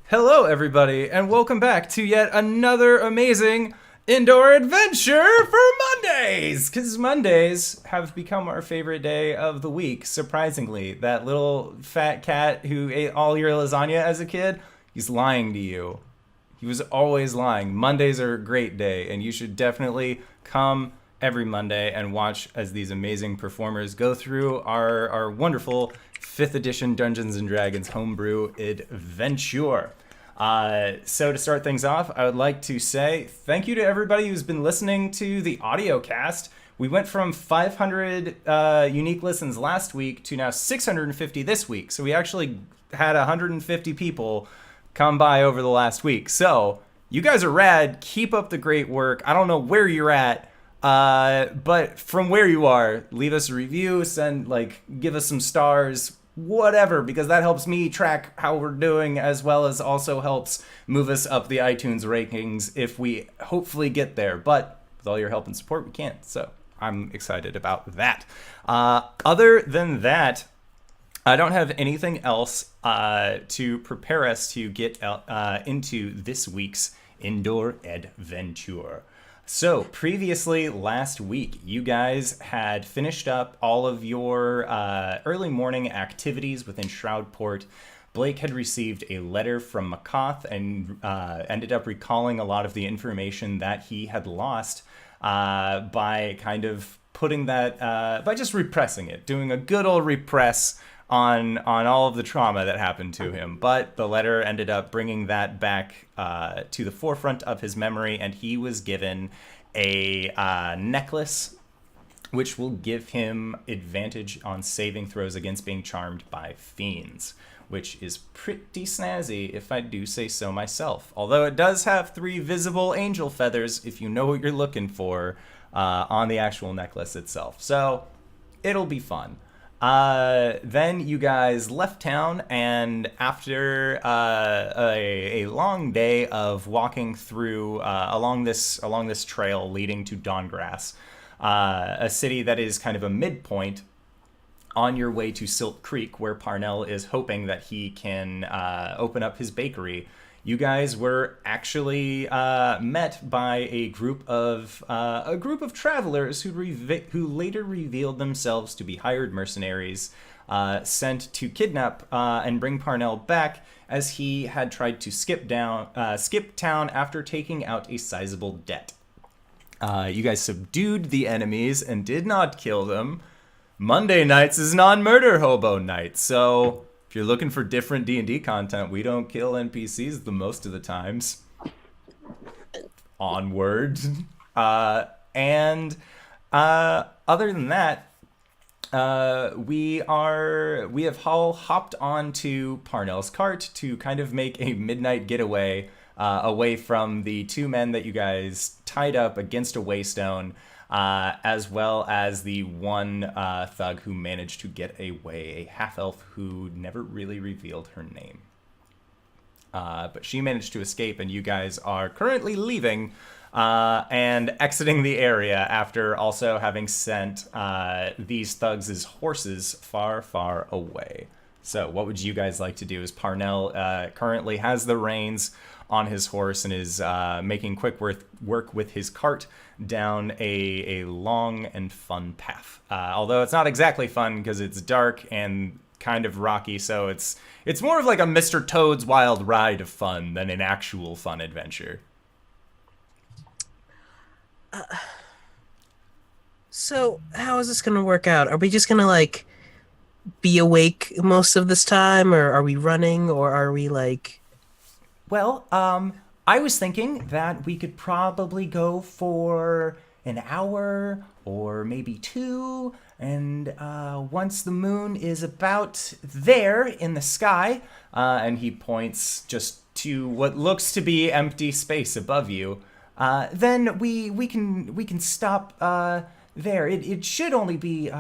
Hello, everybody, and welcome back to yet another amazing indoor adventure for Mondays! Because Mondays have become our favorite day of the week, surprisingly. That little fat cat who ate all your lasagna as a kid, he's lying to you. He was always lying. Mondays are a great day, and you should definitely come every Monday and watch as these amazing performers go through our wonderful 5th edition Dungeons & Dragons homebrew adventure. So to start things off, I would like to say thank you to everybody who's been listening to the audio cast. We went from 500 unique listens last week to now 650 this week. So we actually had 150 people come by over the last week. So you guys are rad. Keep up the great work. I don't know where you're at, but from where you are, leave us a review, give us some stars, whatever, because that helps me track how we're doing, as well as also helps move us up the iTunes rankings if we hopefully get there. But with all your help and support, we can't. So I'm excited about that. Other than that, I don't have anything else to prepare us to get into this week's indoor adventure. So previously last week, you guys had finished up all of your early morning activities within Shroudport. Blake had received a letter from Makoth and ended up recalling a lot of the information that he had lost by kind of putting that, by just repressing it, doing a good old repress on all of the trauma that happened to him. But the letter ended up bringing that back to the forefront of his memory, and he was given a necklace which will give him advantage on saving throws against being charmed by fiends, which is pretty snazzy if I do say so myself. Although it does have 3 visible angel feathers if you know what you're looking for on the actual necklace itself. So it'll be fun. Then you guys left town, and after a long day of walking through along this trail leading to Dawngrass, a city that is kind of a midpoint on your way to Silt Creek, where Parnell is hoping that he can open up his bakery, you guys were actually met by a group of travelers who later revealed themselves to be hired mercenaries sent to kidnap and bring Parnell back, as he had tried to skip town after taking out a sizable debt. You guys subdued the enemies and did not kill them. Monday nights is non-murder hobo night, so if you're looking for different D&D content, we don't kill NPCs the most of the times. Onward. And other than that, we have all hopped onto Parnell's cart to kind of make a midnight getaway away from the 2 men that you guys tied up against a waystone, as well as the one thug who managed to get away, a half-elf who never really revealed her name. But she managed to escape, and you guys are currently leaving and exiting the area after also having sent these thugs' horses far, far away. So what would you guys like to do? As Parnell currently has the reins on his horse and is making quick work with his cart down a long and fun path. Although it's not exactly fun because it's dark and kind of rocky, so it's more of like a Mr. Toad's Wild Ride of fun than an actual fun adventure. So how is this going to work out? Are we just going to be awake most of this time, or are we running, or are we Well, I was thinking that we could probably go for an hour or maybe 2, and once the moon is about there in the sky, and he points just to what looks to be empty space above you, then we can stop there. It should only be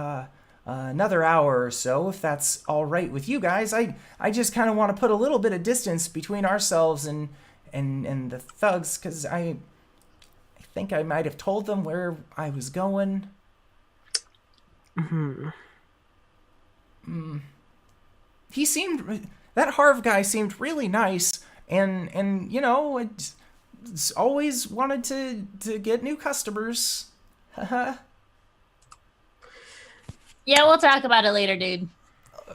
another hour or so, if that's all right with you guys. I just kind of want to put a little bit of distance between ourselves and the thugs, because I think I might have told them where I was going. He seemed, that Harv guy seemed really nice, and you know, it's always wanted to get new customers. Yeah, we'll talk about it later, dude.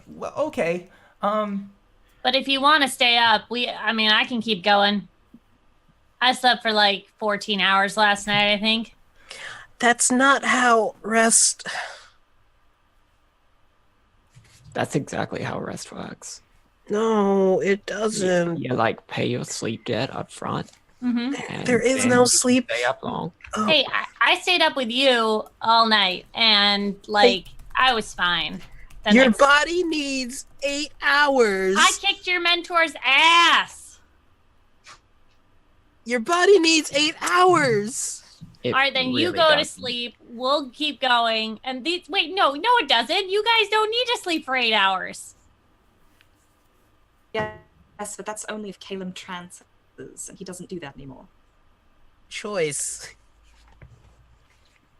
Well, okay. But if you want to stay up, I can keep going. I slept for like 14 hours last night, I think. That's not how rest... That's exactly how rest works. No, it doesn't. You like pay your sleep debt up front. Mm-hmm. There is then no you sleep. Stay up long. Oh. Hey, I stayed up with you all night, and like I was fine. Your body needs 8 hours. I kicked your mentor's ass. Your body needs 8 hours. It All right, then you really go to doesn't. sleep. We'll keep going. And no, it doesn't. You guys don't need to sleep for 8 hours. Yes, but that's only if Caelum trances, and he doesn't do that anymore. Choice.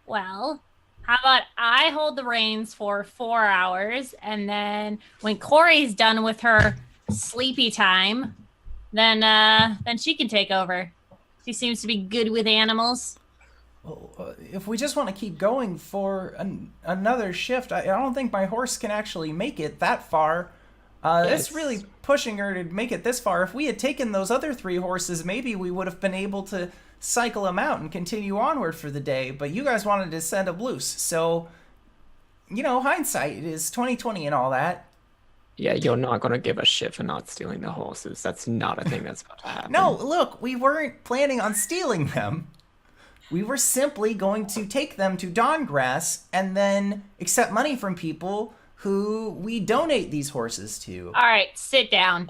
Well, how about I hold the reins for 4 hours, and then when Cori's done with her sleepy time, then she can take over. She seems to be good with animals. Well, if we just want to keep going for another shift, I don't think my horse can actually make it that far. It's really pushing her to make it this far. If we had taken those other 3 horses, maybe we would have been able to cycle them out and continue onward for the day. But you guys wanted to send them loose, so you know, hindsight is 20/20 and all that. Yeah, you're not gonna give a shit for not stealing the horses. That's not a thing that's about to happen. No, look, we weren't planning on stealing them. We were simply going to take them to Dawngrass and then accept money from people who we donate these horses to. All right, sit down.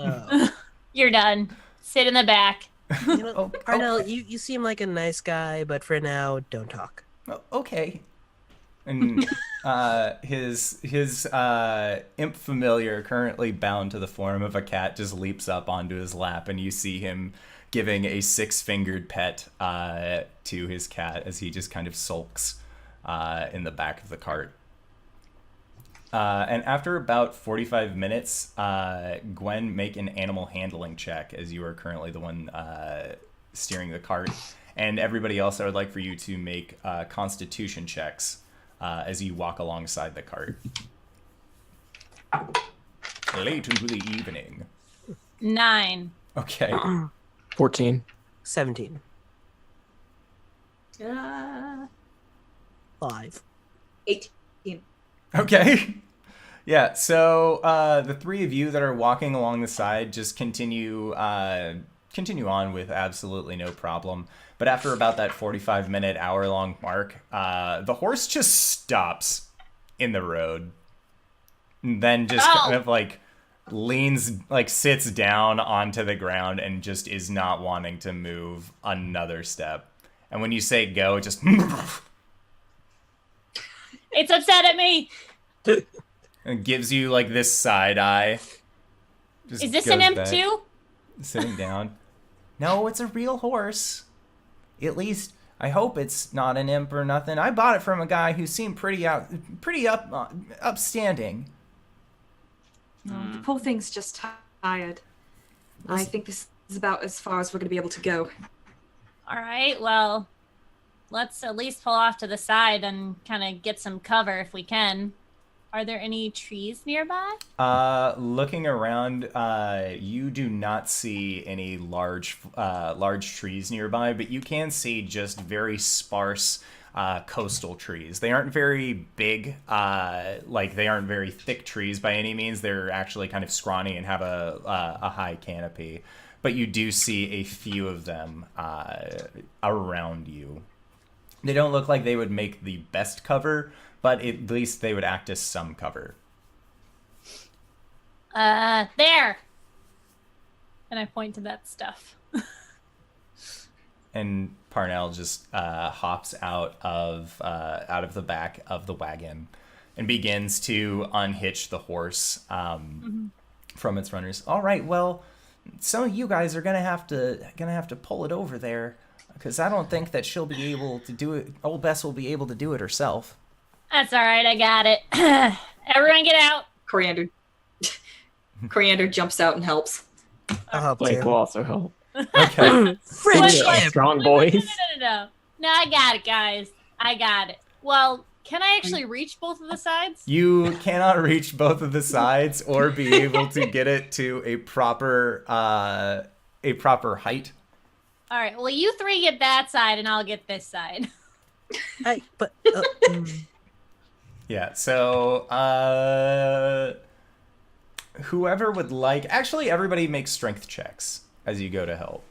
You're done. Sit in the back. You know, Parnell, okay. you seem like a nice guy, but for now, don't talk. Okay. And his imp familiar, currently bound to the form of a cat, just leaps up onto his lap, and you see him giving a 6-fingered pet to his cat as he just kind of sulks in the back of the cart. And after about 45 minutes, Gwen, make an animal handling check, as you are currently the one steering the cart. And everybody else, I would like for you to make constitution checks as you walk alongside the cart. Late into the evening. 9. Okay. 14. 17. 18. 5. Okay. Yeah, so the 3 of you that are walking along the side just continue on with absolutely no problem. But after about that 45-minute, hour-long mark, the horse just stops in the road. And then just kind of like leans, like sits down onto the ground and just is not wanting to move another step. And when you say go, it just... It's upset at me. and gives you like this side eye. Just Is this goes an imp back, too? sitting down. No, it's a real horse. At least I hope it's not an imp or nothing. I bought it from a guy who seemed pretty upstanding. The poor thing's just tired. I think this is about as far as we're going to be able to go. All right, well, let's at least pull off to the side and kind of get some cover if we can. Are there any trees nearby? Looking around, you do not see any large trees nearby, but you can see just very sparse coastal trees. They aren't very big, like they aren't very thick trees by any means. They're actually kind of scrawny and have a high canopy, but you do see a few of them around you. They don't look like they would make the best cover, but at least they would act as some cover. There. And I point to that stuff. And Parnell just hops out of the back of the wagon and begins to unhitch the horse from its runners. All right, well, some of you guys are gonna have to pull it over there, because I don't think that she'll be able to do it. Old Bess will be able to do it herself. That's all right. I got it. Everyone get out. Coriander jumps out and helps. I'll help Blake will too. also help. Okay. Friendship. Strong boys. No, I got it, guys. I got it. Well, can I actually reach both of the sides? You cannot reach both of the sides or be able to get it to a proper height. All right. Well, you three get that side, and I'll get this side. Yeah, so whoever would like, actually everybody makes strength checks as you go to help.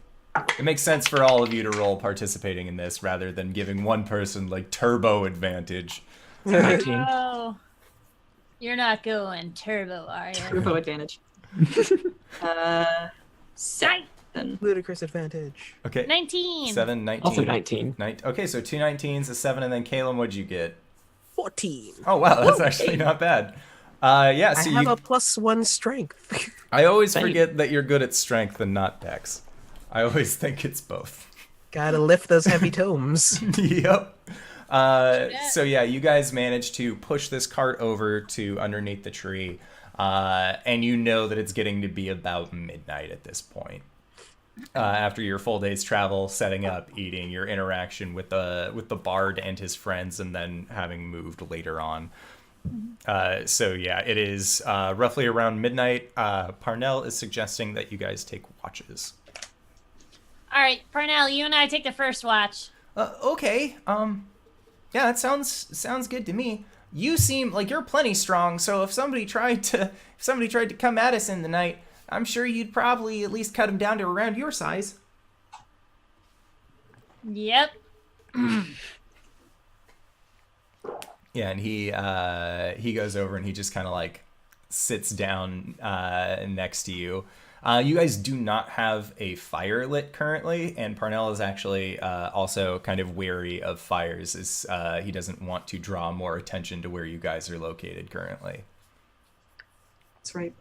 It makes sense for all of you to roll participating in this rather than giving one person like turbo advantage. 19. Oh, you're not going turbo, are you? Turbo advantage. 7. Ludicrous advantage. Okay. 19. 7, 19. Also 19. Okay, so 2 19s, a 7, and then Caelum, what'd you get? 14. Oh wow, that's actually not bad. Yeah, so I have a +1 strength. I always Same. forget that you're good at strength and not dex. I always think it's both. Gotta lift those heavy tomes. Yep. So yeah, you guys managed to push this cart over to underneath the tree, and you know that it's getting to be about midnight at this point. After your full day's travel, setting up, eating, your interaction with the bard and his friends, and then having moved later on. So yeah, it is roughly around midnight. Parnell is suggesting that you guys take watches. All right, Parnell, you and I take the first watch. Okay. Yeah, that sounds good to me. You seem like you're plenty strong, so if somebody tried to come at us in the night, I'm sure you'd probably at least cut them down to around your size. Yep. Yeah, and he goes over and he just kind of like sits down next to you. You guys do not have a fire lit currently, and Parnell is actually also kind of wary of fires, as he doesn't want to draw more attention to where you guys are located currently. That's right.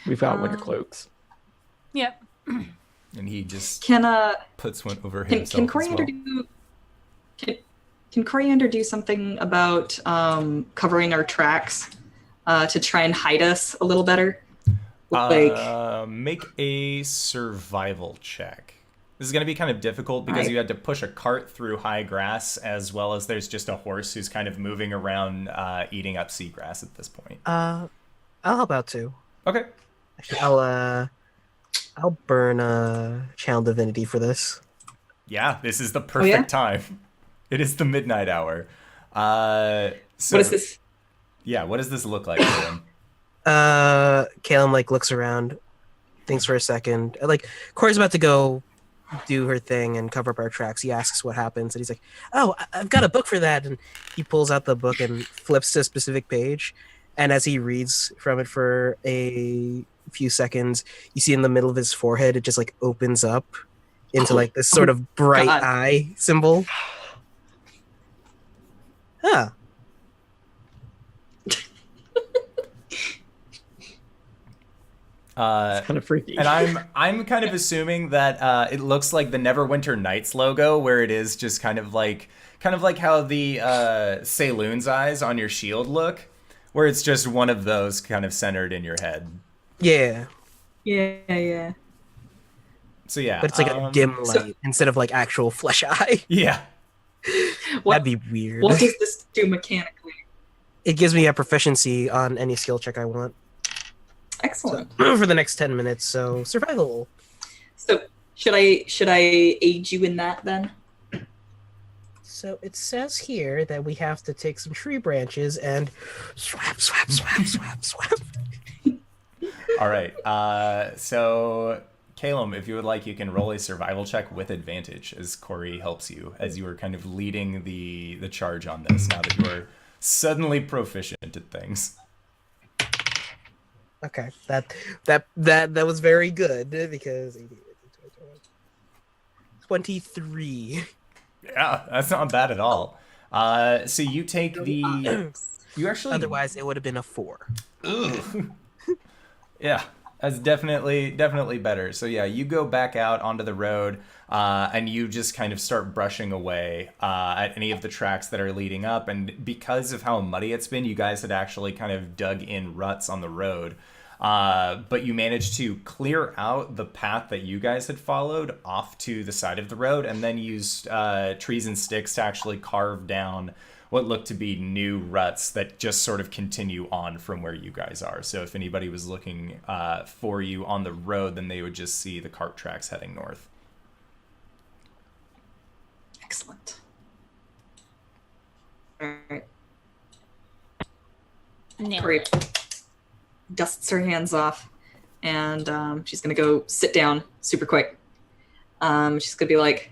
We've got winter cloaks. Yep. And he just Can puts one over can himself Coriander as well. can Coriander do something about covering our tracks to try and hide us a little better? Make a survival check. This is going to be kind of difficult because you had to push a cart through high grass, as well as there's just a horse who's kind of moving around eating up seagrass at this point. I'll help out too. Okay. Actually, I'll burn Channel Divinity for this. Yeah, this is the perfect time. It is the midnight hour. So, what is this? Yeah, what does this look like to him? Caelum like looks around, thinks for a second. Like Cori's about to go do her thing and cover up our tracks. He asks what happens, and he's like, "Oh, I've got a book for that." And he pulls out the book and flips to a specific page. And as he reads from it for a few seconds, you see in the middle of his forehead, it just like opens up into like this sort of bright eye symbol. Huh. It's kind of freaky. And I'm kind of assuming that it looks like the Neverwinter Nights logo, where it is just kind of like how the Caelum's eyes on your shield look, where it's just one of those kind of centered in your head. Yeah. Yeah. But So yeah, it's like a dim light instead of like actual flesh eye. Yeah. That'd be weird. What does this do mechanically? It gives me a proficiency on any skill check I want. Excellent. For the next 10 minutes, so survival. So should I aid you in that then? So it says here that we have to take some tree branches and swap. All right. So Caelum, if you would like, you can roll a survival check with advantage as Cori helps you, as you are kind of leading the charge on this now that you are suddenly proficient at things. Okay, that was very good because 23. Yeah, that's not bad at all. So you take you actually. Otherwise, it would have been a 4. Yeah, that's definitely better. So yeah, you go back out onto the road, and you just kind of start brushing away at any of the tracks that are leading up. And because of how muddy it's been, you guys had actually kind of dug in ruts on the road. but you managed to clear out the path that you guys had followed off to the side of the road, and then used trees and sticks to actually carve down what looked to be new ruts that just sort of continue on from where you guys are. So if anybody was looking for you on the road, then they would just see the cart tracks heading north. Excellent. All right. Nailed Cori it. dusts her hands off, and she's gonna go sit down super quick. She's gonna be like,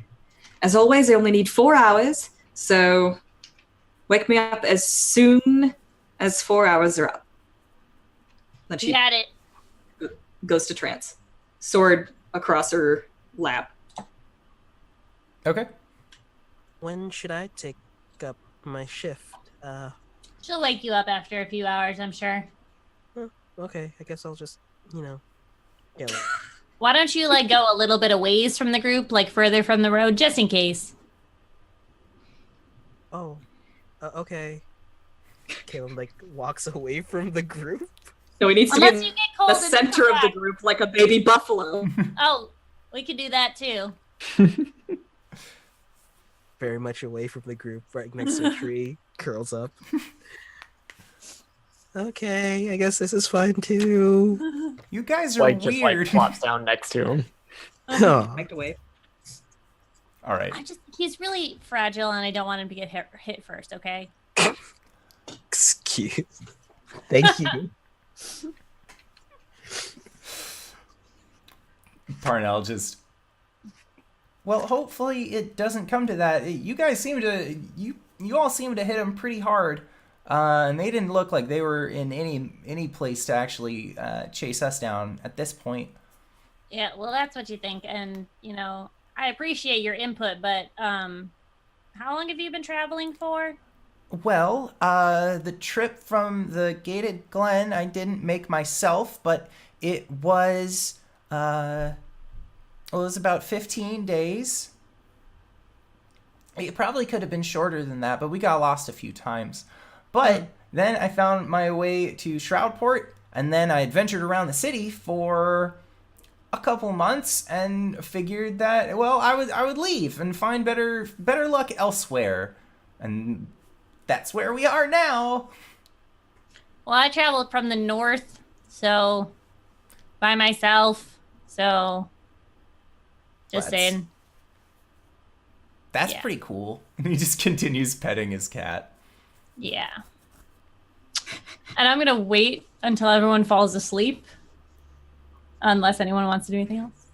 as always, I only need 4 hours, so wake me up as soon as 4 hours are up. Then she Got it. goes to trance, sword across her lap. Okay. When should I take up my shift? She'll wake you up after a few hours, I'm sure. Okay, I guess I'll just, yeah. Why don't you like go a little bit away from the group, like further from the road, just in case? Oh, okay. Caelum like walks away from the group. So he needs to Unless be you in get cold the and center of the come group like a baby buffalo. back. Oh, we could do that too. Very much away from the group, right next to a tree, curls up. Okay, I guess this is fine too. You guys are Like just like weird. plops down next to him. Oh, Backed away. All right. He's really fragile, and I don't want him to get hit first. Okay. excuse. Thank you. Parnell just... Well, hopefully it doesn't come to that. You guys seem to... You all seem to hit him pretty hard. And they didn't look like they were in any place to actually chase us down at this point. Yeah, well, that's what you think, and I appreciate your input, but how long have you been traveling for? Well, the trip from the Gated Glen I didn't make myself, but it was about 15 days. It probably could have been shorter than that, but we got lost a few times. But then I found my way to Shroudport, and then I adventured around the city for a couple months and figured that, well, I would leave and find better luck elsewhere. And that's where we are now. Well, I traveled from the north, so by myself, so just saying. That's Yeah. pretty cool. He just continues petting his cat. Yeah. And I'm gonna wait until everyone falls asleep, unless anyone wants to do anything else.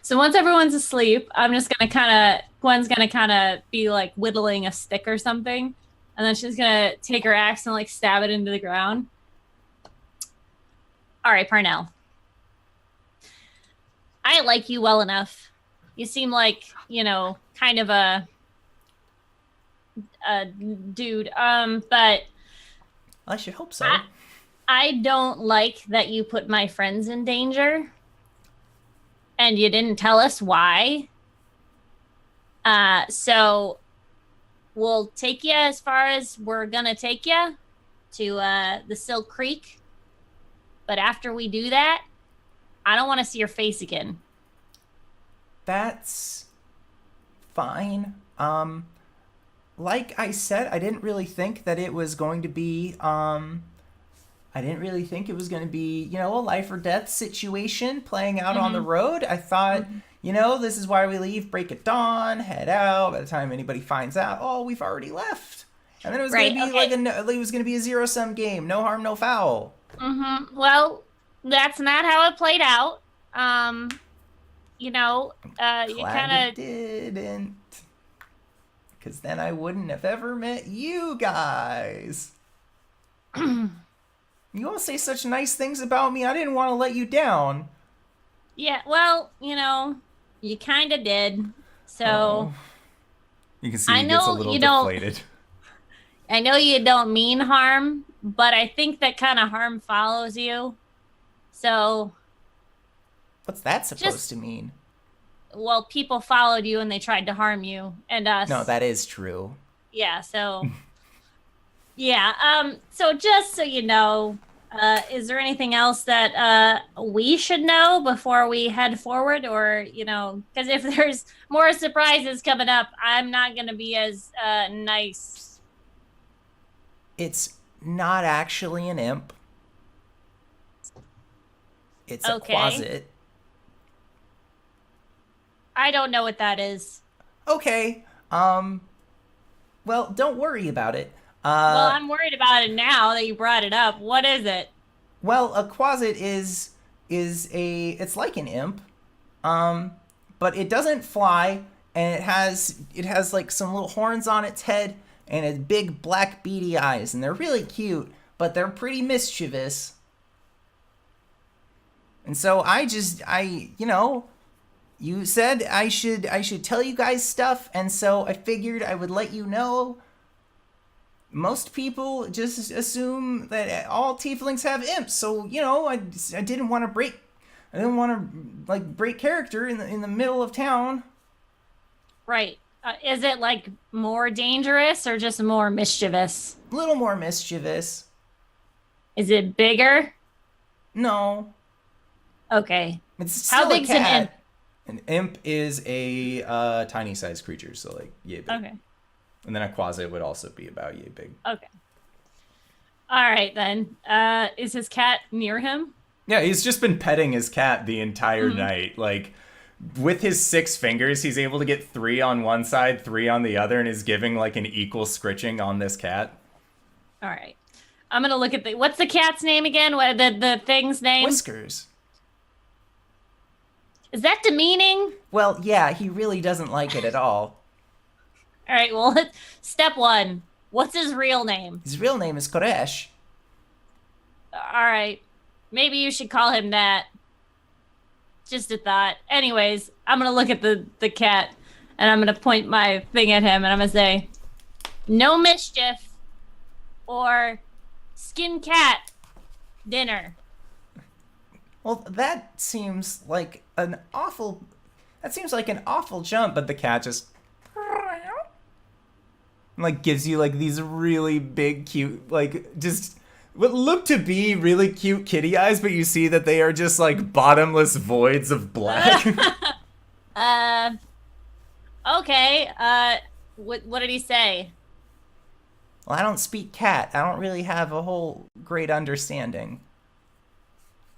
So once everyone's asleep, I'm just gonna Gwen's gonna be like whittling a stick or something, and then she's gonna take her axe and like stab it into the ground. All right, Parnell. I like you well enough. You seem like, kind of a dude. But I should hope so. I don't like that you put my friends in danger. And you didn't tell us why. So we'll take you as far as we're gonna take you to the Silk Creek. But after we do that, I don't want to see your face again. That's fine. Like I said, I didn't really think that it was going to be, a life or death situation playing out on the road. I thought, this is why we leave, break at dawn, head out. By the time anybody finds out, oh, we've already left. And then it was going to be it was going to be a zero-sum game. No harm, no foul. Mm-hmm. Well, that's not how it played out. You kind of didn't. Because then I wouldn't have ever met you guys. You all say such nice things about me. I didn't want to let you down. Yeah, well, you kind of did. So Oh. You can see I he gets a know little you don't- deflated. I know you don't mean harm, but I think that kind of harm follows you. So, What's that supposed to mean? well, people followed you and they tried to harm you and us. No, that is true. Yeah, so Yeah. So just so you know, is there anything else that we should know before we head forward, or because if there's more surprises coming up, I'm not gonna be as nice. It's not actually an imp. It's a Okay. closet. I don't know what that is. Okay. Well, don't worry about it. Well, I'm worried about it now that you brought it up. What is it? Well, a closet is it's like an imp, but it doesn't fly, and it has like some little horns on its head and its big black beady eyes, and they're really cute, but they're pretty mischievous. And so you said I should tell you guys stuff, and so I figured I would let you know. Most people just assume that all tieflings have imps, so I didn't want to break character in the middle of town. Right. Is it like more dangerous or just more mischievous? A little more mischievous. Is it bigger? No. Okay. It's still How big's a cat. an imp? An imp is a tiny sized creature, so like yay big. Okay. And then a closet would also be about yay big. Okay. All right then. Is his cat near him? Yeah, he's just been petting his cat the entire night. Like, with his 6 fingers, he's able to get 3 on one side, 3 on the other, and is giving like an equal scritching on this cat. All right. I'm gonna look at what's the cat's name again? What the thing's name? Whiskers. Is that demeaning? Well, yeah, he really doesn't like it at all. All right. Well, step 1. What's his real name? His real name is Koresh. All right. Maybe you should call him that. Just a thought. Anyways, I'm going to look at the cat, and I'm going to point my thing at him, and I'm going to say, no mischief, or skin cat dinner. Well, that seems like an awful jump, but the cat just like gives you like these really big, cute, like just what look to be really cute kitty eyes, but you see that they are just like bottomless voids of black. Okay. What did he say? Well, I don't speak cat. I don't really have a whole great understanding.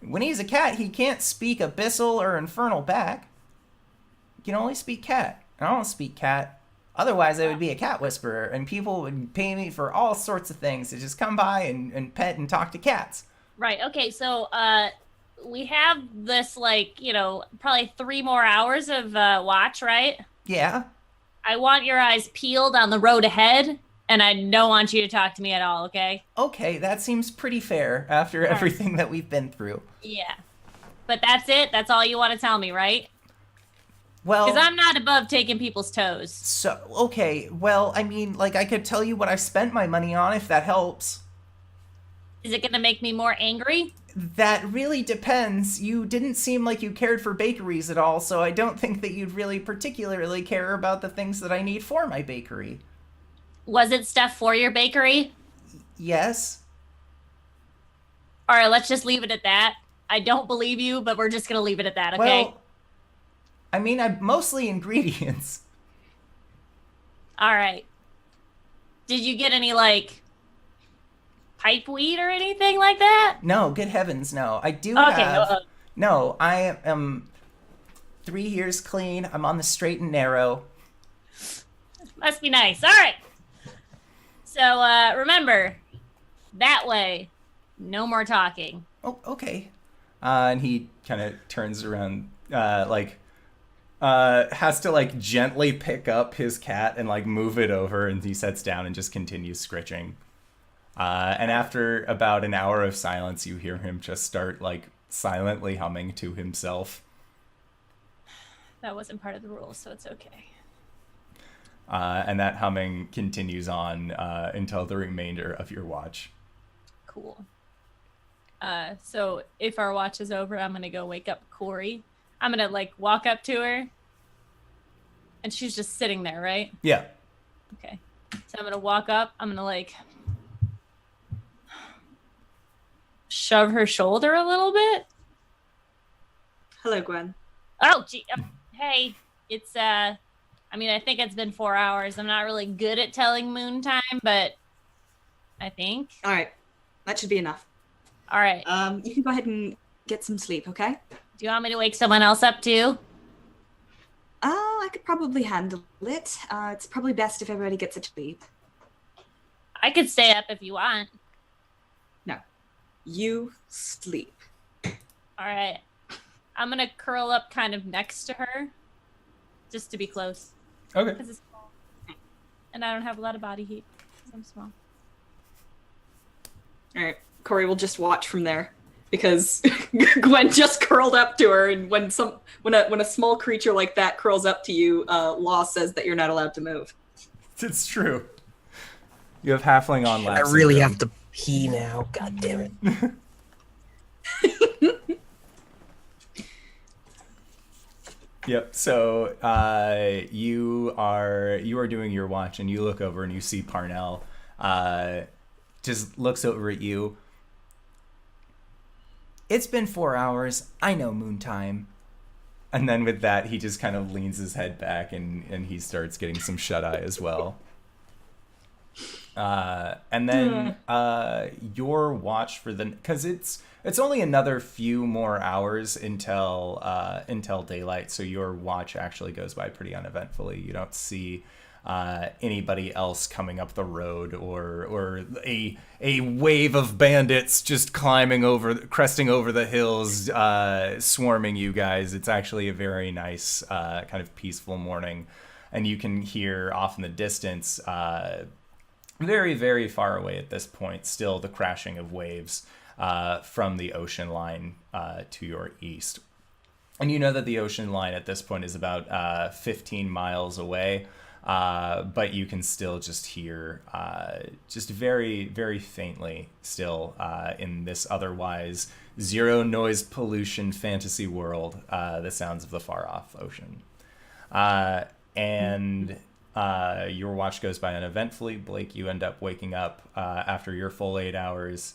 When he's a cat, he can't speak abyssal or infernal back. He can only speak cat. I don't speak cat. Otherwise, I would be a cat whisperer, and people would pay me for all sorts of things to just come by and pet and talk to cats. Right. Okay. So, we have this probably 3 more hours of watch, right? Yeah. I want your eyes peeled on the road ahead, and I don't want you to talk to me at all. Okay? Okay, that seems pretty fair after everything that we've been through. Yeah. But that's it. That's all you want to tell me, right? Well, Because I'm not above taking people's toes. So, okay, well, I mean, like, I could tell you what I've spent my money on if that helps. Is it gonna make me more angry? That really depends. You didn't seem like you cared for bakeries at all, so I don't think that you'd really particularly care about the things that I need for my bakery. Was it stuff for your bakery? Yes. All right, let's just leave it at that. I don't believe you, but we're just gonna leave it at that, okay? Well, I mean, I'm mostly ingredients. All right. Did you get any, like, pipe weed or anything like that? No, good heavens, no. I do Okay, have... No, I am 3 years clean. I'm on the straight and narrow. Must be nice. All right. So, remember, that way, no more talking. Oh, okay. And he kind of turns around, has to, like, gently pick up his cat and, like, move it over, and he sits down and just continues scritching. And after about an hour of silence, you hear him just start, like, silently humming to himself. That wasn't part of the rules, so it's okay. And that humming continues on until the remainder of your watch. Cool. So if our watch is over, I'm gonna go wake up Cori. I'm gonna like walk up to her, and she's just sitting there, right? Yeah. Okay. So I'm gonna walk up. I'm gonna like shove her shoulder a little bit. Hello, Gwen. Oh, gee. Hey, it's I mean, I think it's been 4 hours. I'm not really good at telling moon time, but I think. All right, that should be enough. All right. You can go ahead and get some sleep, okay? Do you want me to wake someone else up too? I could probably handle it. It's probably best if everybody gets a sleep. I could stay up if you want. No, you sleep. All right. I'm gonna curl up kind of next to her, just to be close. Okay. Because it's small, and I don't have a lot of body heat because I'm small. All right, Cori will just watch from there because Gwen just curled up to her, and when a small creature like that curls up to you, law says that you're not allowed to move. It's true. You have halfling on lap I really syndrome. have to pee now. God damn it. Yep. So you are doing your watch, and you look over and you see Parnell. Just looks over at you. It's been 4 hours. I know moon time. And then with that, he just kind of leans his head back and he starts getting some shut eye as well. And then your watch for the, because it's only another few more hours until daylight, so your watch actually goes by pretty uneventfully. You don't see anybody else coming up the road or a wave of bandits just cresting over the hills, swarming you guys. It's actually a very nice kind of peaceful morning, and you can hear off in the distance, very, very far away at this point, still the crashing of waves from the ocean line to your east. And you know that the ocean line at this point is about 15 miles away, but you can still just hear, just very, very faintly still, in this otherwise zero noise pollution fantasy world, the sounds of the far off ocean. Your watch goes by uneventfully. Blake, you end up waking up after your full 8 hours,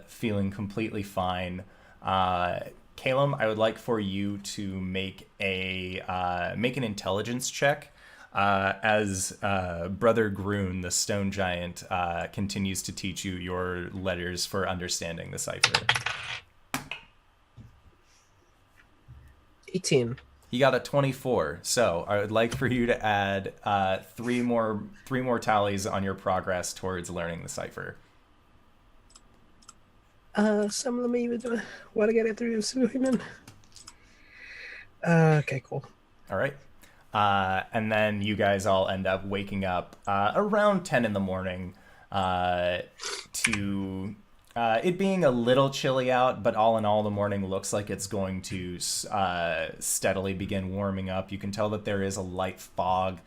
feeling completely fine. Caelum, I would like for you to make an intelligence check as Brother Groon, the stone giant, continues to teach you your letters for understanding the cipher. 18. He got a 24, so I would like for you to add three more tallies on your progress towards learning the cipher. Some of them even want to get it through human. Okay, cool. All right. And then you guys all end up waking up around 10 in the morning to it being a little chilly out, but all in all, the morning looks like it's going to steadily begin warming up. You can tell that there is a light fog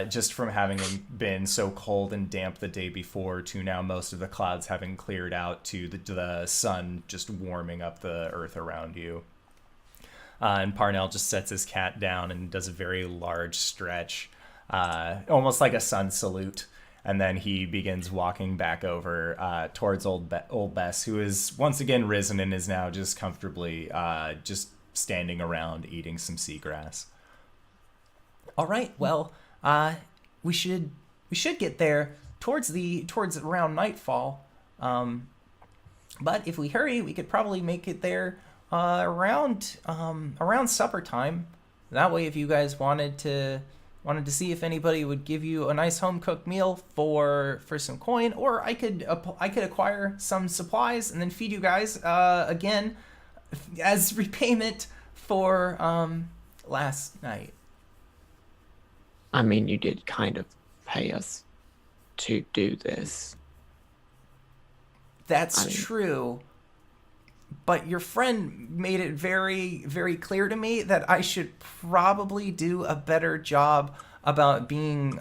just from having been so cold and damp the day before to now most of the clouds having cleared out to the sun just warming up the earth around you. And Parnell just sets his cat down and does a very large stretch, almost like a sun salute. And then he begins walking back over towards old Bess, who is once again risen and is now just comfortably just standing around eating some seagrass. All right, well, we should get there towards around nightfall. But if we hurry, we could probably make it there around supper time. That way, if you guys wanted to see if anybody would give you a nice home cooked meal for some coin, or I could acquire some supplies and then feed you guys again as repayment for last night. I mean, you did kind of pay us to do this. That's true. But your friend made it very, very clear to me that I should probably do a better job about being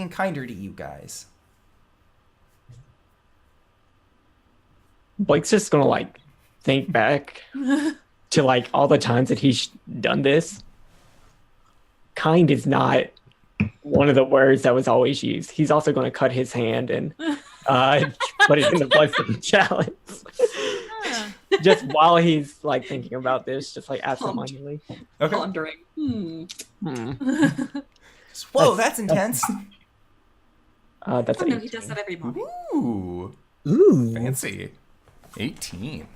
kinder to you guys. Blake's just gonna think back to all the times that he's done this. Kind is not one of the words that was always used. He's also gonna cut his hand and Put it in the place of the chalice. Huh. Just while he's like thinking about this, just like absentmindedly. Okay. Pondering. Hmm. Whoa, that's intense. That's Oh no, 18. he does that every morning. Ooh, Ooh. fancy. 18.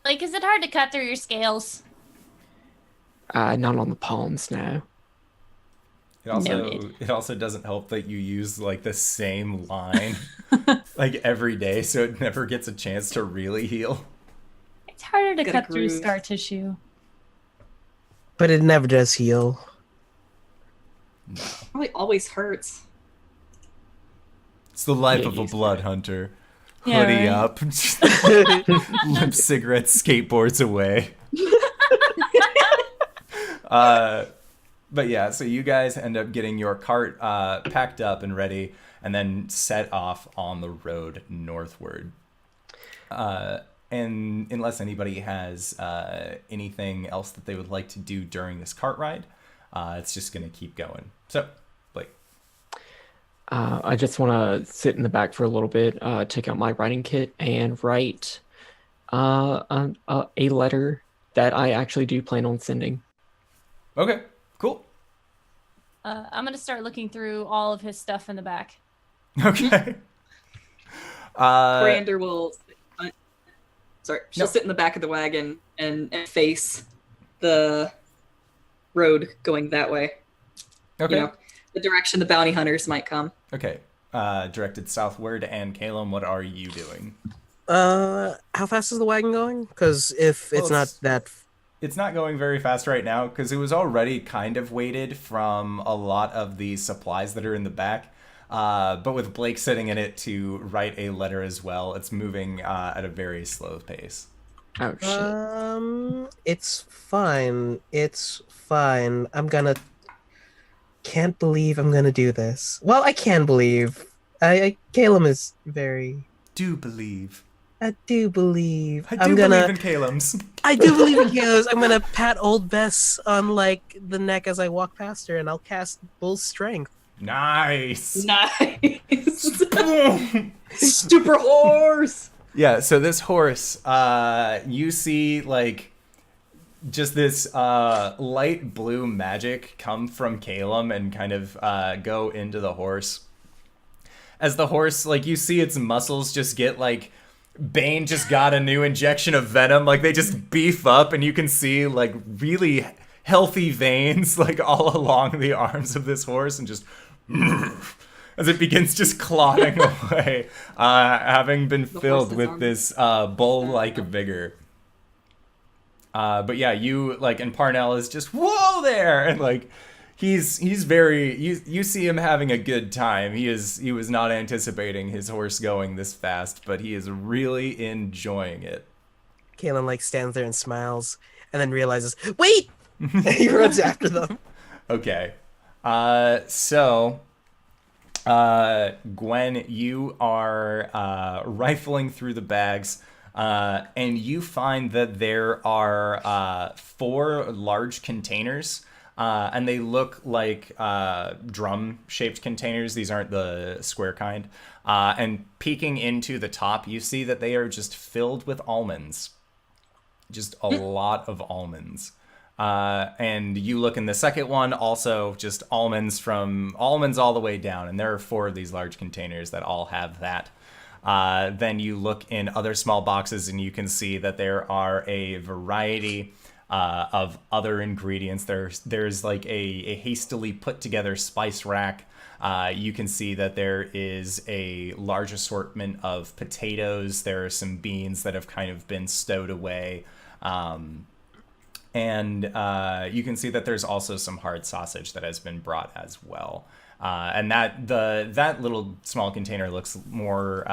Like, is it hard to cut through your scales? Not on the palms now. Noted. It also doesn't help that you use like the same line like every day, so it never gets a chance to really heal. It's harder to Get a cut through groove. scar tissue. But it never does heal. Probably always hurts. It's the life Get of a used to blood it. hunter. Yeah, Hoodie right. up, limp cigarette, skateboards away. But yeah, so you guys end up getting your cart packed up and ready, and then set off on the road northward. And unless anybody has anything else that they would like to do during this cart ride, it's just going to keep going. So, Blake. I just want to sit in the back for a little bit, take out my writing kit, and write a letter that I actually do plan on sending. Okay, cool. I'm gonna start looking through all of his stuff in the back. Okay. Coriander will. She'll No. sit in the back of the wagon and face the road going that way. Okay. You know, the direction the bounty hunters might come. Okay. Directed southward, and Caelum, what are you doing? How fast is the wagon going? Because if Well, it's not that, It's not going very fast right now because it was already kind of weighted from a lot of the supplies that are in the back. But with Blake sitting in it to write a letter as well, it's moving at a very slow pace. Oh shit. it's fine. It's fine. Can't believe I'm gonna do this. Well, I can believe. Caelum is very. Do believe. I do believe. I do I'm believe gonna. in Caelum's. I do believe in Caelum's. I'm gonna pat old Bess on like the neck as I walk past her, and I'll cast Bull's Strength. Nice. Nice. Super horse. Yeah, so this horse, you see like just this light blue magic come from Caelum and kind of go into the horse. As the horse, like you see its muscles just get like Bane just got a new injection of venom, like they just beef up, and you can see like really healthy veins like all along the arms of this horse, and just as it begins just clotting away, having been filled horse's with arm. this bull-like vigor. But yeah, you like, and Parnell is just whoa there, and like he's very you see him having a good time. He was not anticipating his horse going this fast, but he is really enjoying it. Caelum like stands there and smiles, and then realizes, wait! He runs after them. Okay. So Gwen, you are rifling through the bags, and you find that there are 4 large containers, and they look like drum-shaped containers. These aren't the square kind. And peeking into the top, you see that they are just filled with almonds. Just a lot of almonds. And you look in the second one, also just almonds all the way down. And there are 4 of these large containers that all have that. Then you look in other small boxes and you can see that there are a variety of other ingredients. There's like a hastily put together spice rack. You can see that there is a large assortment of potatoes. There are some beans that have kind of been stowed away. And you can see that there's also some hard sausage that has been brought as well. And that little small container looks more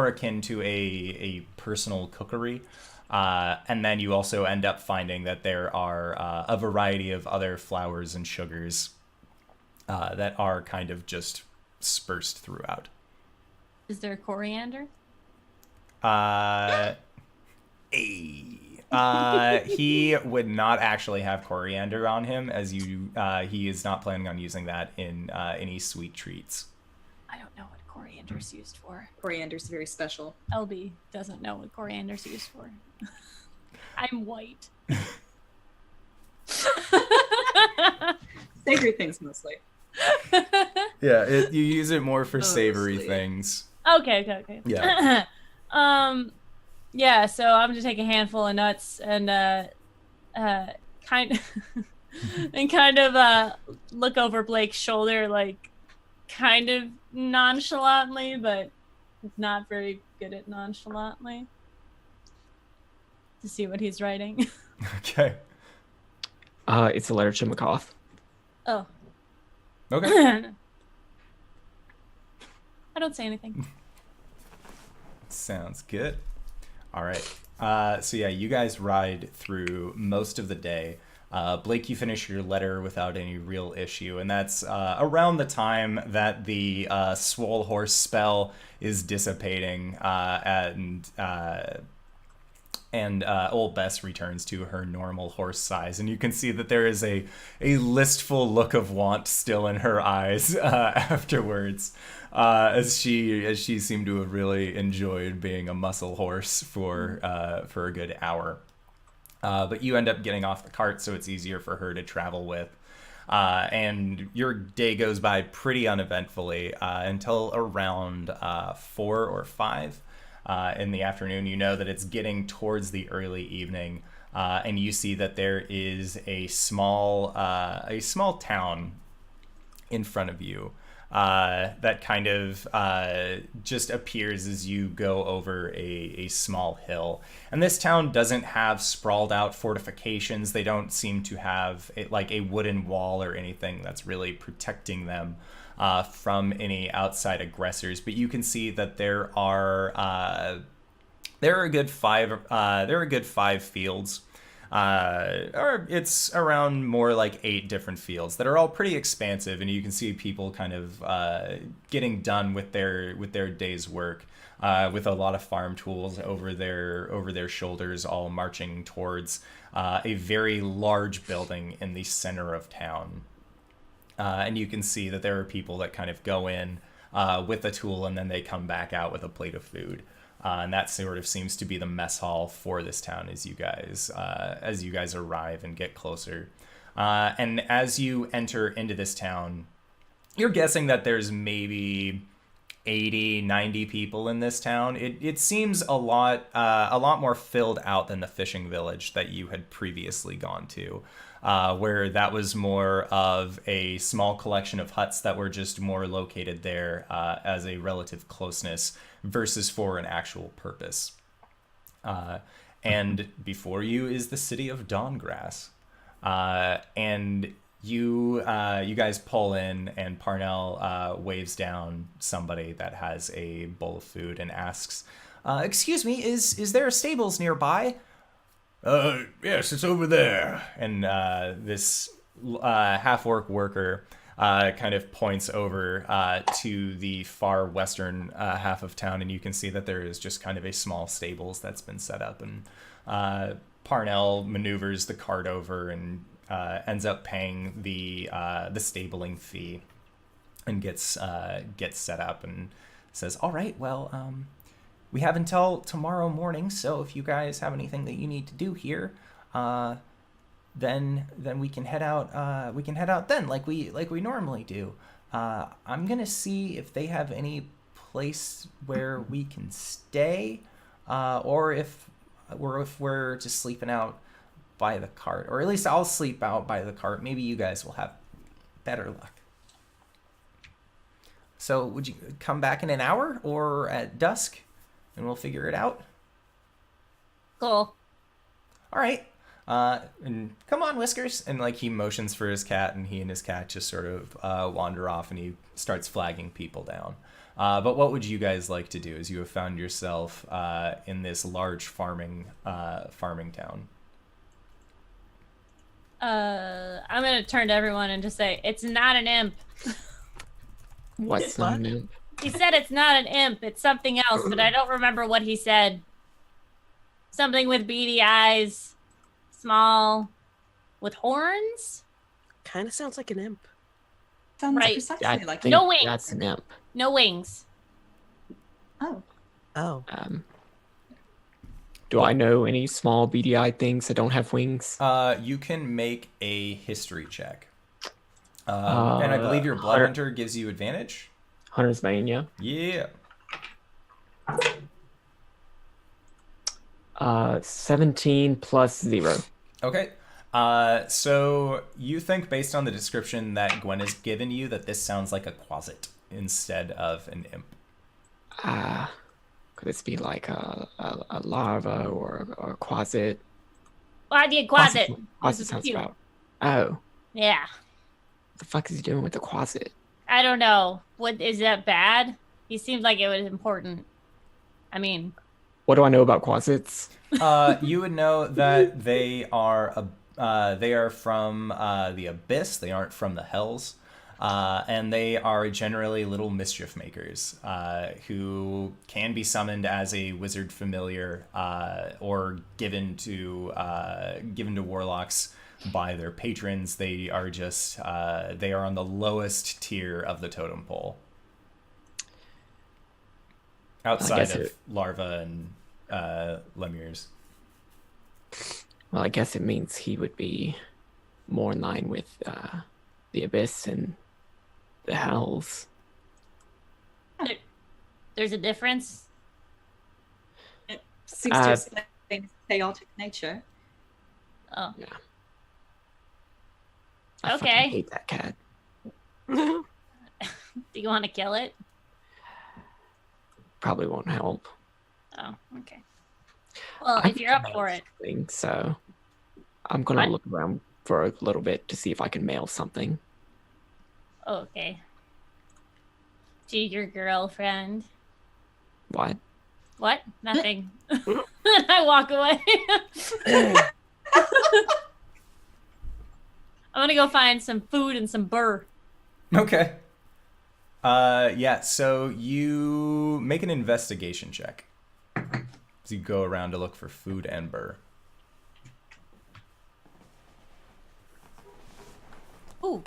akin to a personal cookery. And then you also end up finding that there are a variety of other flours and sugars that are kind of just dispersed throughout. Is there coriander? He would not actually have coriander on him, as he is not planning on using that in any sweet treats. I don't know what coriander coriander's used for. Coriander's very special. LB doesn't know what coriander's used for. I'm white. Savory things mostly. Yeah, you use it more for savory Mostly. things. Okay. Yeah. Yeah, so I'm gonna take a handful of nuts and kind of look over Blake's shoulder, like kind of nonchalantly, but not very good at nonchalantly, to see what he's writing. Okay. It's a letter to McCoth. Oh. Okay. I don't say anything. Sounds good. All right. So yeah, you guys ride through most of the day. Blake, you finish your letter without any real issue, and that's around the time that the swole horse spell is dissipating, and old Bess returns to her normal horse size, and you can see that there is a listful look of want still in her eyes afterwards, as she seemed to have really enjoyed being a muscle horse for a good hour. But you end up getting off the cart, so it's easier for her to travel with. And your day goes by pretty uneventfully until around 4 or 5 in the afternoon. You know that it's getting towards the early evening, and you see that there is a small town in front of you that kind of just appears as you go over a small hill. And this town doesn't have sprawled out fortifications. They don't seem to have like a wooden wall or anything that's really protecting them from any outside aggressors. But you can see that there are a good 5 fields. Or it's around more like 8 different fields that are all pretty expansive, and you can see people kind of getting done with their day's work, with a lot of farm tools over their shoulders, all marching towards a very large building in the center of town. And you can see that there are people that kind of go in with a tool, and then they come back out with a plate of food. And that sort of seems to be the mess hall for this town as you guys arrive and get closer. And as you enter into this town, you're guessing that there's maybe 80, 90 people in this town. It seems a lot more filled out than the fishing village that you had previously gone to, where that was more of a small collection of huts that were just more located there as a relative closeness versus for an actual purpose. And before you is the city of Dawngrass. And you guys pull in, and Parnell waves down somebody that has a bowl of food and asks, "Excuse me, is there a stables nearby?" Yes, it's over there. And this half-orc worker kind of points over to the far western half of town, and you can see that there is just kind of a small stables that's been set up. And Parnell maneuvers the cart over and ends up paying the stabling fee and gets set up and says, "All right, well, we have until tomorrow morning, so if you guys have anything that you need to do here, then we can head out. We can head out then, like we normally do. I'm gonna see if they have any place where we can stay, or if we're just sleeping out by the cart, or at least I'll sleep out by the cart. Maybe you guys will have better luck. So would you come back in an hour or at dusk, and we'll figure it out?" Cool. All right. And come on, Whiskers. And like he motions for his cat, and he and his cat just sort of wander off, and he starts flagging people down. But what would you guys like to do as you have found yourself in this large farming town? I'm gonna turn to everyone and just say, "It's not an imp." What's not an imp? He said it's not an imp. It's something else, but I don't remember what he said. Something with beady eyes, small, with horns. Kind of sounds like an imp. Sounds Right. precisely I like think No wings. that's an imp. No wings. Oh. Oh. Do I know any small beady-eyed things that don't have wings? You can make a history check. And I believe your blood hunter gives you advantage. Hunter's Bane, yeah. Yeah. 17 plus 0. Okay. So you think, based on the description that Gwen has given you, that this sounds like a quasit instead of an imp. Could this be like a larva or a quasit? Why do you quasit? Quasit sounds about. Oh. Yeah. What the fuck is he doing with the quasit? I don't know. What is that bad? He seemed like it was important. I mean, What do I know about quasits? You would know that they are from the abyss. They aren't from the hells, and they are generally little mischief makers who can be summoned as a wizard familiar or given to warlocks by their patrons. They are just they are on the lowest tier of the totem pole, outside of larvae and lemures. Well, I guess it means he would be more in line with the abyss and the hells. there's a difference. It seems to explain his chaotic nature. Oh, Yeah. I Okay. fucking hate that cat. do you want to kill it? Probably won't help. Oh, okay. Well, I if you're up for it. think so. I'm gonna What? look around for a little bit to see if I can mail something. Oh, okay. To your girlfriend. What? What? Nothing. I walk away. I'm gonna go find some food and some burr. Okay. Yeah, so you make an investigation check. So you go around to look for food and burr. Ooh,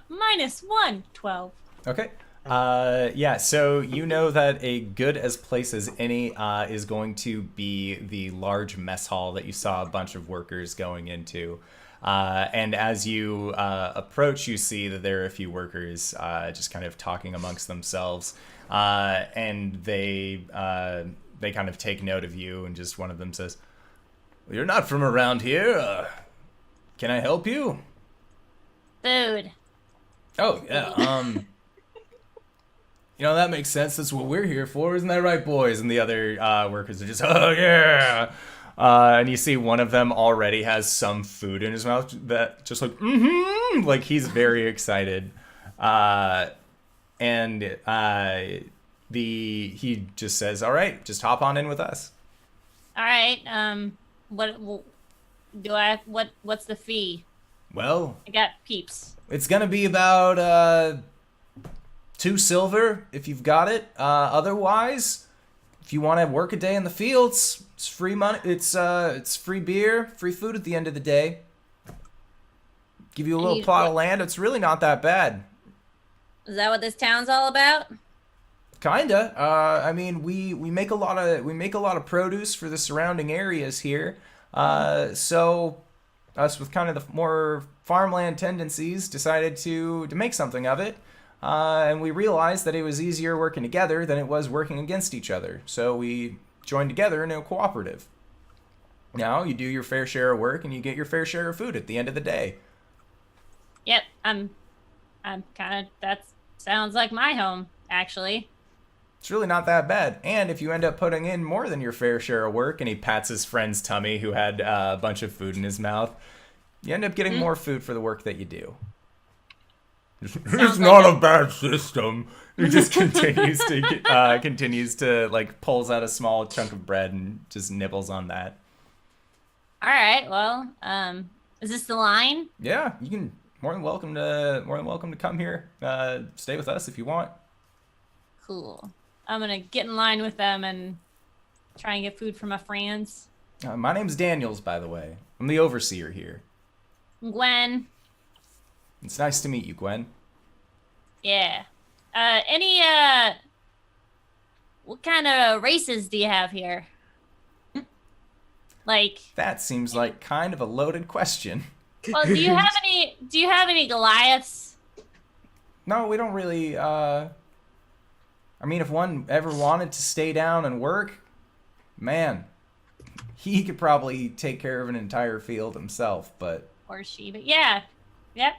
-1, 12. Okay. Yeah, so you know that a good as place as any is going to be the large mess hall that you saw a bunch of workers going into. And as you approach, you see that there are a few workers just kind of talking amongst themselves. And they kind of take note of you, and just one of them says, "Well, you're not from around here. Can I help you?" Food. Oh, yeah. That makes sense. That's what we're here for. Isn't that right, boys? And the other workers are just, oh, yeah. And you see one of them already has some food in his mouth that just like he's very excited. He just says, all right, just hop on in with us. All right. What's the fee? Well, I got peeps. it's going to be about 2 silver if you've got it. Otherwise, if you want to work a day in the fields, it's free money. It's free beer, free food at the end of the day. Give you a little plot of land. It's really not that bad. Is that what this town's all about? Kinda. I mean, we make a lot of produce for the surrounding areas here. So us with kind of the more farmland tendencies decided to make something of it. And we realized that it was easier working together than it was working against each other. So we joined together in a cooperative. Now you do your fair share of work and you get your fair share of food at the end of the day. Yep. I'm kind of. That sounds like my home, actually. It's really not that bad. And if you end up putting in more than your fair share of work, and he pats his friend's tummy who had a bunch of food in his mouth, you end up getting more food for the work that you do. It's not a bad system. He just continues to like pulls out a small chunk of bread and just nibbles on that. All right. Well, is this the line? Yeah, you can more than welcome to come here. Stay with us if you want. Cool. I'm gonna get in line with them and try and get food for my friends. My name's Daniels, by the way. I'm the overseer here. Gwen. It's nice to meet you, Gwen. Yeah. what kind of races do you have here? Like, That seems like kind of a loaded question. well, do you have any? Do you have any Goliaths? No, we don't really. I mean, if one ever wanted to stay down and work, man, he could probably take care of an entire field himself. But Or she? But yeah, yep.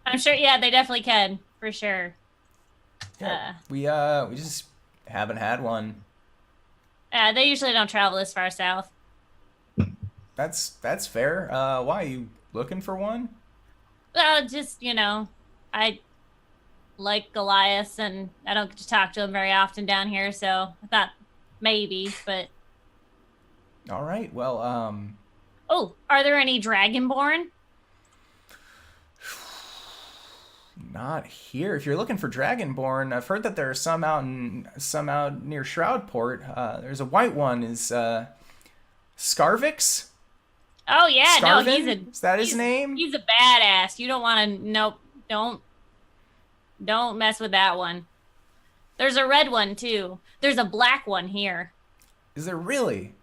I'm sure. Yeah, they definitely can for sure. yeah, we just haven't had one. They usually don't travel this far south. That's fair. Why, you looking for one? Well, just I like Goliaths, and I don't get to talk to them very often down here, so I thought maybe. But All right. Well, oh, are there any Dragonborn? not here. If you're looking for Dragonborn, I've heard that there are some out near Shroudport. There's a white one. Is Scarvix? Oh yeah, no, Scarvin? Is that his name? He's a badass. You don't want to. Nope, don't mess with that one. There's a red one too. There's a black one here. Is there really?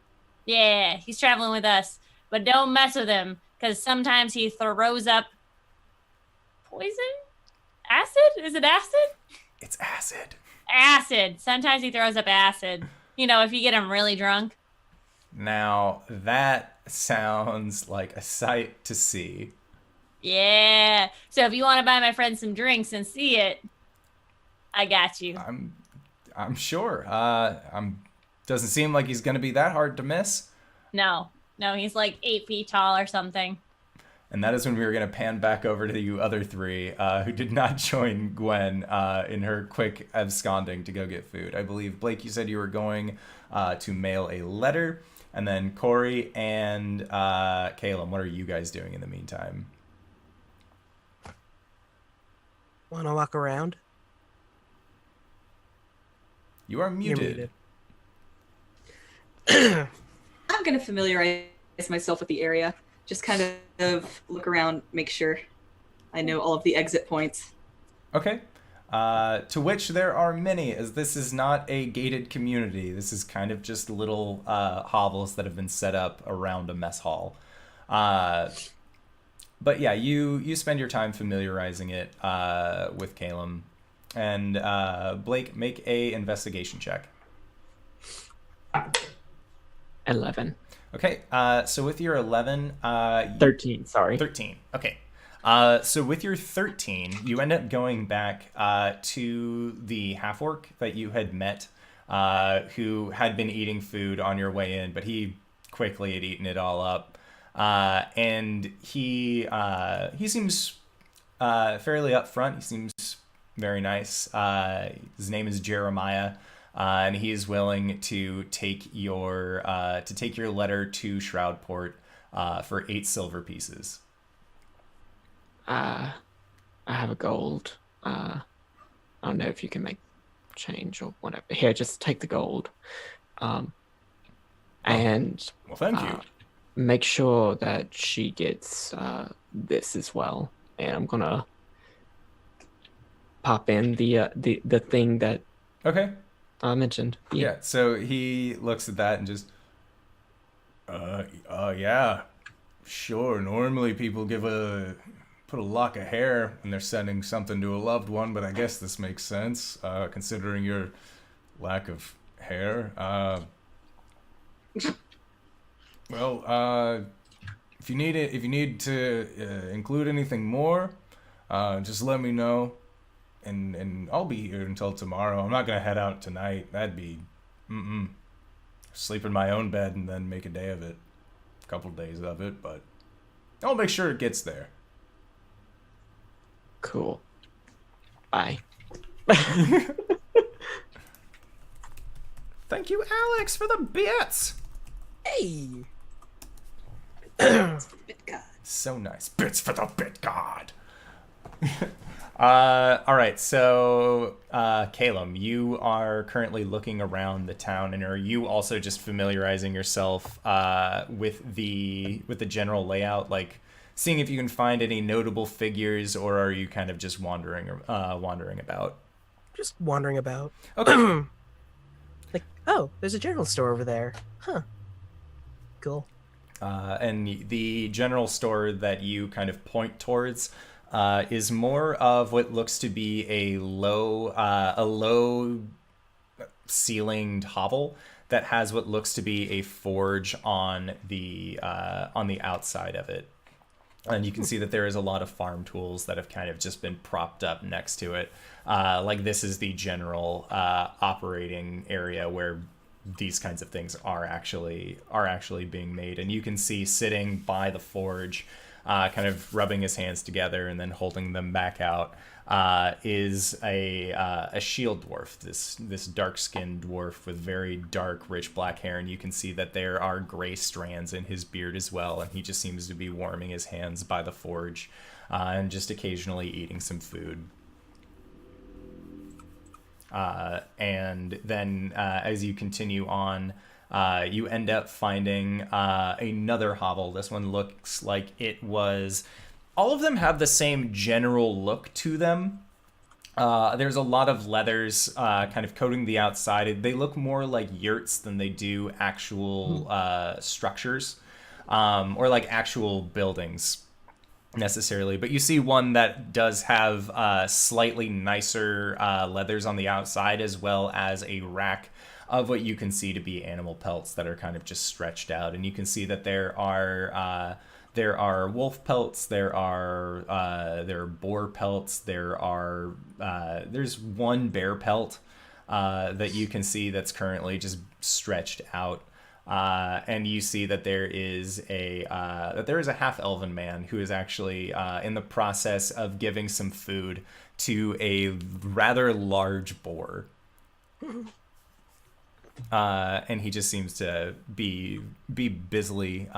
Yeah, he's traveling with us, but don't mess with him because sometimes he throws up poison. Acid? Is it acid? It's acid. Acid. Sometimes he throws up acid. If you get him really drunk. Now, that sounds like a sight to see. Yeah. So if you want to buy my friend some drinks and see it, I got you. I'm sure. Doesn't seem like he's gonna be that hard to miss. No, he's like 8 feet tall or something. And that is when we were gonna pan back over to you other three, who did not join Gwen in her quick absconding to go get food. I believe, Blake, you said you were going to mail a letter. And then Cori and Caelum, what are you guys doing in the meantime? Want to walk around? You are You're muted. I'm going to familiarize myself with the area. Just kind of look around, make sure I know all of the exit points. Okay. To which there are many, as this is not a gated community. This is kind of just little hovels that have been set up around a mess hall. But yeah, you spend your time familiarizing it with Caelum. And Blake, make a investigation check. 11. Okay, so with your 11... 13, sorry. 13, okay. So with your 13, you end up going back to the half-orc that you had met, who had been eating food on your way in, but he quickly had eaten it all up. And he seems fairly upfront. He seems very nice. His name is Jeremiah, and he is willing to take your letter to Shroudport for 8 silver pieces. I have a gold. I don't know if you can make change or whatever. Here, just take the gold. And Well, thank you. make sure that she gets this as well. And I'm gonna pop in the thing that Okay. I mentioned. Yeah, so he looks at that and just, yeah, sure. Normally people put a lock of hair when they're sending something to a loved one, but I guess this makes sense, considering your lack of hair. Well, if you need to include anything more, just let me know. And I'll be here until tomorrow. I'm not gonna head out tonight. That'd be, sleep in my own bed and then make a day of it, a couple days of it. But I'll make sure it gets there. Cool. Bye. Thank you, Alex, for the bits. Hey. So nice. Bits for the bit god. All right, so Caelum, you are currently looking around the town, and are you also just familiarizing yourself with the general layout, like seeing if you can find any notable figures, or are you kind of just wandering about? Just wandering about. Okay. Oh, there's a general store over there. Huh. Cool. And the general store that you kind of point towards is more of what looks to be a low ceilinged hovel that has what looks to be a forge on the outside of it. And you can see that there is a lot of farm tools that have kind of just been propped up next to it. Like this is the general operating area where these kinds of things are actually being made. And you can see sitting by the forge, kind of rubbing his hands together and then holding them back out, is a shield dwarf, this dark-skinned dwarf with very dark, rich black hair, and you can see that there are gray strands in his beard as well, and he just seems to be warming his hands by the forge, and just occasionally eating some food. And then as you continue on, you end up finding another hovel. This one looks like it was... All of them have the same general look to them. There's a lot of leathers kind of coating the outside. They look more like yurts than they do actual structures, or like actual buildings necessarily. But you see one that does have slightly nicer leathers on the outside, as well as a rack of what you can see to be animal pelts that are kind of just stretched out. And you can see that there are wolf pelts, there are boar pelts, there's one bear pelt that you can see that's currently just stretched out, and you see that there is a half elven man who is actually in the process of giving some food to a rather large boar. And he just seems to be busily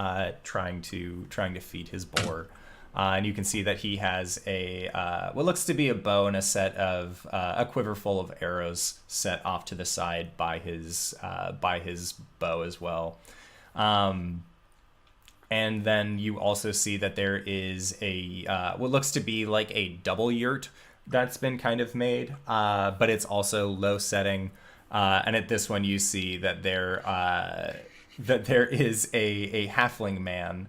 trying to feed his boar, and you can see that he has what looks to be a bow and a quiver full of arrows set off to the side by his bow as well. And then you also see that there is what looks to be like a double yurt that's been kind of made, but it's also low setting. And at this one, you see that there is a halfling man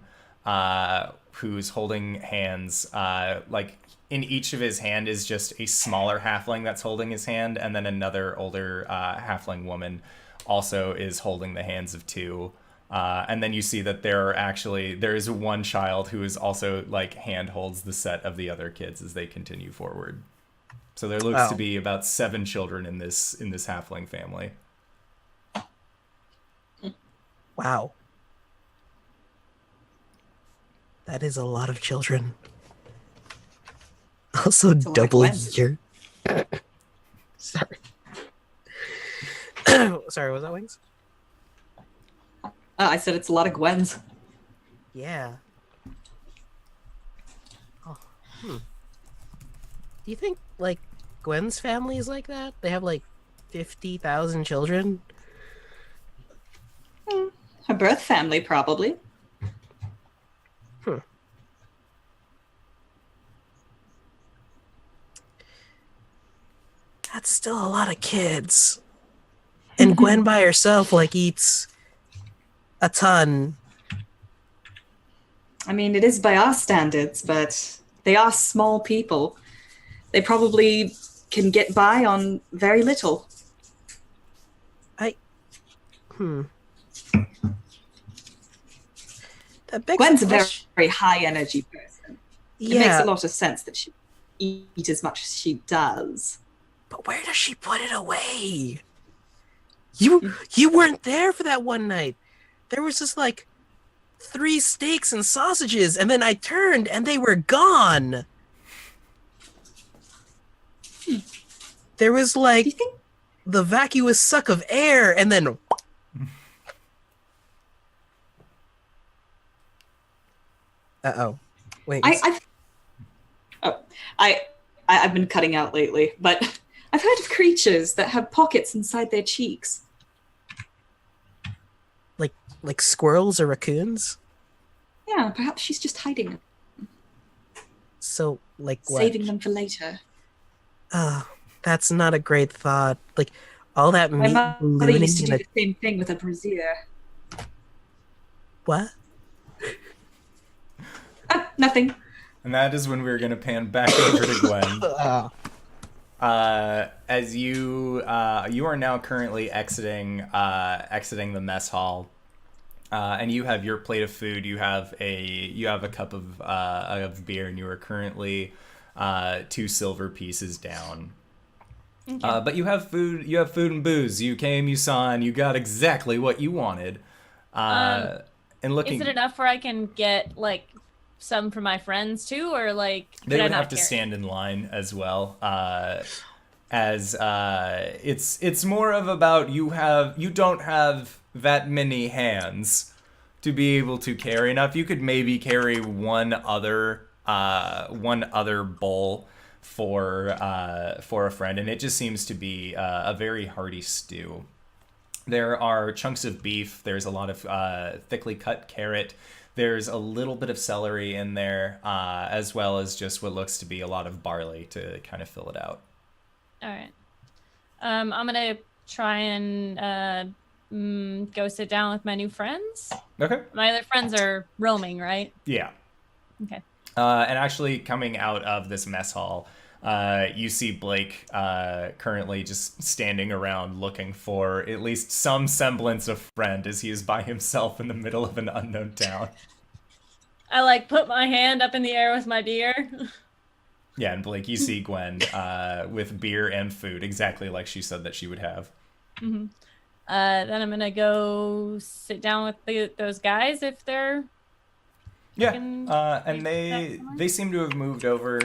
who's holding hands. Like in each of his hand is just a smaller halfling that's holding his hand, and then another older halfling woman also is holding the hands of two. And then you see that there is one child who is also like hand holds the set of the other kids as they continue forward. So there looks to be about 7 children in this halfling family. Wow. That is a lot of children. Also double year. Sorry. Sorry, was that Wings? I said it's a lot of Gwens. Yeah. Oh. Do you think, like, Gwen's family is like that? They have, like, 50,000 children? Her birth family, probably. That's still a lot of kids. And Gwen by herself, like, eats a ton. I mean, it is by our standards, but they are small people. They probably can get by on very little. Gwen's a very, very high energy person. It makes a lot of sense that she eat as much as she does. But where does she put it away? You weren't there for that one night. There was just like 3 steaks and sausages, and then I turned and they were gone. There was like the vacuous suck of air, and then wait. I've been cutting out lately, but I've heard of creatures that have pockets inside their cheeks. Like squirrels or raccoons? Yeah, perhaps she's just hiding them. So, like what? Saving them for later. That's not a great thought. Like, All that My meat mother ballooning used to in do a the same thing with a brazier. what? Nothing. And that is when we're going to pan back over to Gwen. As you are now currently exiting the mess hall, and you have your plate of food. You have a cup of beer, and you are currently 2 silver pieces down. Okay. But you have food. You have food and booze. You came, you saw, and you got exactly what you wanted. And looking, Is it enough where I can get like some for my friends too, or like they could I would not have to carry? stand in line as well. As it's more of about you don't have that many hands to be able to carry enough. You could maybe carry one other bowl for a friend, and it just seems to be a very hearty stew. There are chunks of beef. There's a lot of thickly cut carrot. There's a little bit of celery in there, as well as just what looks to be a lot of barley to kind of fill it out. All right. I'm gonna try and go sit down with my new friends. Okay. My other friends are roaming, right? Yeah. Okay. And actually coming out of this mess hall, you see Blake currently just standing around looking for at least some semblance of friend as he is by himself in the middle of an unknown town. I like put my hand up in the air with my beer. Yeah, and Blake, you see Gwen with beer and food, exactly like she said that she would have. Mm-hmm. Then I'm gonna go sit down with those guys if they're. Yeah, Can and they seem to have moved over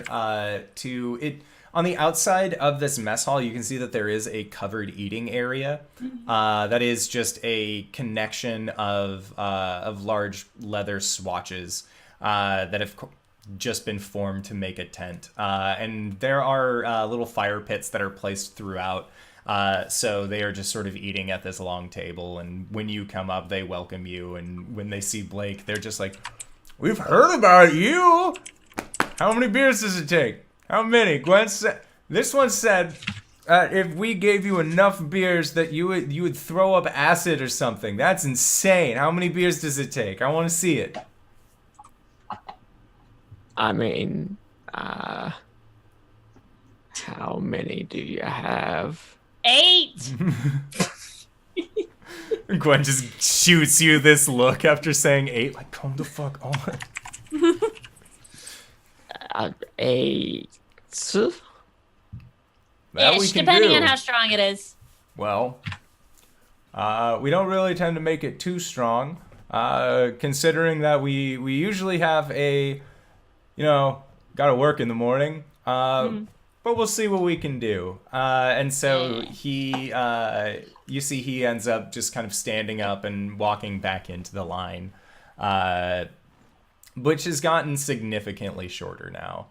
to it. On the outside of this mess hall, you can see that there is a covered eating area. That is just a connection of large leather swatches that have just been formed to make a tent. And there are little fire pits that are placed throughout. So they are just sort of eating at this long table. And when you come up, they welcome you. And when they see Blake, they're just like, "We've heard about you. How many beers does it take? How many?" Gwen said, this one said, if we gave you enough beers that you would throw up acid or something. That's insane. How many beers does it take? I want to see it. I mean, how many do you have? 8. Gwen just shoots you this look after saying 8. Like, come the fuck on. 8. That we Ish, can depending do. on how strong it is. Well, we don't really tend to make it too strong, considering that we usually have a, gotta work in the morning, but we'll see what we can do. And so you see he ends up just kind of standing up and walking back into the line, which has gotten significantly shorter now.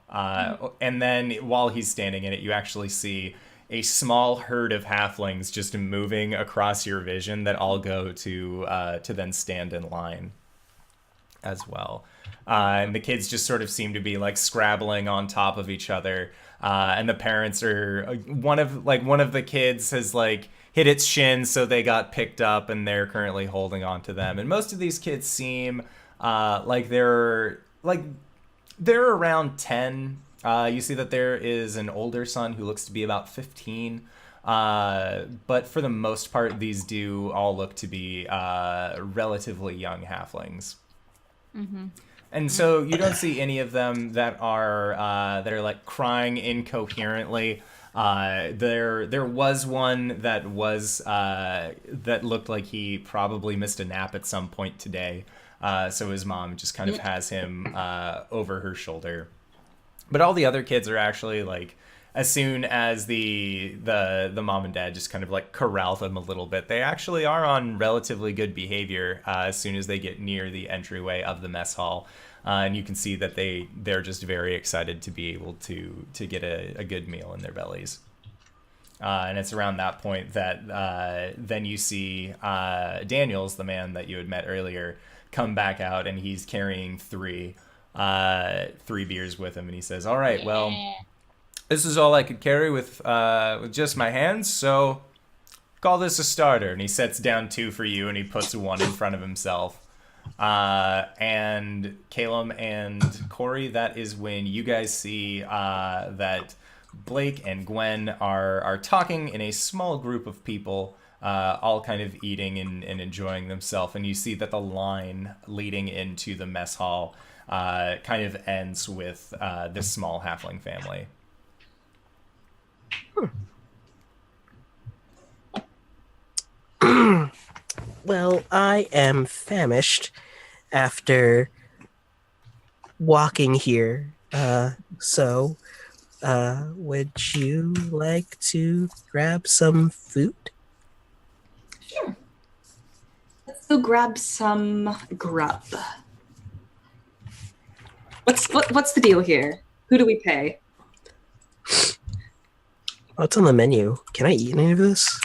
And then while he's standing in it, you actually see a small herd of halflings just moving across your vision that all go to then stand in line as well. And the kids just sort of seem to be like scrabbling on top of each other. And the parents are one of the kids has like hit its shins, so they got picked up and they're currently holding on to them. And most of these kids seem like they're around 10. You see that there is an older son who looks to be about 15. But for the most part, these do all look to be relatively young halflings. Mm-hmm. And so you don't see any of them that are like crying incoherently. There was one that looked like he probably missed a nap at some point today. So his mom just kind of has him over her shoulder. But all the other kids are actually like, as soon as the mom and dad just kind of like corral them a little bit, they actually are on relatively good behavior as soon as they get near the entryway of the mess hall. And you can see that they're just very excited to be able to get a good meal in their bellies. And it's around that point that then you see Daniels, the man that you had met earlier, come back out, and he's carrying three beers with him, and he says, "All right, well, this is all I could carry with just my hands, so call this a starter. And he sets down 2 for you, and he puts 1 in front of himself. And Caelum and Cori, that is when you guys see that Blake and Gwen are talking in a small group of people, all kind of eating and enjoying themselves. And you see that the line leading into the mess hall kind of ends with this small halfling family. Well, I am famished after walking here. So, would you like to grab some food? Sure. Let's go grab some grub. What's the deal here? Who do we pay? What's on the menu? Can I eat any of this?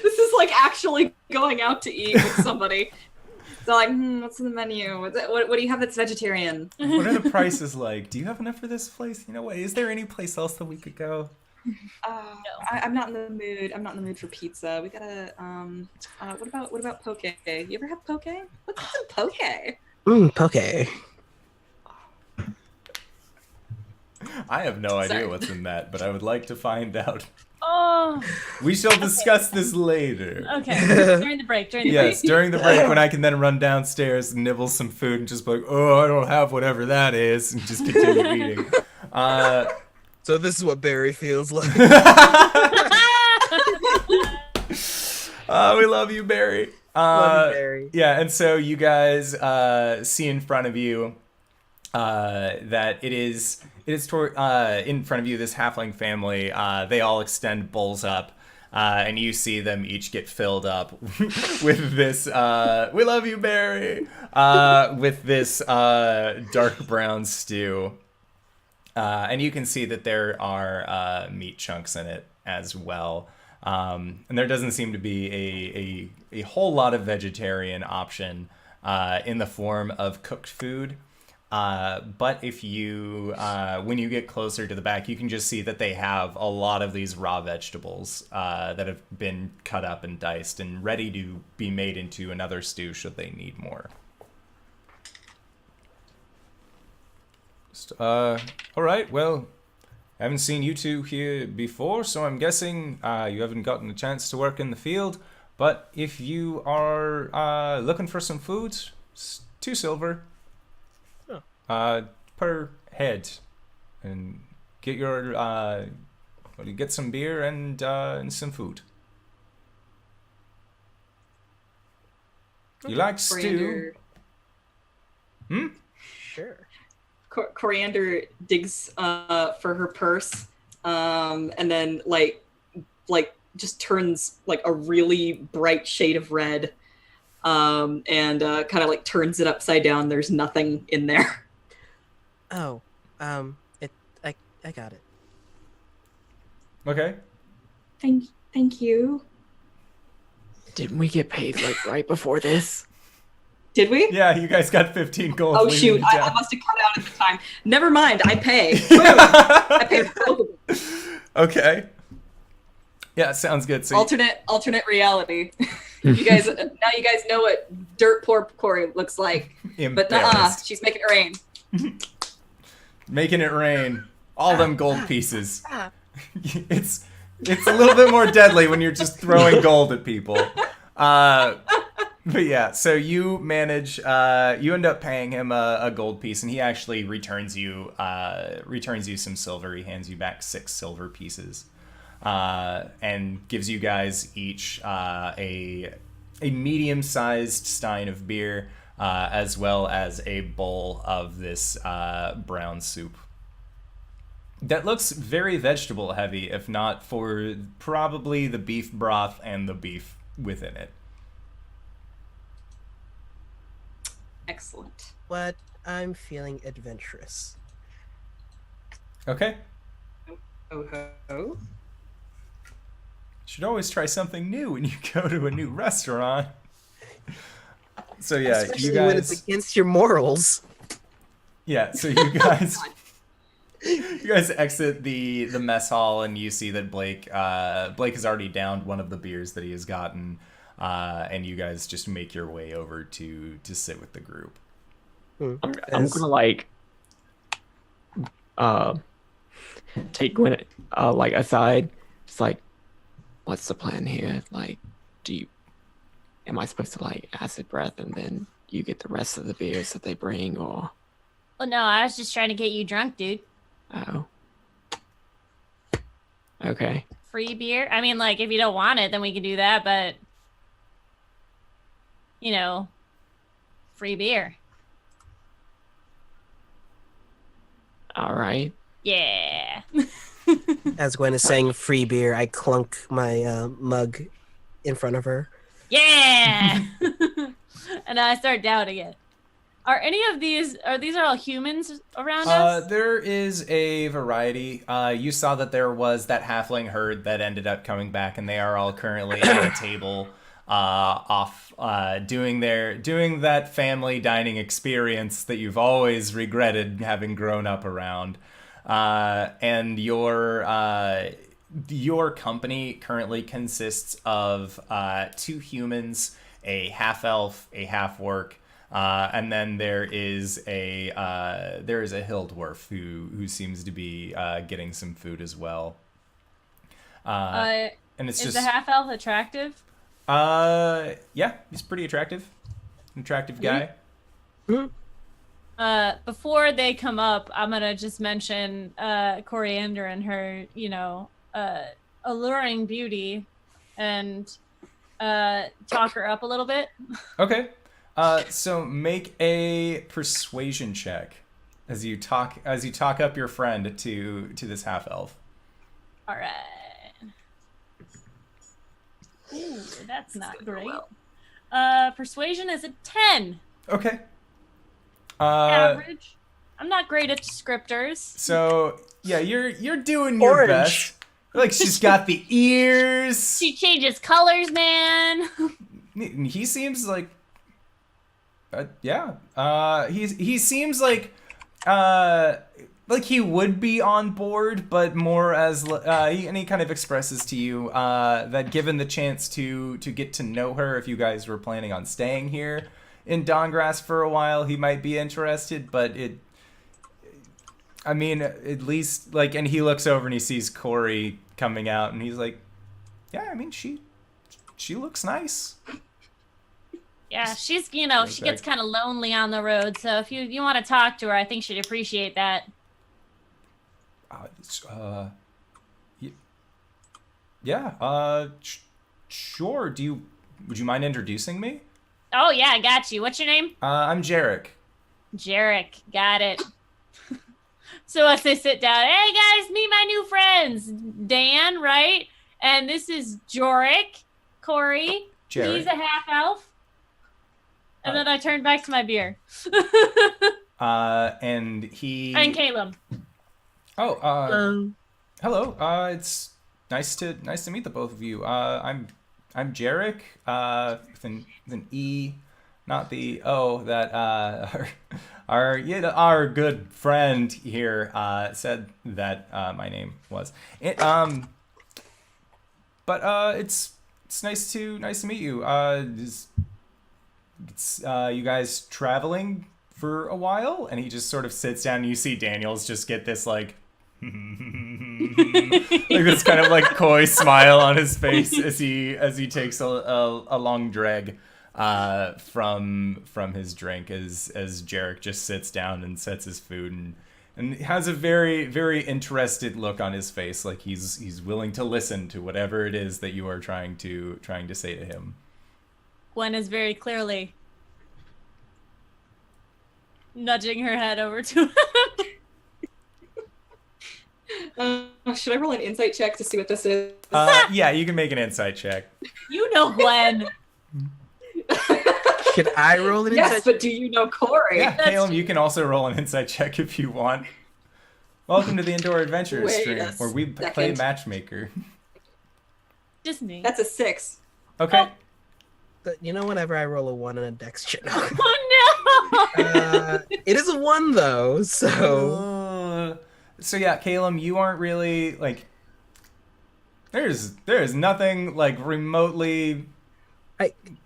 This is like actually going out to eat with somebody. So like, what's in the menu? What do you have that's vegetarian? What are the prices like? Do you have enough for this place? You know what? Is there any place else that we could go? I'm not in the mood. I'm not in the mood for pizza. We gotta. What about poke? You ever have poke? Let's get some poke. Poke. I have no idea Sorry. what's in that, but I would like to find out. Oh, We shall discuss this later. okay. During the break. Yes, during the break when I can then run downstairs and nibble some food and just be like, oh, I don't have whatever that is, and just continue eating. So this is what Barry feels like. We love you, Barry. Love you, Barry. Yeah, and so you guys see in front of you that it is in front of you, this halfling family. They all extend bowls up, and you see them each get filled up with this. We love you, Barry. With this dark brown stew, and you can see that there are meat chunks in it as well. And there doesn't seem to be a whole lot of vegetarian option in the form of cooked food. But if you, when you get closer to the back, you can just see that they have a lot of these raw vegetables that have been cut up and diced and ready to be made into another stew should they need more. All right, well, I haven't seen you two here before, so I'm guessing you haven't gotten a chance to work in the field. But if you are looking for some food, 2 silver. Per head, and get your get some beer and some food. You like stew? Sure. Coriander digs for her purse, and then like just turns like a really bright shade of red, and kind of like turns it upside down. There's nothing in there. Oh, I got it. Okay. Thank you. Didn't we get paid like right before this? Did we? Yeah, you guys got 15 gold. Oh leaving shoot! the I town. must have cut out at the time. Never mind. I pay. I pay for both of them. Okay. Yeah, sounds good. So Alternate reality. You guys know what dirt poor Cori looks like. But embarrassed. she's making it rain. Making it rain. All them gold pieces. It's a little bit more deadly when you're just throwing gold at people. But yeah, so you manage. You end up paying him a gold piece, and he actually returns you some silver. He hands you back 6 silver pieces, and gives you guys each a medium-sized stein of beer. As well as a bowl of this brown soup. That looks very vegetable heavy, if not for probably the beef broth and the beef within it. Excellent. But I'm feeling adventurous. Okay. Oh ho. Should always try something new when you go to a new restaurant. So yeah, Especially you when it's guys. against your morals. Yeah, so you guys. You guys exit the mess hall, and you see that Blake has already downed one of the beers that he has gotten, and you guys just make your way over to sit with the group. I'm gonna like take Gwen like aside, just like, what's the plan here? Like, am I supposed to like acid breath and then you get the rest of the beers that they bring, or? Well, no, I was just trying to get you drunk, dude. Oh. Okay. Free beer? I mean, like, if you don't want it, then we can do that, but, you know, free beer. All right. Yeah. As Gwen is saying free beer, I clunk my mug in front of her. Yeah. And I start downing it. Are any of these are all humans around us? There is a variety. You saw that there was that halfling herd that ended up coming back, and they are all currently at a table off doing that family dining experience that you've always regretted having grown up around. And your company currently consists of 2 humans, a half elf, a half orc, and then there is a hill dwarf who seems to be getting some food as well. And it's is just the half elf attractive? yeah, he's pretty attractive guy. Before they come up, I'm gonna just mention Coriander and her, alluring beauty, and talk her up a little bit. Okay. So make a persuasion check as you talk up your friend to this half elf. All right. Ooh, that's not great. Persuasion is a 10. Okay. Average. I'm not great at descriptors. So yeah, you're doing your Orange. best. Like, she's got the ears. She changes colors, man. He seems like he seems like he would be on board, but more as he kind of expresses to you that given the chance to get to know her, if you guys were planning on staying here in Dawngrass for a while, he might be interested. But at least and he looks over and he sees Cori coming out, and he's like, yeah, I mean, she looks nice. Yeah, she gets kind of lonely on the road, so if you want to talk to her, I think she'd appreciate that. Sure. Would you mind introducing me? Oh yeah, I got you. What's your name? I'm Jarek. Jarek, got it. So as they sit down, hey guys, meet my new friends. Dan, right? And this is Jorik, Cori. Jarek. He's a half elf. And then I turn back to my beer. And Caelum. Oh, hello. It's nice to meet the both of you. I'm Jarek, with an E, not the O that our good friend here said that my name was. But it's nice to meet you. It's you guys traveling for a while? And he just sort of sits down, and you see Daniels just get this like this kind of like coy smile on his face as he takes a long drag from his drink as Jarek just sits down and sets his food and has a very, very interested look on his face, like he's willing to listen to whatever it is that you are trying to say to him. Gwen is very clearly nudging her head over to him. Should I roll an insight check to see what this is? Yeah, you can make an insight check. You know Gwen. Should I roll an insight? Yes, but do you know Cori? Yeah, Caelum, you can also roll an insight check if you want. Welcome to the Indoor Adventure Wait stream, a where we play second. Matchmaker. Just me. That's a 6. Okay. But whenever I roll a 1 in a dex check, Oh no! it is a 1 though, so So yeah, Caelum, you aren't really like. There's nothing like remotely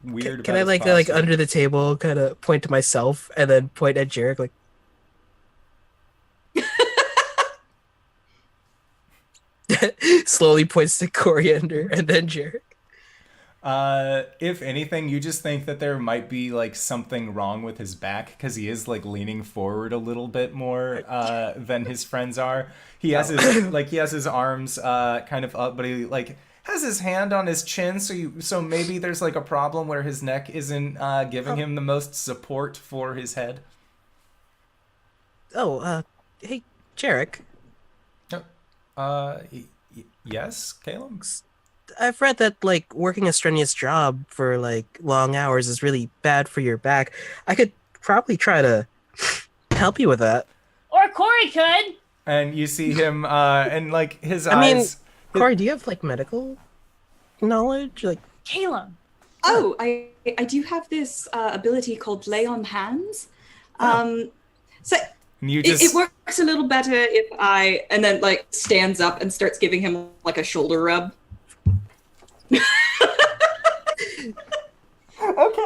weird. Can I about like his posture. under the table kind of point to myself and then point at Jarek like. Slowly points to Coriander and then Jarek. If anything, you just think that there might be like something wrong with his back because he is like leaning forward a little bit more than his friends are. He has his arms kind of up, but he like has his hand on his chin. So maybe there's like a problem where his neck isn't giving him the most support for his head. Hey, Jarek. Yes, Caelum? I've read that like working a strenuous job for like long hours is really bad for your back. I could probably try to help you with that. Or Cori could. And you see him and like his I mean, eyes. Cori, do you have like medical knowledge? Like, Caelum. Oh, I do have this ability called lay on hands. So You just it works a little better if I and then like stands up and starts giving him like a shoulder rub. okay.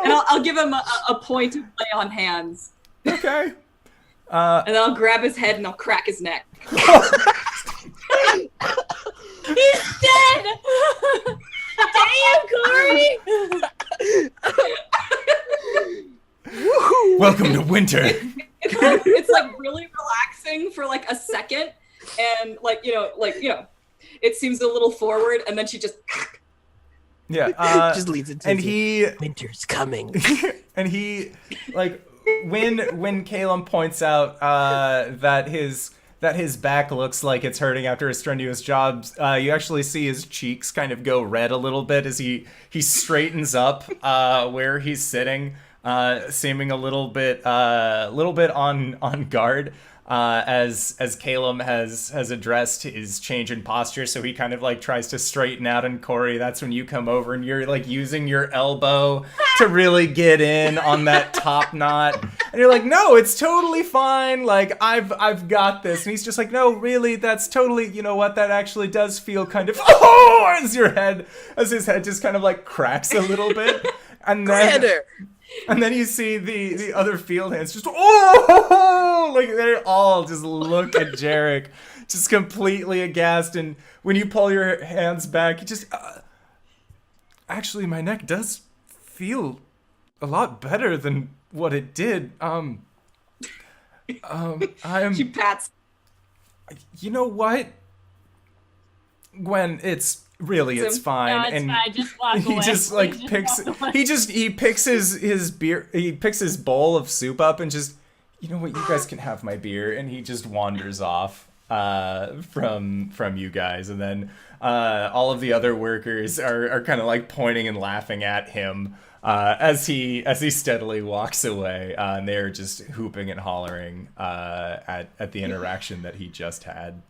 And I'll give him a point of lay on hands. Okay. And then I'll grab his head and I'll crack his neck. He's dead! Damn, Cori! Welcome to winter. It's like really relaxing for like a second, and like it seems a little forward, and then she just Yeah. just leads into And he winter's coming. and he like when Caelum points out that his back looks like it's hurting after a strenuous job, you actually see his cheeks kind of go red a little bit as he straightens up where he's sitting, seeming a little bit on guard. As Caelum has addressed his change in posture, so he kind of like tries to straighten out. And Cori, that's when you come over and you're like using your elbow to really get in on that top knot, and you're like, "No, it's totally fine. Like I've got this." And he's just like, "No, really, that's totally. You know what? That actually does feel kind of as his head just kind of like cracks a little bit, and then." Commander! And then you see the other field hands just like they all just look at Jarek, just completely aghast. And when you pull your hands back, you just actually my neck does feel a lot better than what it did. I am. she pats. You know what, Gwen? It's fine. No, it's and fine. Just walk away. he just like Just picks walk away. he picks his beer, he picks his bowl of soup up and just, you know what, you guys can have my beer, and he just wanders off from you guys. And then all of the other workers are kind of like pointing and laughing at him as he steadily walks away, and they're just hooping and hollering at the interaction that he just had.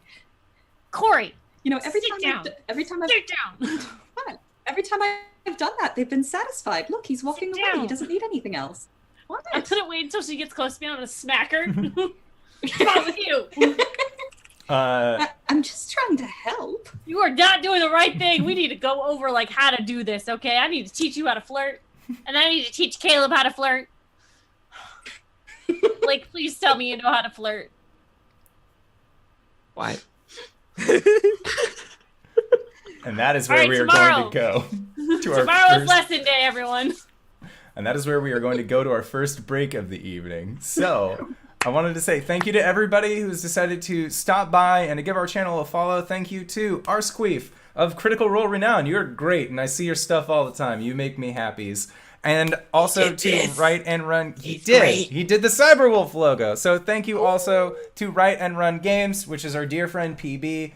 Cori, You know, every Sit time down. every time sit down. I've done that, they've been satisfied. Look, he's walking Sit away. down. He doesn't need anything else. What? I couldn't wait until she gets close to me. I'm gonna smack her. What's wrong with you? I'm just trying to help. You are not doing the right thing. We need to go over like how to do this, okay? I need to teach you how to flirt, and I need to teach Caelum how to flirt. Like, please tell me you know how to flirt. Why? And that is where Alright, we are tomorrow. going to go to our Tomorrow is first, lesson day, everyone. and that is where we are going to go to our first break of the evening. So I wanted to say thank you to everybody who's decided to stop by and to give our channel a follow. Thank you to Arsqueef of Critical Role Renown. You're great, and I see your stuff all the time. You make me happies. And also to Write and Run. He did the Cyberwolf logo. So thank you also to Write and Run Games, which is our dear friend PB.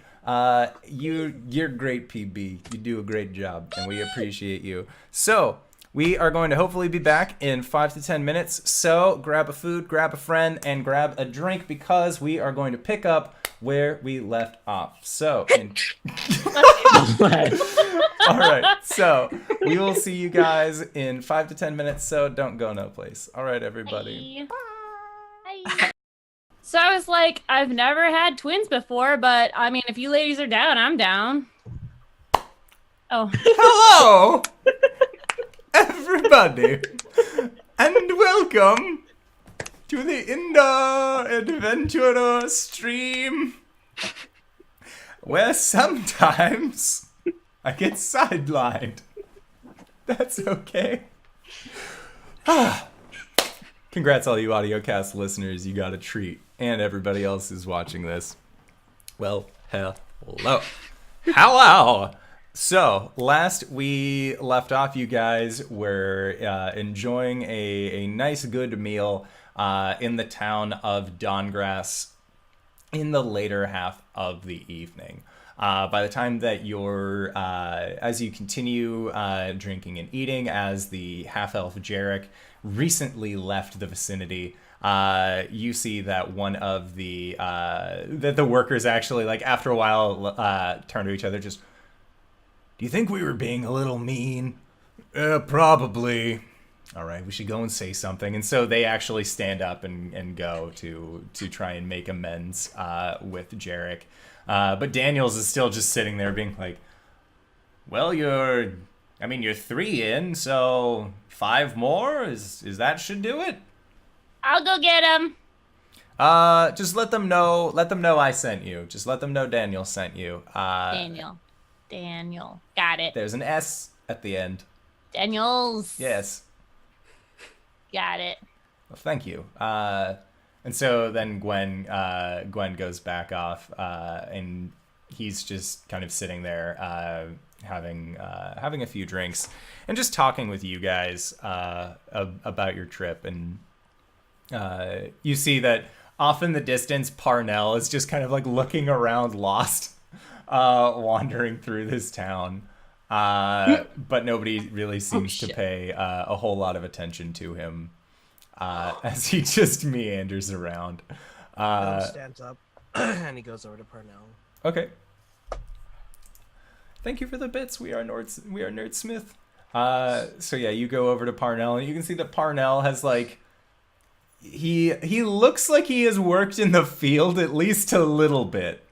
You're great, PB. You do a great job, and we appreciate you. So we are going to hopefully be back in 5 to 10 minutes. So grab a food, grab a friend, and grab a drink, because we are going to pick up where we left off. So, all right. So we will see you guys in 5 to 10 minutes. So don't go no place. All right, everybody. Bye. So I was like, I've never had twins before, but I mean, if you ladies are down, I'm down. Oh, Hello, everybody, and welcome to the Indoor Adventurer stream, where sometimes I get sidelined. That's okay. Congrats, all you AudioCast listeners. You got a treat. And everybody else who's watching this. Well, hello. Hello! So, last we left off, you guys were enjoying a nice, good meal in the town of Dawngrass in the later half of the evening. By the time that you're, as you continue drinking and eating, as the half-elf Jarek recently left the vicinity, you see that one of the workers actually, like, after a while, turn to each other, just, do you think we were being a little mean? Probably. All right, we should go and say something. And so they actually stand up and go to try and make amends with Jarek. But Daniels is still just sitting there being like, well, you're 3 in, so 5 more? Is that should do it? I'll go get him. Just let them know I sent you. Just let them know Daniel sent you. Daniel. Got it. There's an S at the end. Daniels. Yes. Got it. Well, thank you. And so then Gwen goes back off, and he's just kind of sitting there, having a few drinks and just talking with you guys about your trip. And you see that off in the distance, Parnell is just kind of like looking around, lost, wandering through this town. But nobody really seems to pay a whole lot of attention to him. As he just meanders around. Stands up and he goes over to Parnell. Okay. Thank you for the bits. We are Nerdsmith. So yeah, you go over to Parnell and you can see that Parnell has like he looks like he has worked in the field at least a little bit.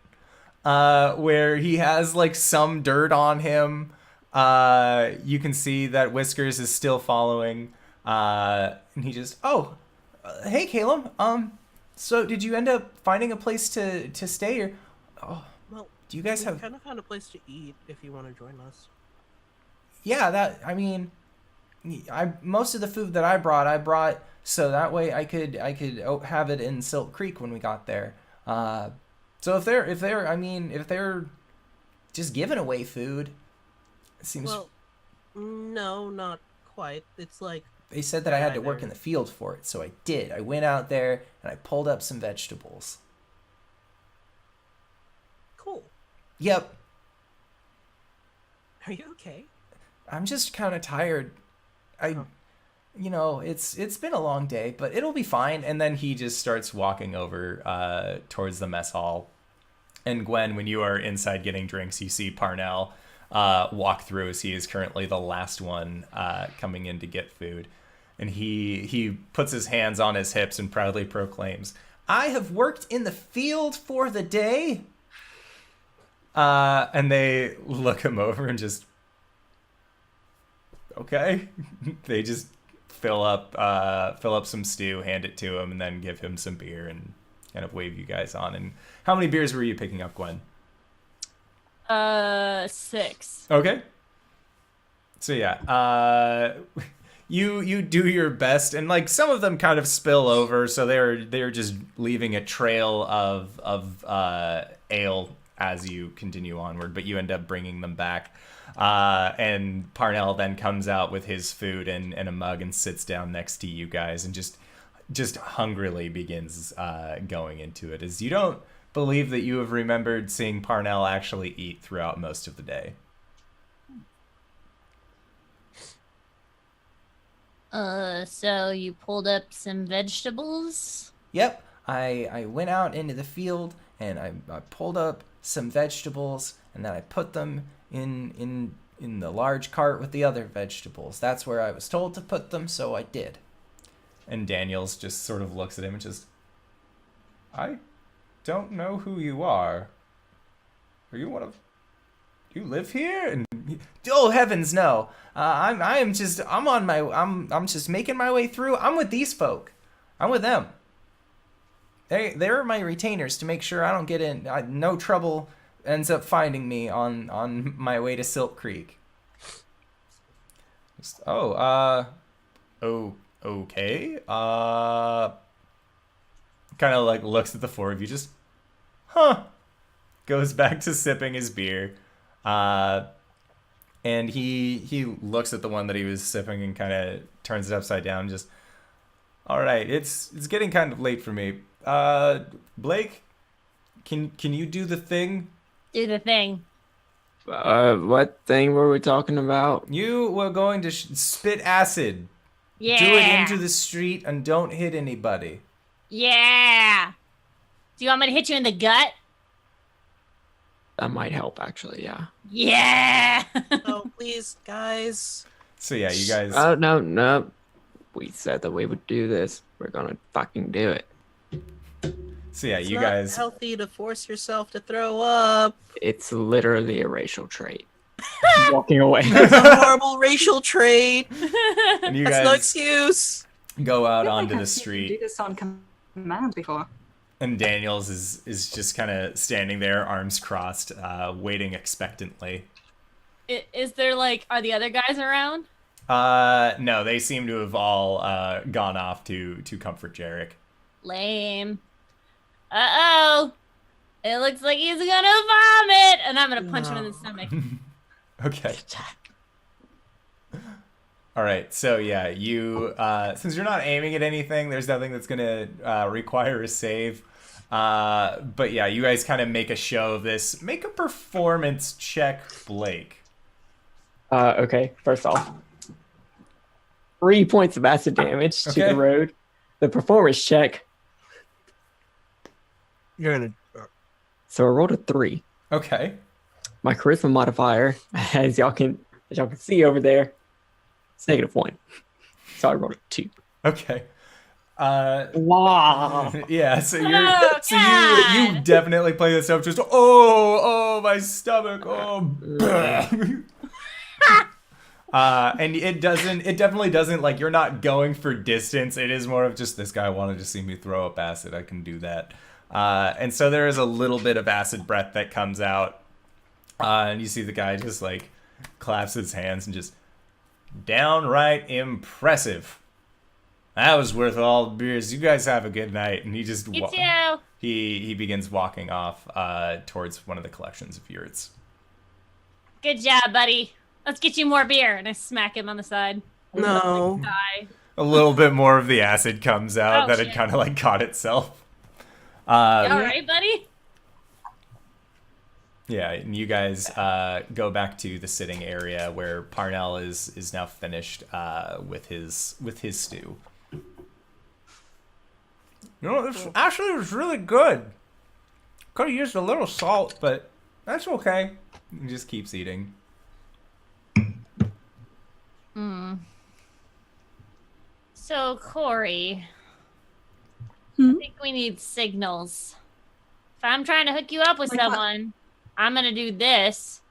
Where he has like some dirt on him. You can see that Whiskers is still following. And he just, hey, Caelum, so did you end up finding a place to stay, or, Well, do you guys have, kind of found a place to eat if you want to join us. yeah, most of the food that I brought, so that way I could have it in Silk Creek when we got there. So if they're just giving away food, it seems, Well, no, not quite. It's like, they said that I had to work in the field for it, so I did. I went out there and I pulled up some vegetables. cool. Yep. Are you okay? I'm just kind of tired. It's been a long day, but it'll be fine. And then he just starts walking over towards the mess hall. And Gwen, when you are inside getting drinks, you see Parnell walk through, as he is currently the last one coming in to get food. And he puts his hands on his hips and proudly proclaims, I have worked in the field for the day. And they look him over and just, okay. They just fill up some stew, hand it to him, and then give him some beer and kind of wave you guys on. And how many beers were you picking up, Gwen? 6. Okay. So yeah, you do your best, and like some of them kind of spill over, so they're just leaving a trail of ale as you continue onward, but you end up bringing them back. And Parnell then comes out with his food and a mug and sits down next to you guys and just hungrily begins going into it, as you don't believe that you have remembered seeing Parnell actually eat throughout most of the day. So you pulled up some vegetables? Yep, I went out into the field and I pulled up some vegetables, and then I put them in the large cart with the other vegetables. That's where I was told to put them, so I did. And Daniels just sort of looks at him and just, I don't know who you are. Are you one of... You live here? And oh heavens, no! I'm just making my way through. I'm with these folk. I'm with them. They're my retainers to make sure I don't get in. No trouble ends up finding me on my way to Silk Creek. Okay. Kind of like looks at the four of you, just, goes back to sipping his beer. And he looks at the one that he was sipping and kind of turns it upside down. Just, all right, it's getting kind of late for me. Blake, can you do the thing? Do the thing. What thing were we talking about? You were going to spit acid. Yeah. Do it into the street and don't hit anybody. Yeah. Do you want me to hit you in the gut? That might help, actually, yeah. Yeah. Oh, please, guys. So yeah, you guys. Oh, no. We said that we would do this. We're gonna fucking do it. So yeah, It's you not guys. healthy to force yourself to throw up. It's literally a racial trait. Walking away. It's a horrible racial trait. And you That's no guys excuse. go out I feel like onto the I've seen you do street, this on command before. and Daniels is just kind of standing there, arms crossed, waiting expectantly. Is there are the other guys around? No, they seem to have all gone off to comfort Jarek. Lame. Uh-oh. It looks like he's gonna vomit, and I'm gonna punch him in the stomach. Okay. All right. So yeah, you since you're not aiming at anything, there's nothing that's gonna require a save. But yeah, you guys kind of make a show of this. Make a performance check, Blake. Okay, first off, 3 points of acid damage to Okay. the road. The performance check. You're gonna. So I rolled a 3. Okay. My charisma modifier, as y'all can see over there, it's -1. So I rolled a 2. Okay. Wow. Yeah, so you Oh, you definitely play this up just oh my stomach, oh. And it definitely doesn't, like, you're not going for distance. It is more of just, this guy wanted to see me throw up acid, I can do that. And so there is a little bit of acid breath that comes out, and you see the guy just like claps his hands and just, downright impressive. That was worth all the beers. You guys have a good night. And he just You too. he begins walking off towards one of the collections of yurts. Good job, buddy. Let's get you more beer. And I smack him on the side. No. Die. A little bit more of the acid comes out Oh, that had shit. kind of like caught itself. You all right, buddy? Yeah, and you guys go back to the sitting area where Parnell is now finished with his stew. You know, this actually was really good. Could have used a little salt, but that's okay. He just keeps eating. So, Cori, Hmm? I think we need signals. If I'm trying to hook you up with Like what? someone, I'm going to do this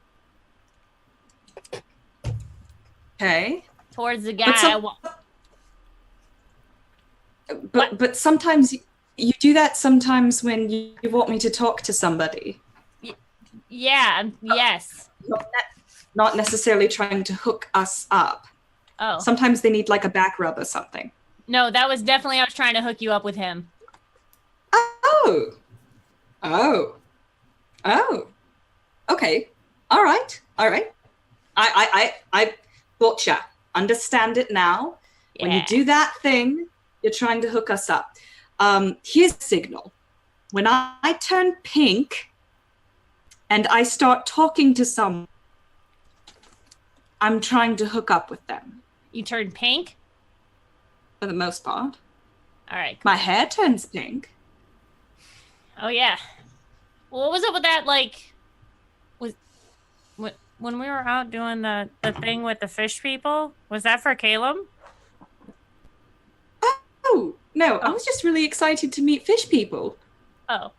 Okay. towards the But guy. some- But sometimes you do that sometimes when you want me to talk to somebody. Yeah, yes. Not necessarily trying to hook us up. Oh. Sometimes they need like a back rub or something. No, that was definitely, I was trying to hook you up with him. Oh. Oh. Oh. Okay. All right. All right. I gotcha. Understand it now. When you Yeah. do that thing, you're trying to hook us up. Here's the signal. When I turn pink and I start talking to someone, I'm trying to hook up with them You turned pink? for the most part. All right. My hair turns pink. Oh, yeah. Well, what was up with that, when we were out doing the thing with the fish people? Was that for Caelum? Oh, no, I was just really excited to meet fish people. Oh.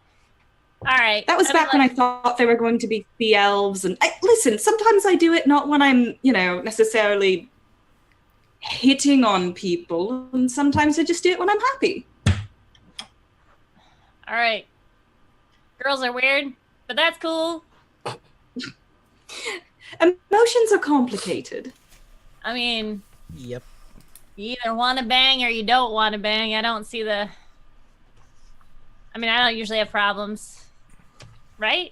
All right. That was back when I thought they were going to be the elves. And listen, sometimes I do it not when I'm, necessarily hitting on people, and sometimes I just do it when I'm happy. All right. Girls are weird, but that's cool. Emotions are complicated. I mean, Yep. you either want to bang or you don't want to bang. I don't usually have problems. Right?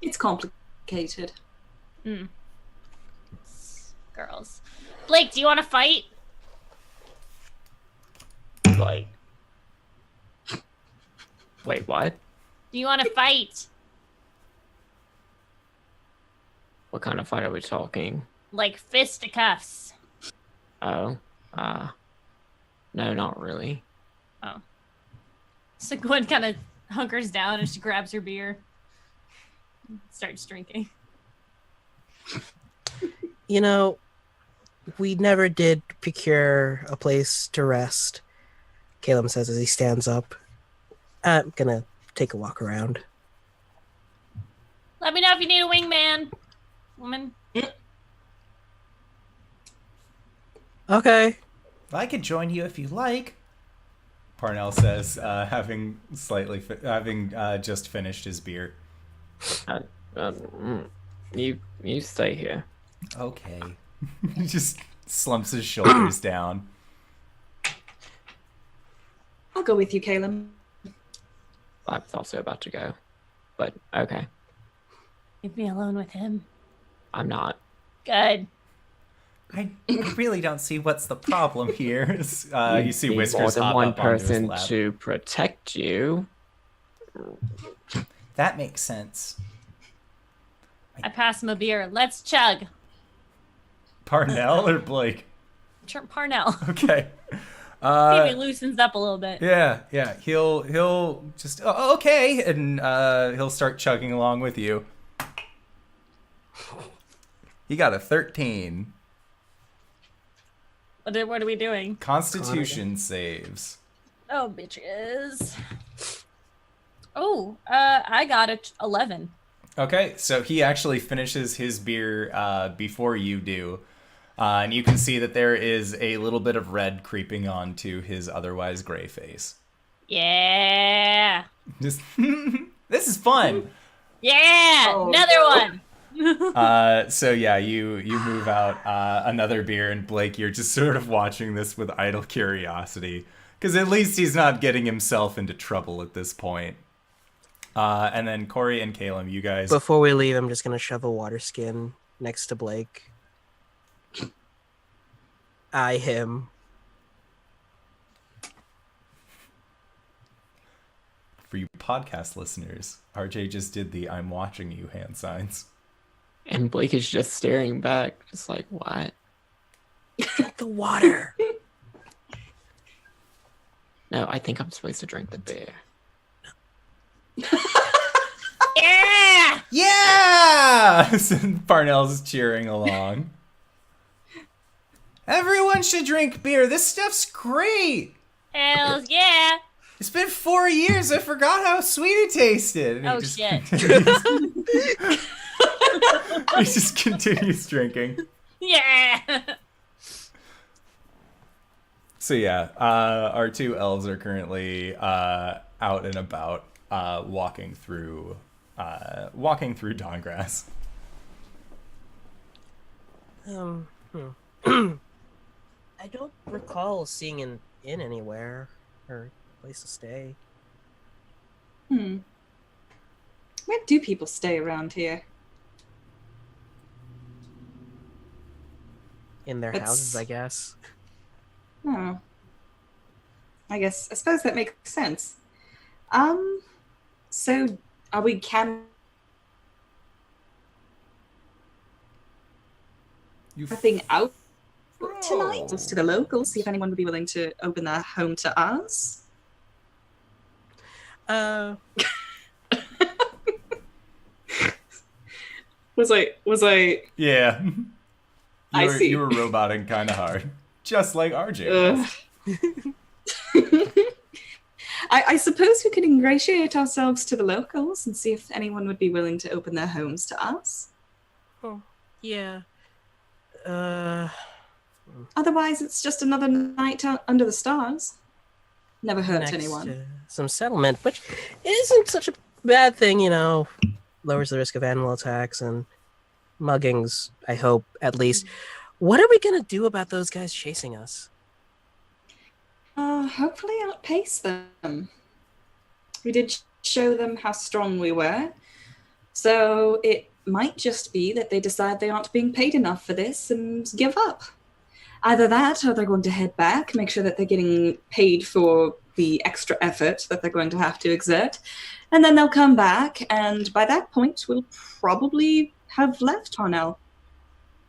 It's complicated. Girls. Blake, do you want to fight? Like, wait, what? Do you want to fight? What kind of fight are we talking? Like fisticuffs. Oh, no, not really. Oh. So Gwen kind of hunkers down and she grabs her beer. Starts drinking. We never did procure a place to rest, Caelum says as he stands up. I'm gonna take a walk around. Let me know if you need a wingman, woman. Okay. I could join you if you like. Parnell says, having just finished his beer. You stay here. Okay. He just slumps his shoulders down. I'll go with you, Caelum. I was also about to go, but okay. Leave me alone with him. I'm not. Good. I really don't see what's the problem here. You see Need Whiskers more than hop one up onto his person lap. to protect you. That makes sense. I pass him a beer. Let's chug. Parnell or Blake? Parnell. Okay. See if he loosens up a little bit. Yeah. He'll just okay, and he'll start chugging along with you. He got a 13. What are we doing? Constitution saves. Oh, bitches. Oh, I got a 11. Okay, so he actually finishes his beer before you do. And you can see that there is a little bit of red creeping onto his otherwise gray face. Yeah. Just, this is fun. Yeah, Oh, another no. one. So yeah, you move out another beer, and Blake, you're just sort of watching this with idle curiosity, because at least he's not getting himself into trouble at this point. And then Cori and Caelum, you guys. Before we leave, I'm just gonna shove a water skin next to Blake. Eye him. For you podcast listeners, RJ just did the "I'm watching you" hand signs. And Blake is just staring back, just like, what? Drink the water. No, I think I'm supposed to drink the beer. Yeah. Yeah! Parnell's cheering along. Everyone should drink beer. This stuff's great. Hells yeah. It's been 4 years. I forgot how sweet it tasted. And Oh, he just shit. he just continues drinking. Yeah. So yeah, our two elves are currently out and about, walking through Dawngrass. I don't recall seeing an inn anywhere or place to stay. Where do people stay around here? In their It's- houses, I guess. Oh. I suppose that makes sense. So are we camping out tonight? To the locals, see if anyone would be willing to open their home to us. Was I Yeah. I see. You were roboting kind of hard. Just like RJ. I suppose we could ingratiate ourselves to the locals and see if anyone would be willing to open their homes to us. Oh, yeah. Otherwise, it's just another night out under the stars. Never hurt Next, anyone. Some settlement, which isn't such a bad thing, you know. Lowers the risk of animal attacks and muggings, I hope, at least. What are we going to do about those guys chasing us? Hopefully outpace them. We did show them how strong we were. So it might just be that they decide they aren't being paid enough for this and give up. Either that, or they're going to head back, make sure that they're getting paid for the extra effort that they're going to have to exert. And then they'll come back, and by that point, we'll probably have left Parnell.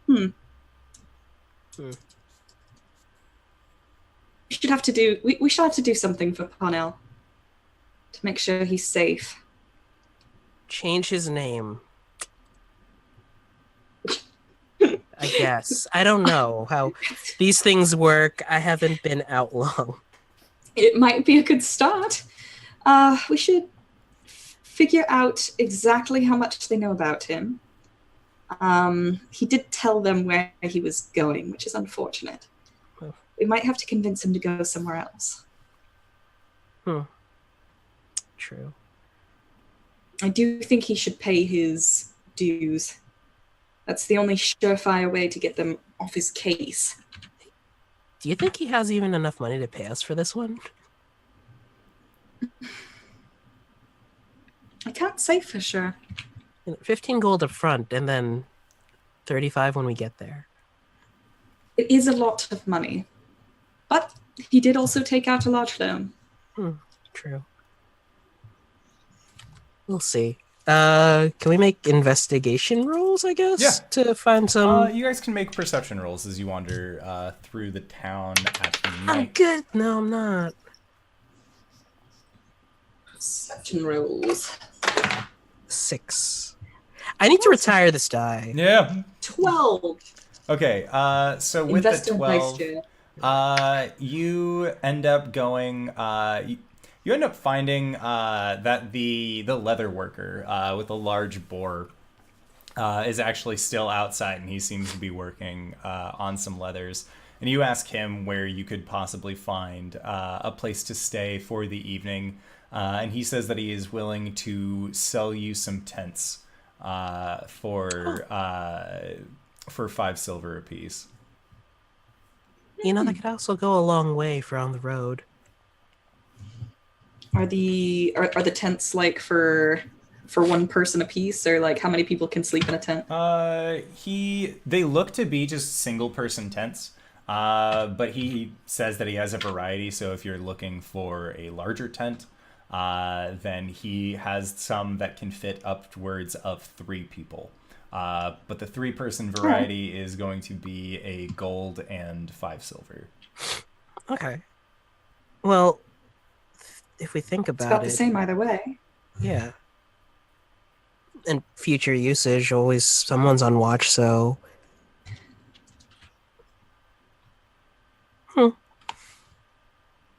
We should have to do something for Parnell to make sure he's safe. Change his name. I guess. I don't know how these things work. I haven't been out long. It might be a good start. We should figure out exactly how much they know about him. He did tell them where he was going, which is unfortunate. We might have to convince him to go somewhere else. True. I do think he should pay his dues. That's the only surefire way to get them off his case. Do you think he has even enough money to pay us for this one? I can't say for sure. 15 gold up front and then 35 when we get there. It is a lot of money. But he did also take out a large loan. True. We'll see. Can we make investigation rolls, I guess? Yeah. To find some... You guys can make perception rolls as you wander through the town at night. I'm good. No, I'm not. Perception rolls. 6. I need to retire this die. Yeah. 12. Okay, so with Invest the in 12, Vice you end up going, you end up finding that the leather worker with a large boar is actually still outside, and he seems to be working on some leathers. And you ask him where you could possibly find a place to stay for the evening, and he says that he is willing to sell you some tents for 5 silver apiece. You know, that could also go a long way for on the road. Are the tents like for one person a piece, or like how many people can sleep in a tent? They look to be just single person tents. But he says that he has a variety, so if you're looking for a larger tent, then he has some that can fit upwards of 3 people. But the 3-person variety is going to be a gold and 5 silver. Okay. Well, if we think It's about about the same either way. Yeah. And future usage, always someone's on watch, so...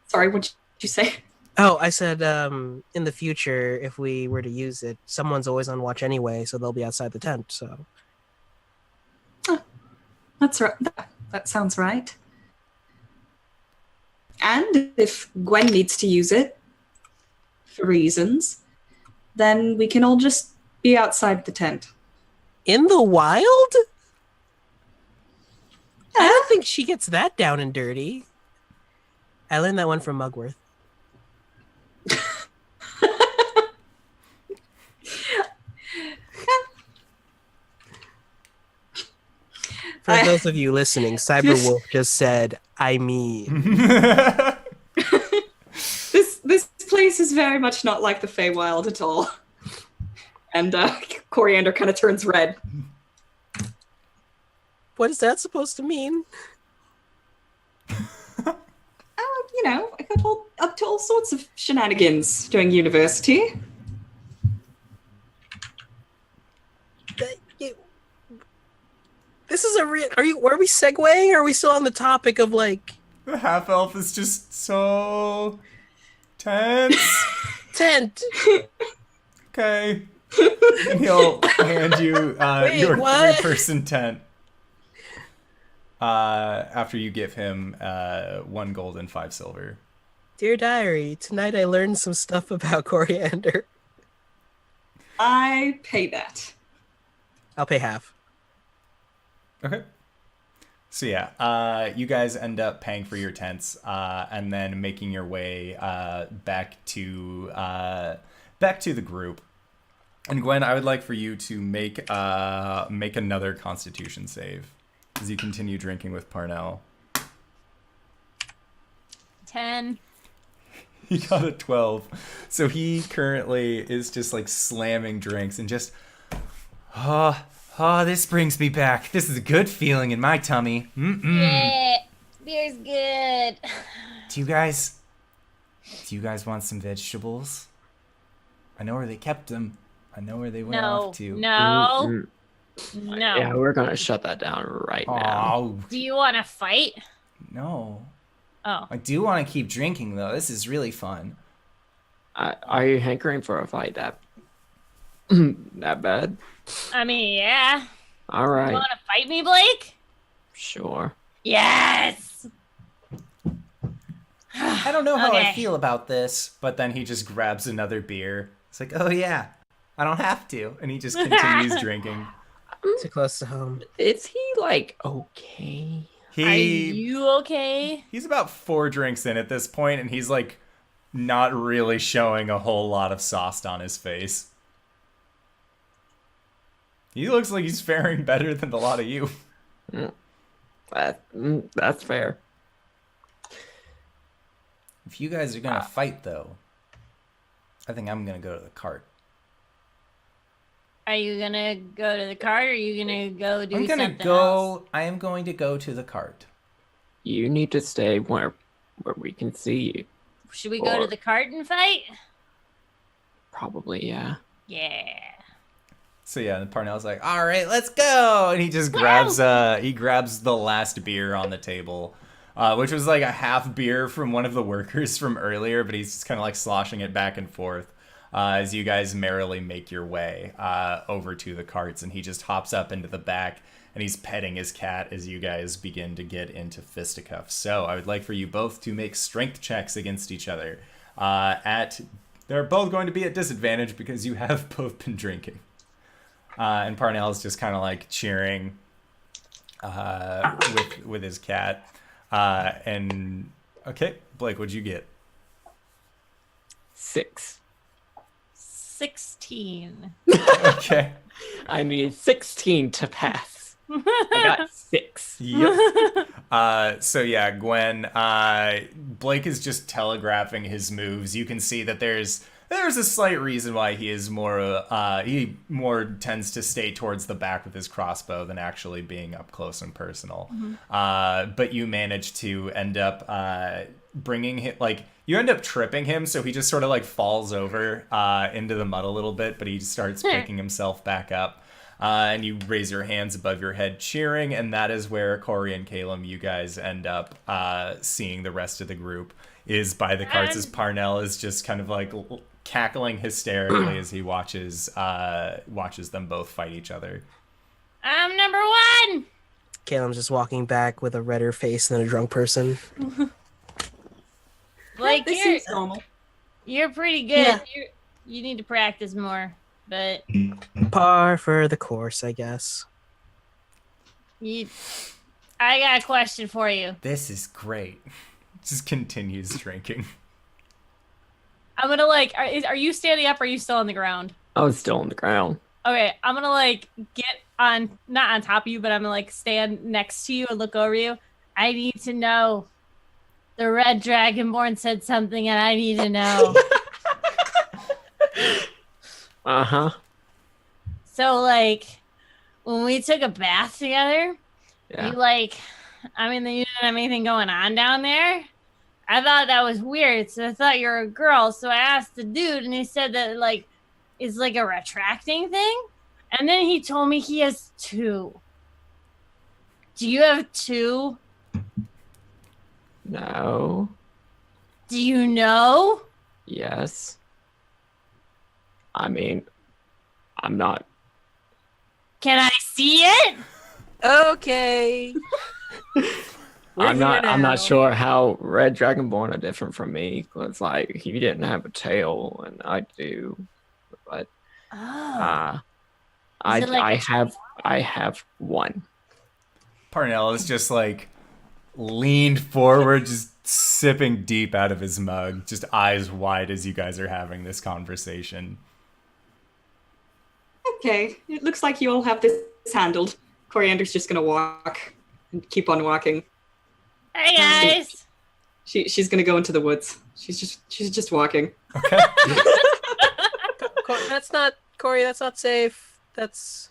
Sorry, what did you say? Oh, I said in the future, if we were to use it, someone's always on watch anyway, so they'll be outside the tent, so... That's right. That sounds right. And if Gwen needs to use it for reasons, then we can all just be outside the tent. In the wild? I don't think she gets that down and dirty. I learned that one from Mugworth. For those of you listening, Cyberwolf just said, I mean. This place is very much not like the Feywild at all. And Coriander kind of turns red. What is that supposed to mean? You know, I got up to all sorts of shenanigans during university. This is are we segueing or are we still on the topic of like The half elf is just so tense. tent? Okay. And he'll hand you Wait, your what? 3-person tent. After you give him 1 gold and 5 silver. Dear diary, tonight I learned some stuff about coriander. I pay that. I'll pay half. Okay. So yeah, you guys end up paying for your tents, and then making your way back to the group. And Gwen, I would like for you to make another Constitution save as you continue drinking with Parnell. 10. He got a 12, so he currently is just like slamming drinks and just, this brings me back. This is a good feeling in my tummy. Yeah, beer's good. Do you guys want some vegetables? I know where they kept them. I know where they went off to. No. Yeah, we're gonna shut that down right now. Oh, Do you want to fight? no. Oh. I do want to keep drinking though. This is really fun. Are you hankering for a fight that that bad? I mean, yeah. All You right, want to fight me, Blake? sure. Yes. I don't know how I Okay. feel about this, but then he just grabs another beer. It's like, oh yeah, I don't have to, and he just continues drinking. Too close to home. Is he like okay? Are you okay? He's about 4 drinks in at this point, and he's like not really showing a whole lot of sauce on his face. He looks like he's faring better than a lot of you. That's fair. If you guys are gonna fight, though, I think I'm gonna go to the cart. Are you gonna go to the cart, or are you gonna go do I'm gonna something go. else? I am going to go to the cart. You need to stay where we can see you. Should we go to Or- the cart and fight? Probably, yeah. Yeah. So yeah, and Parnell's like, "All right, let's go!" And he just grabs the last beer on the table, which was like a half beer from one of the workers from earlier, but he's just kind of like sloshing it back and forth as you guys merrily make your way over to the carts. And he just hops up into the back and he's petting his cat as you guys begin to get into fisticuffs. So I would like for you both to make strength checks against each other. They're both going to be at disadvantage because you have both been drinking. And Parnell is just kind of like cheering with his cat. And okay, Blake, what'd you get? 6. 16. Okay. I need 16 to pass. I got 6. Yep. So yeah, Gwen, Blake is just telegraphing his moves. You can see that there's a slight reason why he is he more tends to stay towards the back with his crossbow than actually being up close and personal. But you manage to end up bringing him, like, you end up tripping him, so he just sort of like falls over into the mud a little bit, but he starts picking himself back up. And you raise your hands above your head cheering, and that is where Cori and Caelum, you guys end up seeing the rest of the group, is by the carts as Parnell is just kind of like cackling hysterically as he watches them both fight each other. I'm number 1. Caelum's just walking back with a redder face than a drunk person. Blake, This seems normal. you're pretty good. Yeah. You need to practice more, but Par for the course, I guess. I got a question for you. This is great. Just continues drinking. I'm gonna like, are you standing up or are you still on the ground? I was still on the ground. Okay, I'm gonna like get on, not on top of you, but I'm gonna like stand next to you and look over you. I need to know. The red dragonborn said something and I need to know. Uh-huh. So like, when we took a bath together, Yeah. you like, I mean, you didn't have anything going on down there. I thought that was weird, so I thought you were a girl. So I asked the dude, and he said that like, it's like a retracting thing. And then he told me he has 2. Do you have 2? No. Do you know? Yes. I mean, I'm not. Can I see it? Okay. I'm not. I'm now. not sure how red dragonborn are different from me. It's like he didn't have a tail, and I do. But Oh. I Is it like I have one. Parnell is just like leaned forward, just sipping deep out of his mug, just eyes wide as you guys are having this conversation. Okay, it looks like you all have this handled. Coriander's just gonna walk and keep on walking. Hey guys. She's gonna go into the woods. She's just walking. Okay. That's not Cori. That's not safe. That's.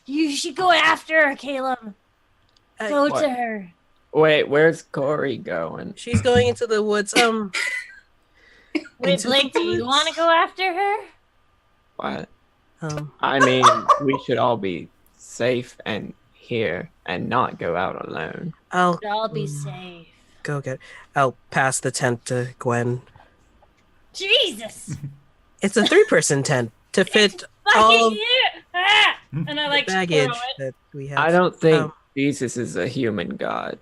You should go after her, Caelum. Go What? to her. Wait, where's Cori going? She's going into the woods. Wait, into the Blake, do you woods. want to go after her? What? Um. I mean, we should all be safe and here and not go out alone. I'll I'll be safe. go get. I'll pass the tent to Gwen. Jesus. It's a 3-person tent to fit all of Fucking you. Ah! And I like the throw baggage it. that we have. I don't think Um, Jesus is a human god.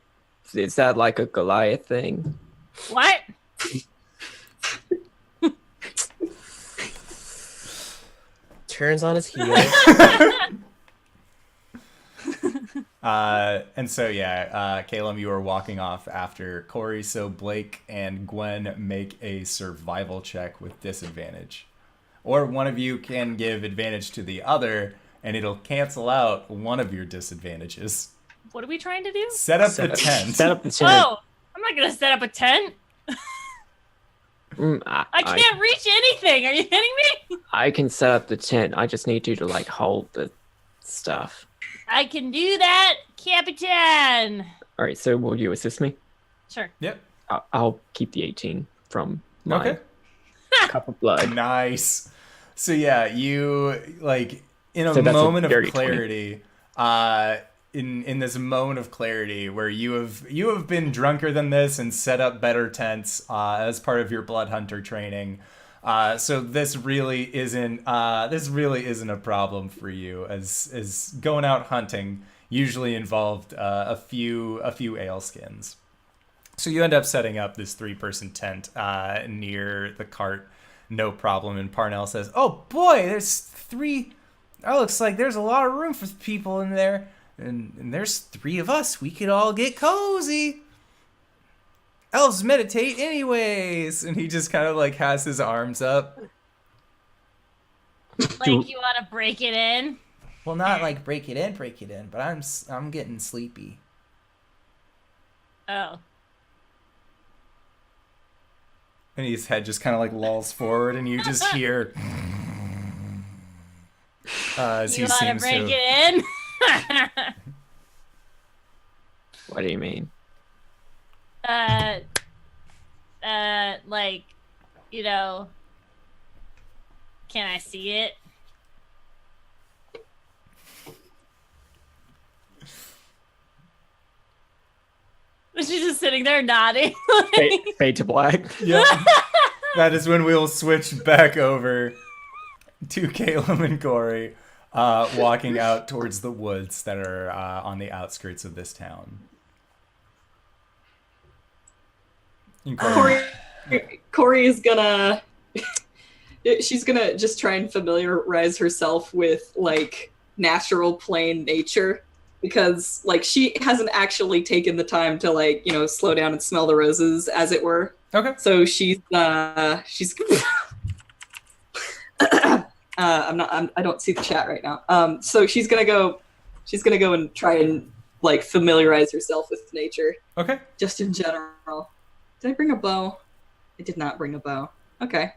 Is that like a Goliath thing? What? Turns on his heel. And so, Caelum, you are walking off after Cori. So Blake and Gwen make a survival check with disadvantage. Or one of you can give advantage to the other, and it'll cancel out one of your disadvantages. What are we trying to do? Set up the tent. Set up the tent. Oh, I'm not going to set up a tent. I I can't reach anything. Are you kidding me? I can set up the tent. I just need you to like hold the stuff. I can do that, Capitan. All right. So will you assist me? Sure. Yep. I'll keep the 18 from my Okay. cup of blood. Nice. So yeah, you like in a So that's a moment of dirty clarity, in this moment of clarity where you have been drunker than this and set up better tents as part of your blood hunter training. So this really isn't a problem for you as going out hunting usually involved a few ale skins. So you end up setting up this 3-person tent near the cart, no problem. And Parnell says, "Oh boy, there's 3. That looks like there's a lot of room for people in there, and there's 3 of us. We could all get cozy. Elves meditate anyways." And he just kind of like has his arms up. Like, you want to break it in? Well, not like break it in, but I'm getting sleepy. Oh. And his head just kind of like lolls forward, and you just hear as You he want to seems break to. it in? What do you mean? Like, you know, can I see it? She's just sitting there nodding. Fade to black. Yep. That is when we'll switch back over to Caelum and Cori walking out towards the woods that are on the outskirts of this town. And Cori is gonna she's gonna just try and familiarize herself with like natural plain nature, because like she hasn't actually taken the time to like, you know, slow down and smell the roses, as it were. Okay. So she's I don't see the chat right now. So she's gonna go and try and like familiarize herself with nature, Okay. just in general. Did I bring a bow? I did not bring a bow. Okay.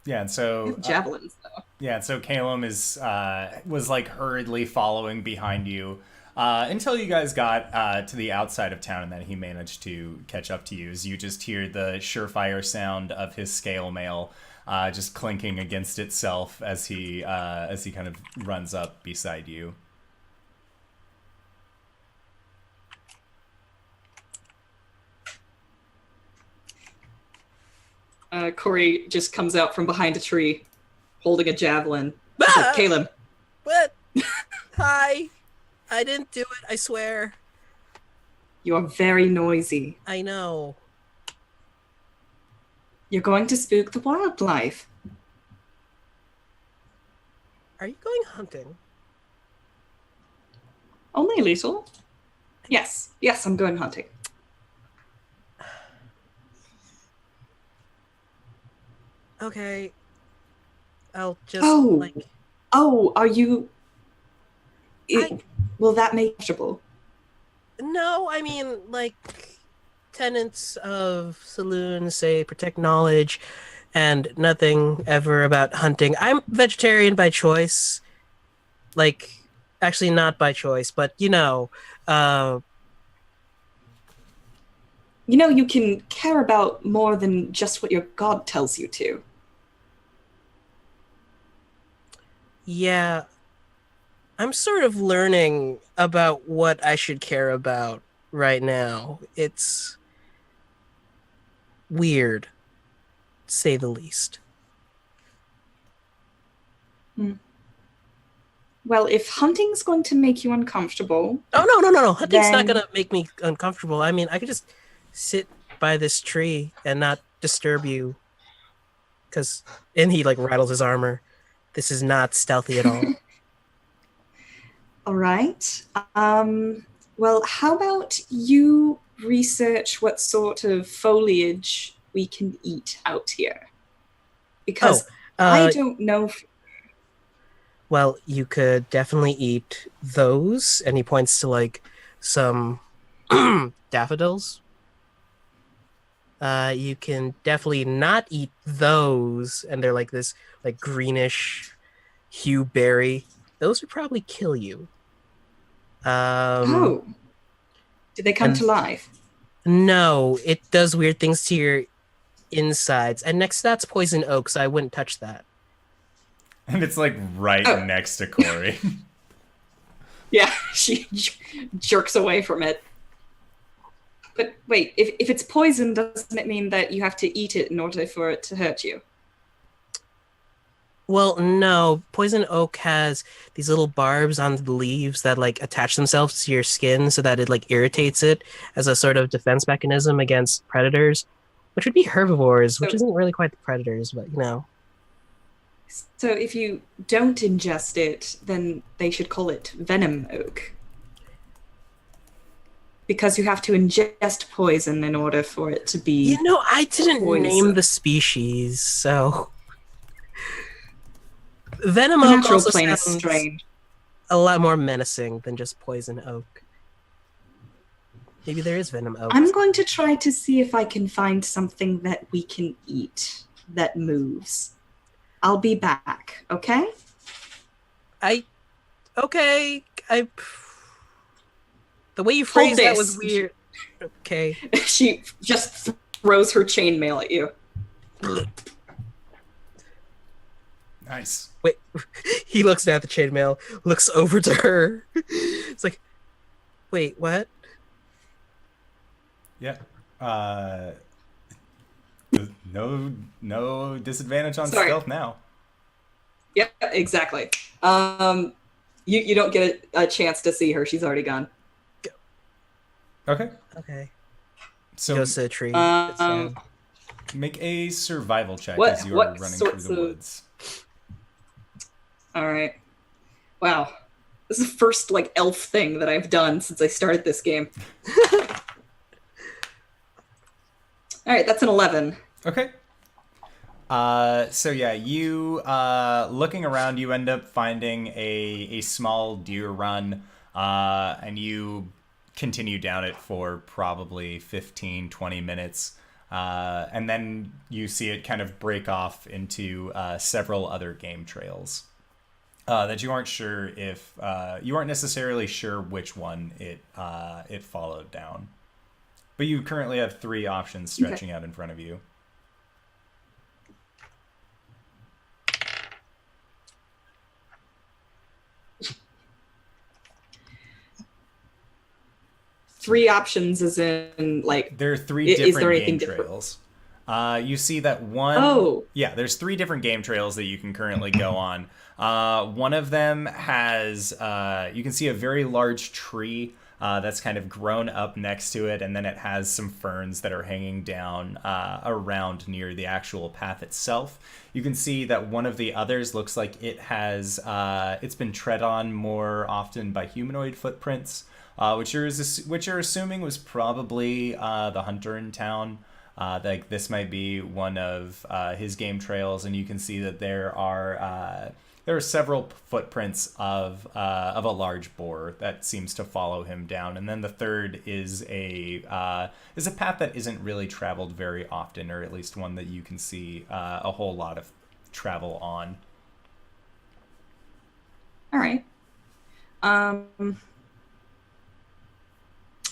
Yeah, and so Javelins though. yeah, so Caelum was like hurriedly following behind you until you guys got to the outside of town, and then he managed to catch up to you. As you just hear the surefire sound of his scale mail just clinking against itself as he kind of runs up beside you. Cori just comes out from behind a tree, holding a javelin. Ah! Caelum, What? Hi. I didn't do it, I swear. you are very noisy. I know. You're going to spook the wildlife. Are you going hunting? Only a little. Yes, I'm going hunting. Okay. I'll just Are you... Will that make you comfortable? No, I mean, like, tenets of saloons say protect knowledge and nothing ever about hunting. I'm vegetarian by choice. Like, actually not by choice, but, You can care about more than just what your god tells you to. yeah, I'm sort of learning about what I should care about right now. It's weird, to say the least. Well, if hunting's going to make you uncomfortable... Oh, no. Hunting's not Then- going to make me uncomfortable. I mean, I could just sit by this tree and not disturb you. And he, rattles his armor. This is not stealthy at all. All right. Well, how about you research what sort of foliage we can eat out here? Because I don't know... Well, you could definitely eat those. And he points to, some daffodils. You can definitely not eat those. And they're this, greenish hue berry. Those would probably kill you. Did they come to life? No, it does weird things to your insides. And next to that's poison oak, so I wouldn't touch that. And it's right next to Cori. Yeah, she jerks away from it. But wait, if it's poison, doesn't it mean that you have to eat it in order for it to hurt you? Well, no. Poison oak has these little barbs on the leaves that attach themselves to your skin so that it irritates it as a sort of defense mechanism against predators, which would be herbivores, which isn't really quite the predators, but So if you don't ingest it, then they should call it venom oak. Because you have to ingest poison in order for it to be... I didn't poison. name the species, so... Venom The oak natural also plane is sounds strange. a lot more menacing than just poison oak. Maybe there is venom oak. I'm going to try to see if I can find something that we can eat that moves. I'll be back, okay? Okay. The way you phrased that was this. weird. Okay. She just throws her chainmail at you. Nice. Wait, he looks down at the chainmail, looks over to her. It's wait, what? Yeah. No disadvantage on Sorry. stealth now. Yeah, exactly. You don't get a chance to see her. She's already gone. Okay. Okay. So Goes to the tree. sits down. make a survival check What- as you are what running through sorts the of- woods. All right. Wow. This is the first elf thing that I've done since I started this game. All right, that's an 11. Okay. So yeah, you looking around, you end up finding a small deer run, and you continue down it for probably 15-20 minutes, and then you see it kind of break off into several other game trails that you aren't sure if you aren't necessarily sure which one it followed down, but you currently have 3 options stretching out in front of you. Three options as in There are 3 Is there different anything game different? trails. You see that one... Oh. Yeah, there's 3 different game trails that you can currently go on. One of them has... you can see a very large tree that's kind of grown up next to it, and then it has some ferns that are hanging down around near the actual path itself. You can see that one of the others looks like it has... it's been tread on more often by humanoid footprints, which you're assuming was probably the hunter in town. Like this might be one of his game trails, and you can see that there are several footprints of a large boar that seems to follow him down, and then the third is a path that isn't really traveled very often, or at least one that you can see a whole lot of travel on. All right.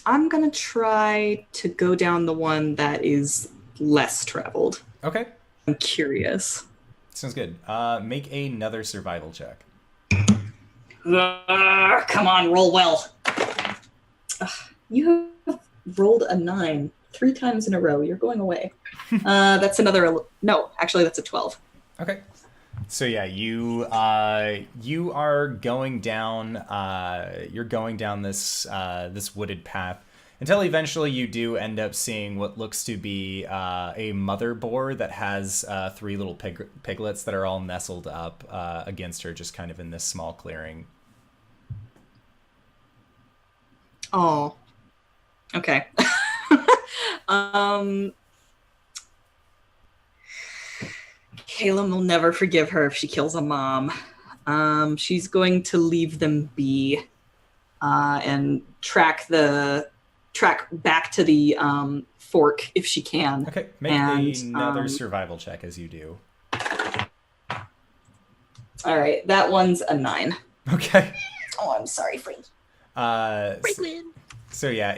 I'm gonna try to go down the one that is less traveled. Okay. I'm curious. Sounds good. Make another survival check. Come on, roll well. You have rolled a 9 3 times in a row. You're going away. That's another... No, actually, that's a 12. Okay. So yeah, you are going down. You're going down this wooded path until eventually you do end up seeing what looks to be a mother boar that has 3 little piglets that are all nestled up against her, just kind of in this small clearing. Oh. Okay. Caelum will never forgive her if she kills a mom. She's going to leave them be and track back to the fork if she can. Okay, make another survival check as you do. All right, that one's a 9. Okay. Oh, I'm sorry, Frank. So yeah,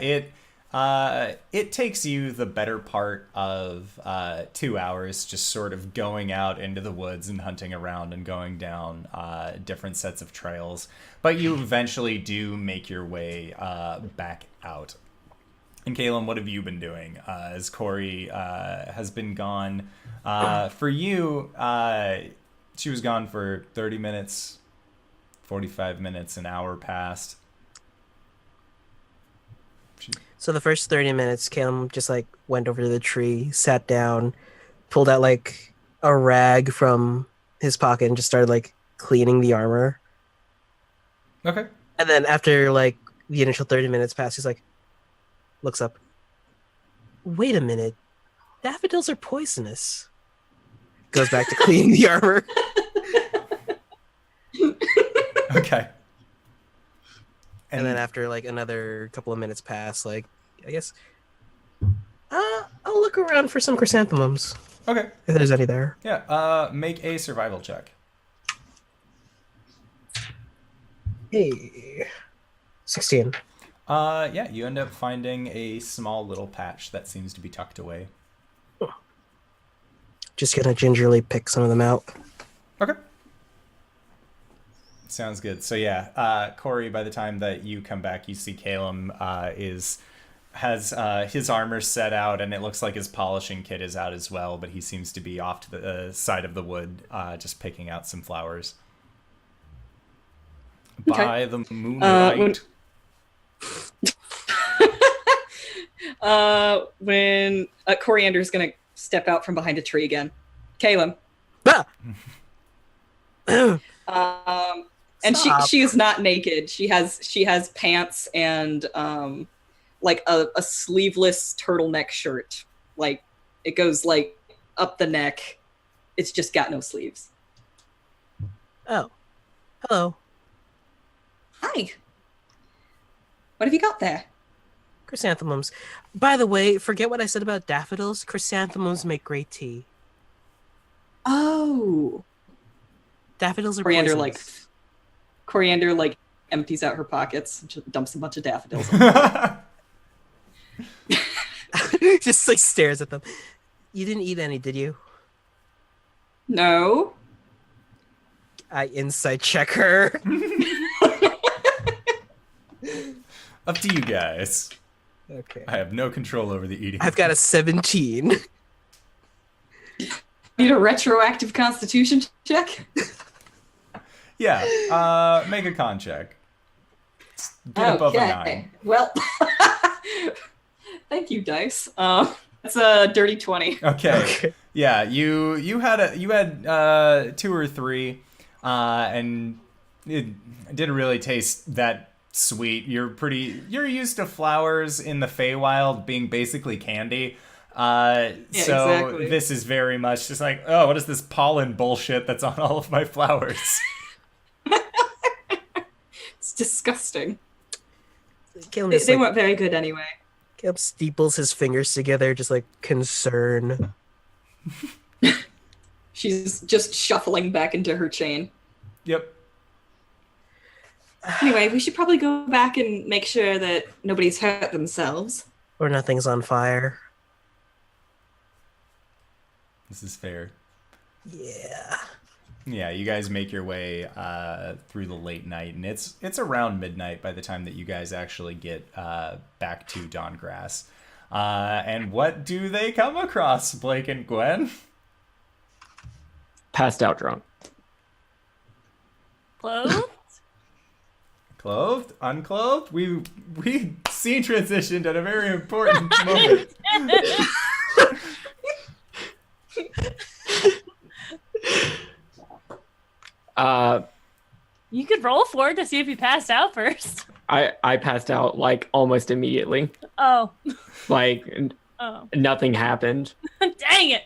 it takes you the better part of 2 hours just sort of going out into the woods and hunting around and going down different sets of trails. But you eventually do make your way back out. And Caelum, what have you been doing as Cori has been gone? For you, she was gone for 30 minutes, 45 minutes, an hour passed. So the first 30 minutes, Caelum just like went over to the tree, sat down, pulled out like a rag from his pocket and just started like cleaning the armor. Okay. And then after like the initial 30 minutes passed, he's like, looks up. Wait a minute. Daffodils are poisonous. Goes back to cleaning the armor. Okay. And then after like another couple of minutes pass, like I guess I'll look around for some chrysanthemums. Okay. If there's any there. Yeah. Make a survival check. Hey. 16. Yeah, you end up finding a small little patch that seems to be tucked away. Just gonna gingerly pick some of them out. Okay. Sounds good. So yeah, Cori, by the time that you come back, you see Caelum has his armor set out, and it looks like his polishing kit is out as well, but he seems to be off to the side of the wood, just picking out some flowers. Okay. By the moonlight. When Coriander's gonna step out from behind a tree again. Caelum. Ah! And Stop. she is not naked. She has pants and like a sleeveless turtleneck shirt. Like it goes like up the neck. It's just got no sleeves. Oh. Hello. Hi. What have you got there? Chrysanthemums. By the way, forget what I said about daffodils. Chrysanthemums make great tea. Oh. Daffodils are Coriander poisonous. empties out her pockets and just dumps a bunch of daffodils. Just like stares at them. You didn't eat any, did you? No. I insight check her. Up to you guys. Okay. I have no control over the eating. I've got a 17. need a retroactive Constitution check? Yeah, make a con check. Get above a 9. Well, thank you, dice. It's a dirty 20. Okay. Yeah, you had 2 or 3, and it didn't really taste that sweet. You're used to flowers in the Feywild being basically candy. So exactly. This is very much just like, oh, what is this pollen bullshit that's on all of my flowers? It's disgusting. Caelum They weren't very good anyway. Caleb steeples his fingers together, just like concern. She's just shuffling back into her chain. Yep. Anyway, we should probably go back and make sure that nobody's hurt themselves. Or nothing's on fire. This is fair. Yeah. Yeah, you guys make your way through the late night, and it's around midnight by the time that you guys actually get back to Dawngrass. And what do they come across, Blake and Gwen? Passed out drunk. Clothes? Clothed? Unclothed? We scene transitioned at a very important moment. You could roll for it to see if you passed out first. I passed out like almost immediately. Oh. Like Oh. nothing happened. Dang it.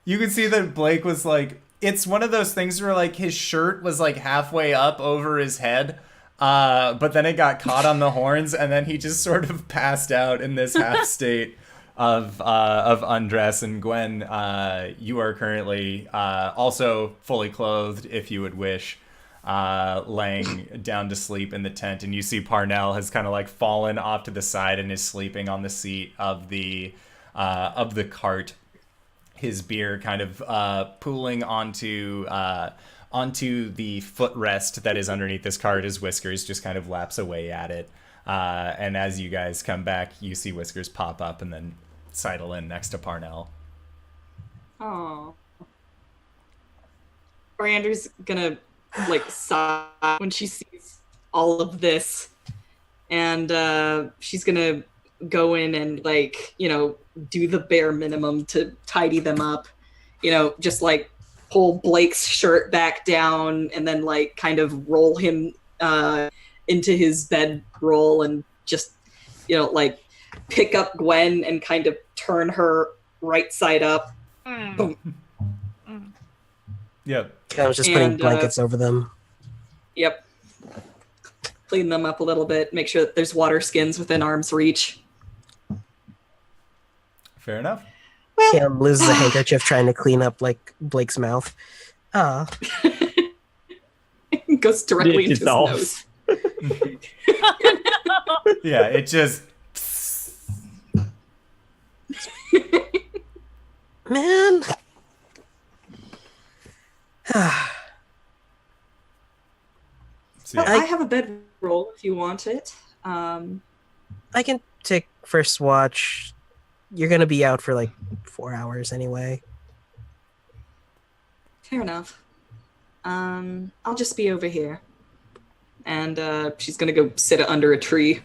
You could see that Blake was like, it's one of those things where like his shirt was like halfway up over his head, but then it got caught on the horns, and then he just sort of passed out in this half state of undress. And Gwen, you are currently also fully clothed, if you would wish, laying down to sleep in the tent, and you see Parnell has kind of like fallen off to the side and is sleeping on the seat of the cart. His beer kind of pooling onto the footrest that is underneath this cart. His Whiskers just kind of laps away at it. And as you guys come back, you see Whiskers pop up and then sidle in next to Parnell. Oh. Coriander's gonna like sigh when she sees all of this, and she's gonna go in and like, you know, do the bare minimum to tidy them up, you know, just like pull Blake's shirt back down and then like kind of roll him into his bedroll, and just, you know, like pick up Gwen and kind of turn her right side up. Boom. Yep. I was just putting blankets over them. Yep. Clean them up a little bit, make sure that there's water skins within arm's reach. Fair enough. Caelum loses a handkerchief trying to clean up like Blake's mouth. Goes directly It into dissolves. his nose. Yeah, it just... Man. So, yeah. I have a bedroll if you want it. I can take first watch. You're gonna be out for like 4 hours anyway. Fair enough. I'll just be over here. And she's gonna go sit under a tree.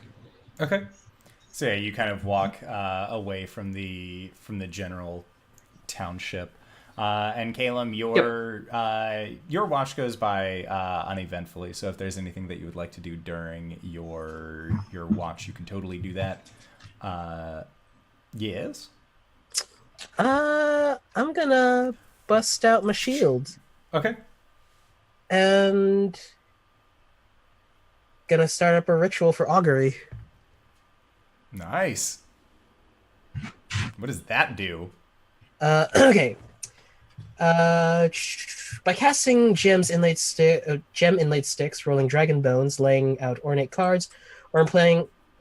Okay. So yeah, you kind of walk away from the general township, and Caelum, your watch goes by uneventfully. So if there's anything that you would like to do during your watch, you can totally do that. Yes. I'm gonna bust out my shield Okay. and gonna start up a ritual for augury. Nice. What does that do? Okay. By casting gem inlaid sticks, rolling dragon bones, laying out ornate cards, or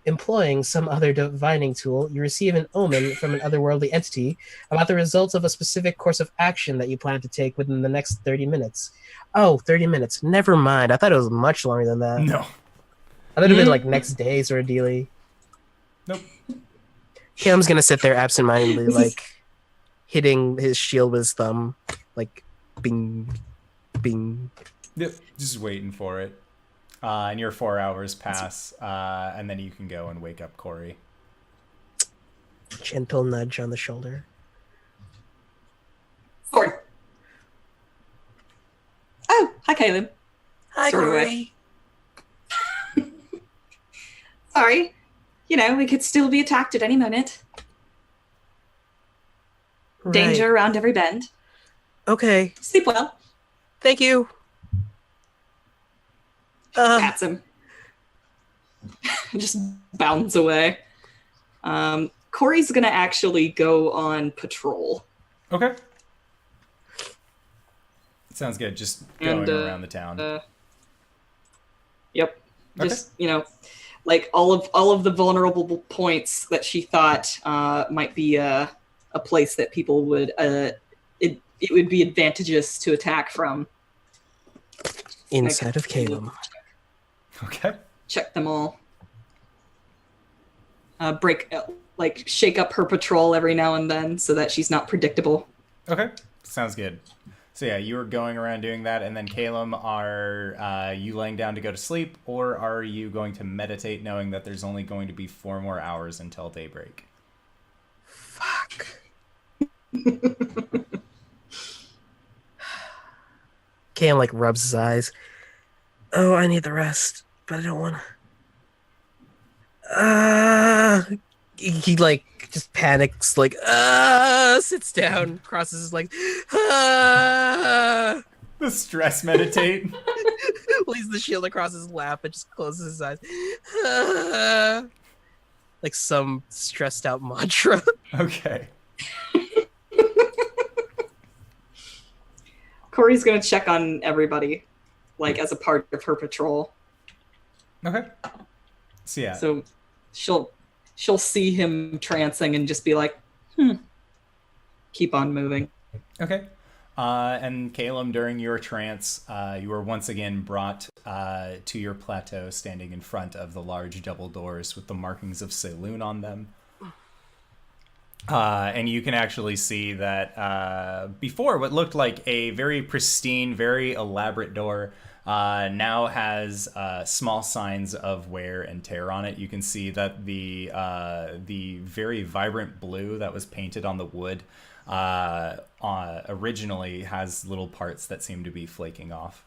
employing some other divining tool, you receive an omen from an otherworldly entity about the results of a specific course of action that you plan to take within the next 30 minutes. Oh, 30 minutes. Never mind. I thought it was much longer than that. No. I thought it would have been like next day sort of dealy. Nope. Caelum's gonna sit there absentmindedly, like, hitting his shield with his thumb, like bing, bing. Yep, just waiting for it. And your 4 hours pass, and then you can go and wake up Cori. Gentle nudge on the shoulder. Cori. Oh, hi, Caelum. Hi, Sort of Cori. Sorry. You know, we could still be attacked at any moment. Right. Danger around every bend. Okay. Sleep well. Thank you. Pats him. Just bounds away. Cori's gonna actually go on patrol. Okay. Sounds good. Just going around the town. Yep. Okay. Just, you know, like all of the vulnerable points that she thought might be a place that people would it would be advantageous to attack from. Inside of Caelum. Okay. Check them all. Shake up her patrol every now and then so that she's not predictable. Okay. Sounds good. So yeah, you were going around doing that, and then Caelum, are you laying down to go to sleep, or are you going to meditate knowing that there's only going to be 4 more hours until daybreak? Fuck. Cam like rubs his eyes. Oh, I need the rest, but I don't want to. He like just panics, like sits down, crosses his legs. The stress meditate. Lays the shield across his lap and just closes his eyes. Like some stressed out mantra. Okay. Cori's gonna check on everybody, like as a part of her patrol. Okay. So yeah. So she'll see him trancing and just be like, keep on moving. Okay. And Caelum, during your trance, you were once again brought to your plateau, standing in front of the large double doors with the markings of saloon on them. And you can actually see that before what looked like a very pristine, very elaborate door now has small signs of wear and tear on it. You can see that the very vibrant blue that was painted on the wood originally has little parts that seem to be flaking off.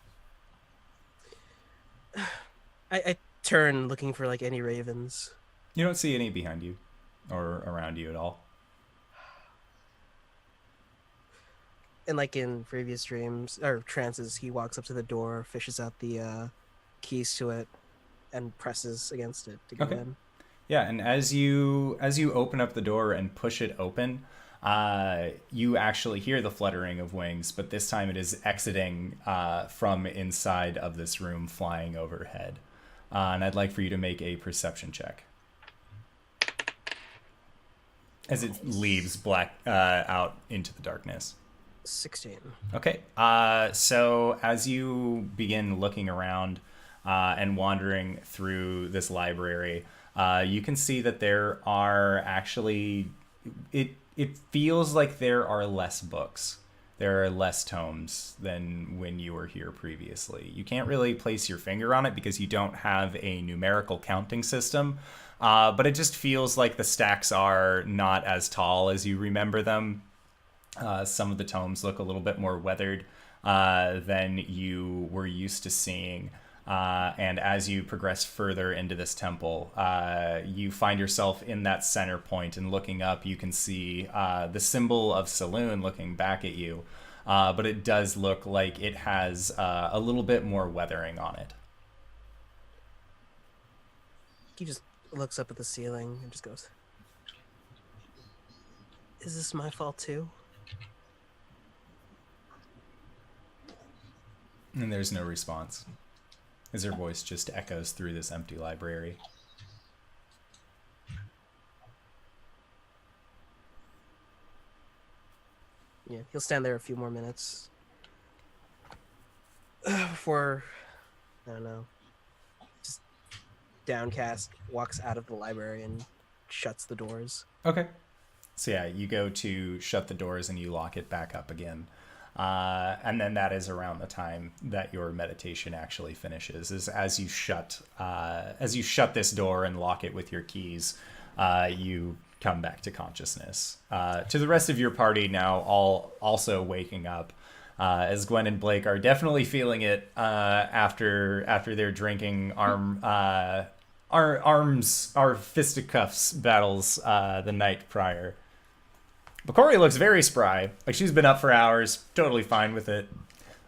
I turn looking for like any ravens. You don't see any behind you or around you at all. And like in previous dreams or trances, he walks up to the door, fishes out the keys to it, and presses against it to go in. Yeah, and as you open up the door and push it open, you actually hear the fluttering of wings, but this time it is exiting from inside of this room, flying overhead. And I'd like for you to make a perception check as it leaves black out into the darkness. 16. Okay. So as you begin looking around and wandering through this library, you can see that there are actually... It feels like there are less books. There are less tomes than when you were here previously. You can't really place your finger on it because you don't have a numerical counting system. But it just feels like the stacks are not as tall as you remember them. Some of the tomes look a little bit more weathered than you were used to seeing. And as you progress further into this temple, you find yourself in that center point, and looking up, you can see the symbol of saloon looking back at you. But it does look like it has a little bit more weathering on it. He just looks up at the ceiling and just goes, "Is this my fault too?" And there's no response, as her voice just echoes through this empty library. Yeah, he'll stand there a few more minutes before, I don't know, just downcast, walks out of the library and shuts the doors. Okay. So yeah, you go to shut the doors and you lock it back up again. And then that is around the time that your meditation actually finishes. Is as you shut this door and lock it with your keys, you come back to consciousness. To the rest of your party now, all also waking up, as Gwen and Blake are definitely feeling it after their drinking fisticuffs battles the night prior. But Cori looks very spry. Like, she's been up for hours, totally fine with it.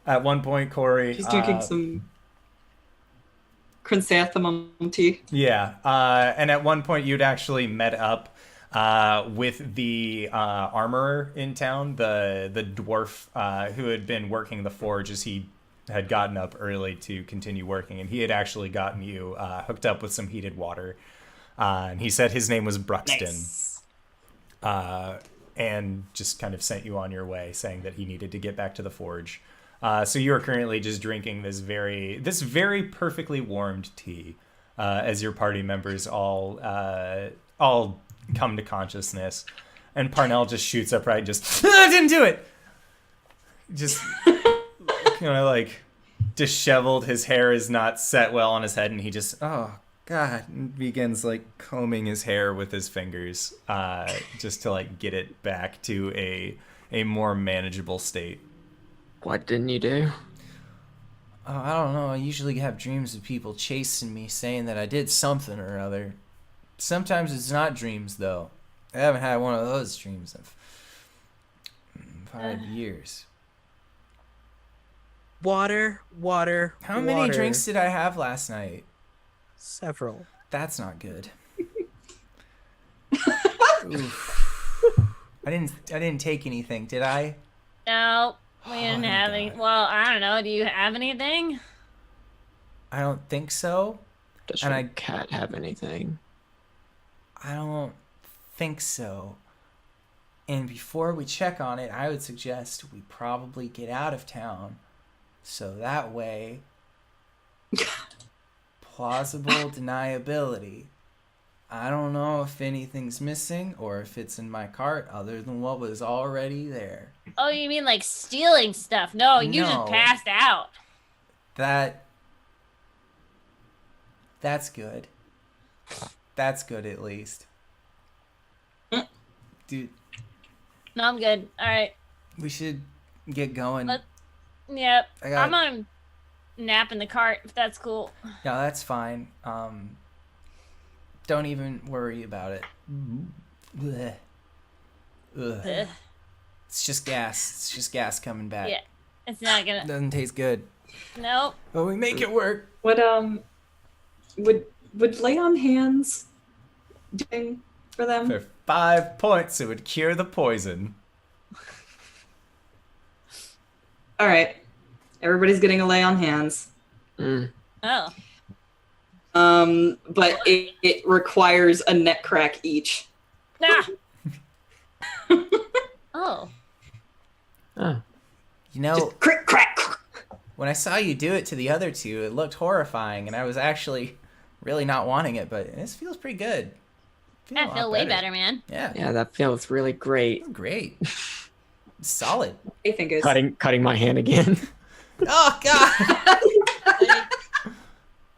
At one point, Cori... She's drinking some chrysanthemum tea. Yeah, and at one point you'd actually met up with the armorer in town, the dwarf who had been working the forge as he had gotten up early to continue working, and he had actually gotten you hooked up with some heated water. And he said his name was Bruxton. Nice. And just kind of sent you on your way, saying that he needed to get back to the forge. So you are currently just drinking this very perfectly warmed tea, as your party members all come to consciousness, and Parnell just shoots upright, and just I didn't do it. Just like disheveled, his hair is not set well on his head, and he just God, and begins like combing his hair with his fingers, just to like get it back to a more manageable state. What didn't you do? Oh, I don't know. I usually have dreams of people chasing me, saying that I did something or other. Sometimes it's not dreams, though. I haven't had one of those dreams in 5 years. Water. How many drinks did I have last night? Several. That's not good. Oof. I didn't take anything, did I? No, we didn't have any. Well, I don't know. Do you have anything? I don't think so. Does And your cat have anything? I don't think so. And before we check on it, I would suggest we probably get out of town. So that way, plausible deniability. I don't know if anything's missing or if it's in my cart other than what was already there. Oh, you mean like stealing stuff? No, you No. just passed out. That's good. That's good, at least. Dude, No, I'm good. All right. we should get going. Yep. I got- I'm on nap in the cart, if that's cool. No, that's fine. Don't even worry about it. Blech. Ugh. Ugh. It's just gas. It's just gas coming back. Yeah. It's not gonna. Doesn't taste good. Nope. But we make it work. Would lay on hands doing for them? For 5 points, it would cure the poison. All right, everybody's getting a lay on hands. Mm. Oh. But it requires a neck crack each. Ah. Oh. Oh. You know, Just crick crack. when I saw you do it to the other two, it looked horrifying, and I was actually really not wanting it, but this feels pretty good. I feel way better, man. Yeah. Yeah, that feels really great. Great. Solid. I think is Cutting my hand again. Oh, God.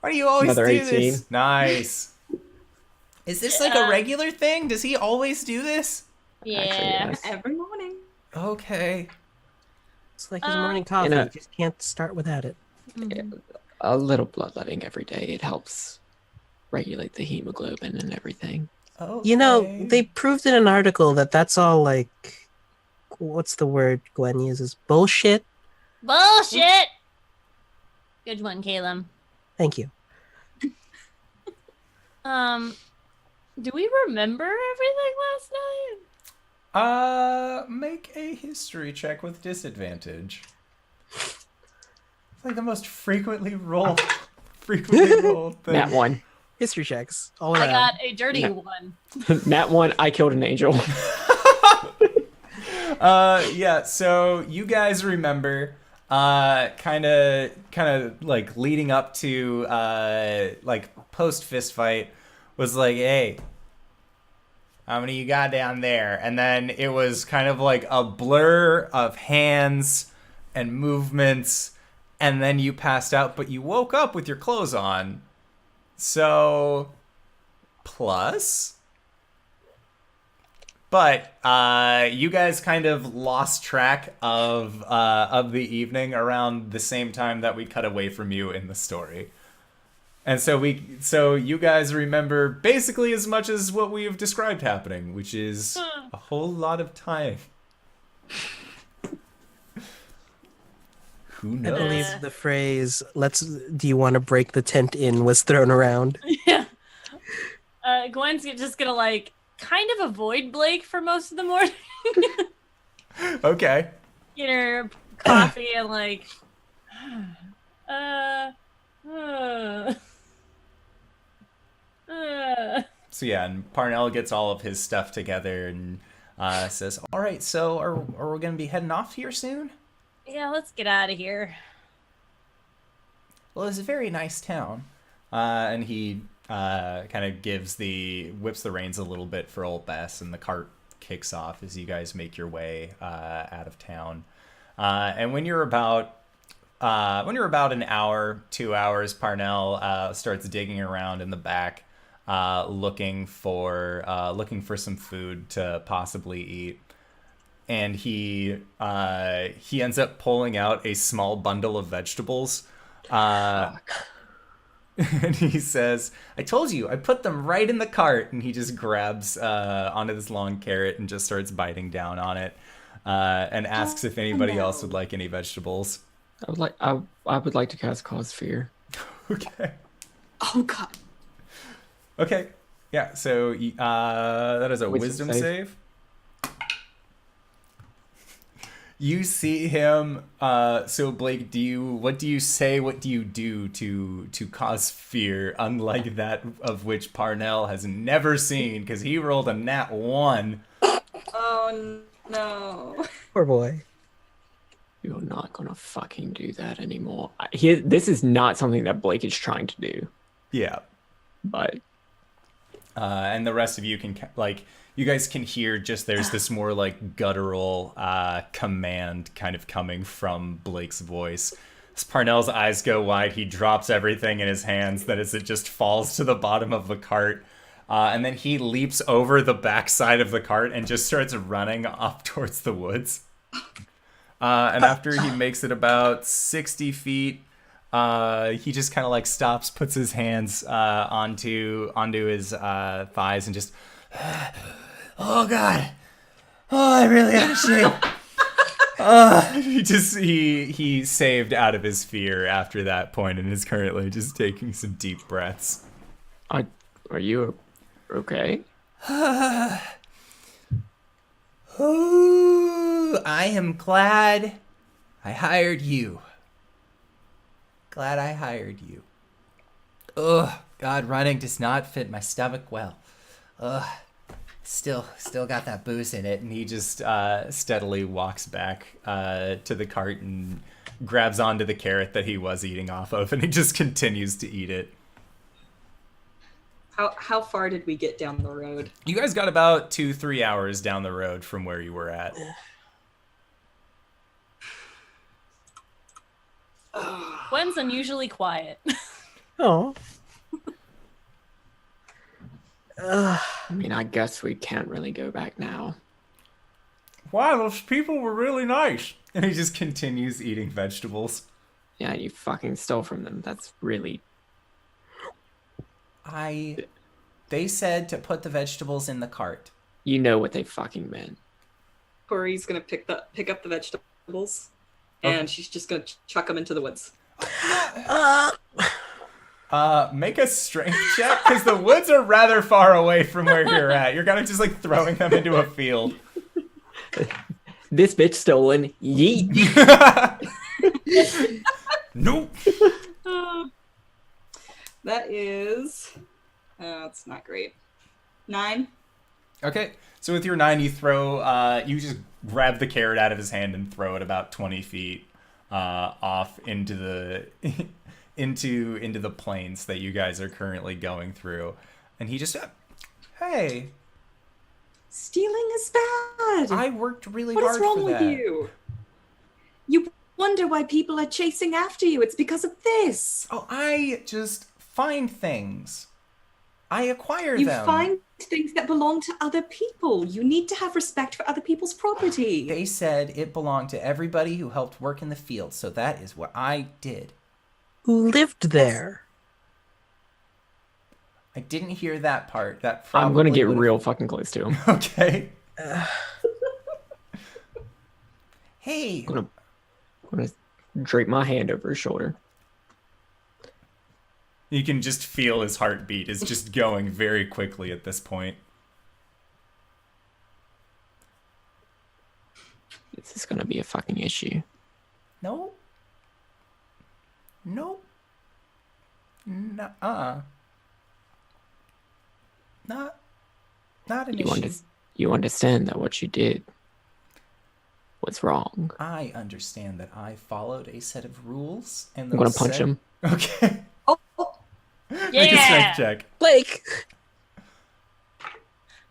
Why do you always Another do 18. this? Nice. Is this like a regular thing? Does he always do this? Yeah. Actually, yes. every morning. Okay. It's like his morning coffee. know- You just can't start without it. Mhm. A little bloodletting every day. It helps regulate the hemoglobin and everything. Okay. You know, they proved in an article that that's all like, what's the word Gwen uses? Bullshit. Bullshit. Good one, Caelum. Thank you. Do we remember everything last night? Make a history check with disadvantage. It's like the most frequently rolled thing. Nat 1. History checks all I around. got a dirty No. one. Nat 1, I killed an angel. Yeah, so you guys remember kind of like leading up to like post fist fight was like, hey, How many you got down there? And then it was kind of like a blur of hands and movements, and then you passed out, but you woke up with your clothes on. So, plus. But you guys kind of lost track of the evening around the same time that we cut away from you in the story. And so you guys remember basically as much as what we have described happening, which is a whole lot of time. Who I knows? believe the phrase "do you want to break the tent in" was thrown around. Yeah. Gwen's just gonna like kind of avoid Blake for most of the morning. Okay. Get her coffee and like So yeah, and Parnell gets all of his stuff together and says, "All right, so are we gonna be heading off here soon?" Yeah, let's get out of here. Well, it's a very nice town, and he kind of whips the reins a little bit for old Bess, and the cart kicks off as you guys make your way out of town. And when you're about an hour, 2 hours, Parnell starts digging around in the back, looking for some food to possibly eat. And he ends up pulling out a small bundle of vegetables. And he says, "I told you, I put them right in the cart." And he just grabs onto this long carrot and just starts biting down on it, and asks if anybody else would like any vegetables. I would like to cast Cause Fear. Okay. Oh God. Okay. Yeah. So that is a wisdom Wisdom save. You see him. So Blake, what do you say? What do you do to cause fear? Unlike that of which Parnell has never seen, because he rolled a nat 1. Oh no. Poor boy. You're not gonna fucking do that anymore. This is not something that Blake is trying to do, Yeah. but And the rest of you can you guys can hear there's this more like guttural command kind of coming from Blake's voice. As Parnell's eyes go wide, he drops everything in his hands as it just falls to the bottom of the cart. And then he leaps over the backside of the cart and just starts running off towards the woods. And after he makes it about 60 feet, he just kind of like stops, puts his hands onto his thighs, and just, "Oh God, oh, I really had a shame." He saved out of his fear after that point, and is currently just taking some deep breaths. are you okay? Oh, I am glad I hired you. Glad I hired you. Ugh, God, running does not fit my stomach well. Ugh, still got that booze in it. And he just steadily walks back to the cart and grabs onto the carrot that he was eating off of, and he just continues to eat it. How far did we get down the road? You guys got about 2-3 hours down the road from where you were at. Gwen's unusually quiet. Oh. I mean, I guess we can't really go back now. Wow, those people were really nice. And he just continues eating vegetables. Yeah, you fucking stole from them. That's really... They said to put the vegetables in the cart. You know what they fucking meant. Cori's gonna pick up the vegetables, and she's just gonna chuck them into the woods. Make a strength check, because the woods are rather far away from where you're at. You're kind of just like throwing them into a field. This bitch stolen. Yeet. Nope. That is... it's not great. 9. Okay, so with your 9, you throw, you just grab the carrot out of his hand and throw it about 20 feet off into the into the plains that you guys are currently going through. And he just, "Hey, Stealing is bad. I worked really What hard is wrong for with that. you? You wonder why people are chasing after you. It's because of this. Oh, I just find things. I acquire You them. find things that belong to other people. You need to have respect for other people's property. They said it belonged to everybody who helped work in the field, so that is what I did. Who lived there? I didn't hear that part. That I'm gonna probably get would've- real fucking close to him. Okay. Hey. I'm gonna drape my hand over his shoulder. You can just feel his heartbeat is just going very quickly at this point. This is gonna be a fucking issue. No. Nope. Nuh-uh. Not an issue. You understand that what you did was wrong. I understand that I followed a set of rules, and I'm gonna those punch set- him. Okay. Oh, Make a Yeah. strength check. Blake!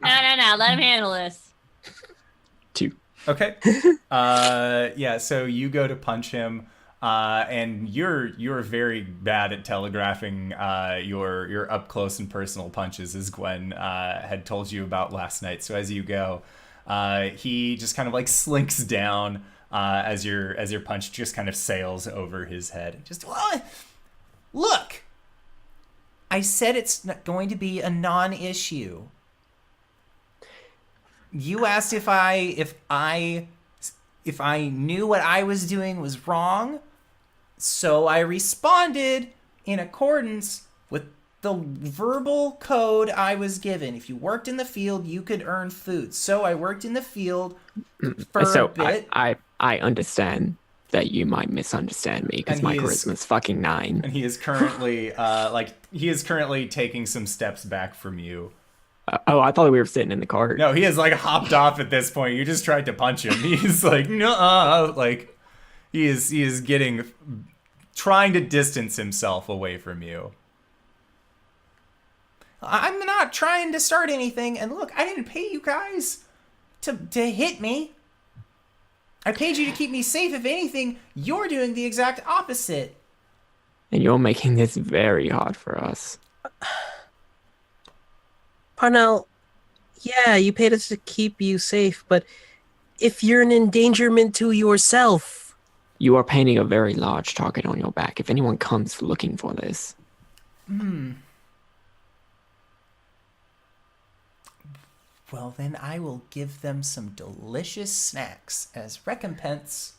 No. Let him handle this. 2. Okay. Yeah. So you go to punch him, and you're very bad at telegraphing your up close and personal punches, as Gwen had told you about last night. So as you go, he just kind of like slinks down as your punch just kind of sails over his head. Just look. I said it's not going to be a non-issue. You asked if I knew what I was doing was wrong, so I responded in accordance with the verbal code I was given. If you worked in the field, you could earn food. So I worked in the field for a bit. I understand that you might misunderstand me because And my he is- charisma's fucking 9. And he is currently taking some steps back from you. Oh, I thought we were sitting in the cart. No, he has like hopped off at this point. You just tried to punch him. He's like, no, like he is trying to distance himself away from you. I'm not trying to start anything. And look, I didn't pay you guys to hit me. I paid you to keep me safe. If anything, you're doing the exact opposite. And you're making this very hard for us. Parnell, yeah, you paid us to keep you safe, but if you're an endangerment to yourself... You are painting a very large target on your back if anyone comes looking for this. Well, then I will give them some delicious snacks as recompense.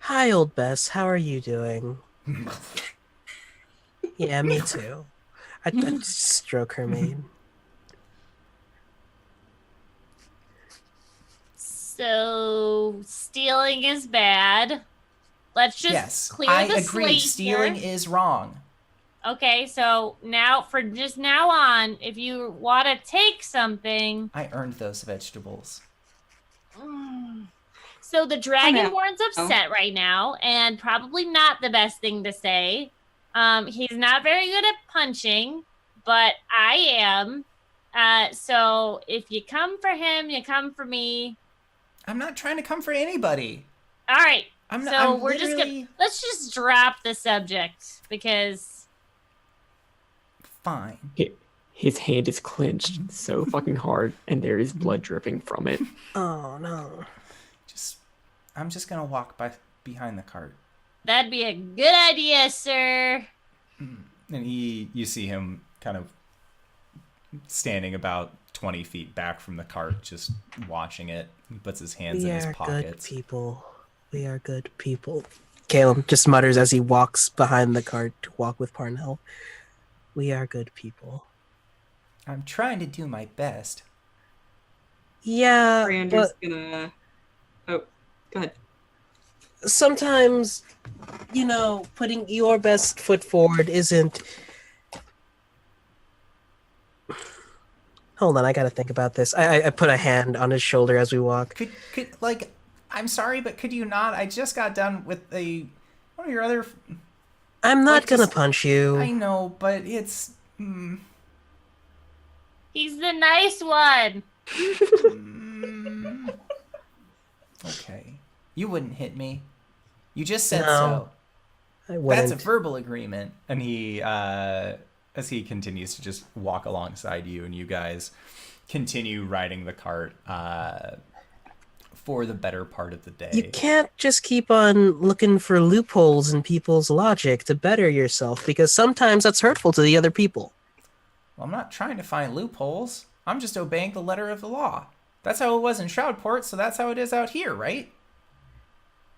Hi, old Bess, how are you doing? Yeah, me too. I'd just stroke her mane. So stealing is bad. Let's just Yes, clear I the agree. slate Stealing here. is wrong. Okay, so now for just now on, if you want to take something, I earned those vegetables. so the Oh, Dragonborn's upset right now, and probably not the best thing to say. He's not very good at punching, but I am. So if you come for him, you come for me. I'm not trying to come for anybody. All right. I'm not. So I'm we're just literally- gonna let's just drop the subject because Fine. His hand is clenched so fucking hard, and there is blood dripping from it. Oh, no. I'm just gonna walk behind the cart. that'd be a good idea, sir. And you see him kind of standing about 20 feet back from the cart, just watching it. He puts his hands We in his are good pockets. people. We are good people. Caelum just mutters as he walks behind the cart to walk with Parnell. We are good people. I'm trying to do my best. Yeah, Brander's but gonna. Oh, go ahead. sometimes, putting your best foot forward isn't... Hold on, I gotta think about this. I put a hand on his shoulder as we walk. Could I'm sorry, but could you not? I just got done with one of your other. I'm not Like, gonna just- punch you. I know, but it's. He He's the nice one. Okay. You wouldn't hit me. You just said No, so. I wouldn't. That's a verbal agreement. And he, as he continues to just walk alongside you, and you guys continue riding the cart for the better part of the day. You can't just keep on looking for loopholes in people's logic to better yourself, because sometimes that's hurtful to the other people. Well, I'm not trying to find loopholes. I'm just obeying the letter of the law. That's how it was in Shroudport, so that's how it is out here, right?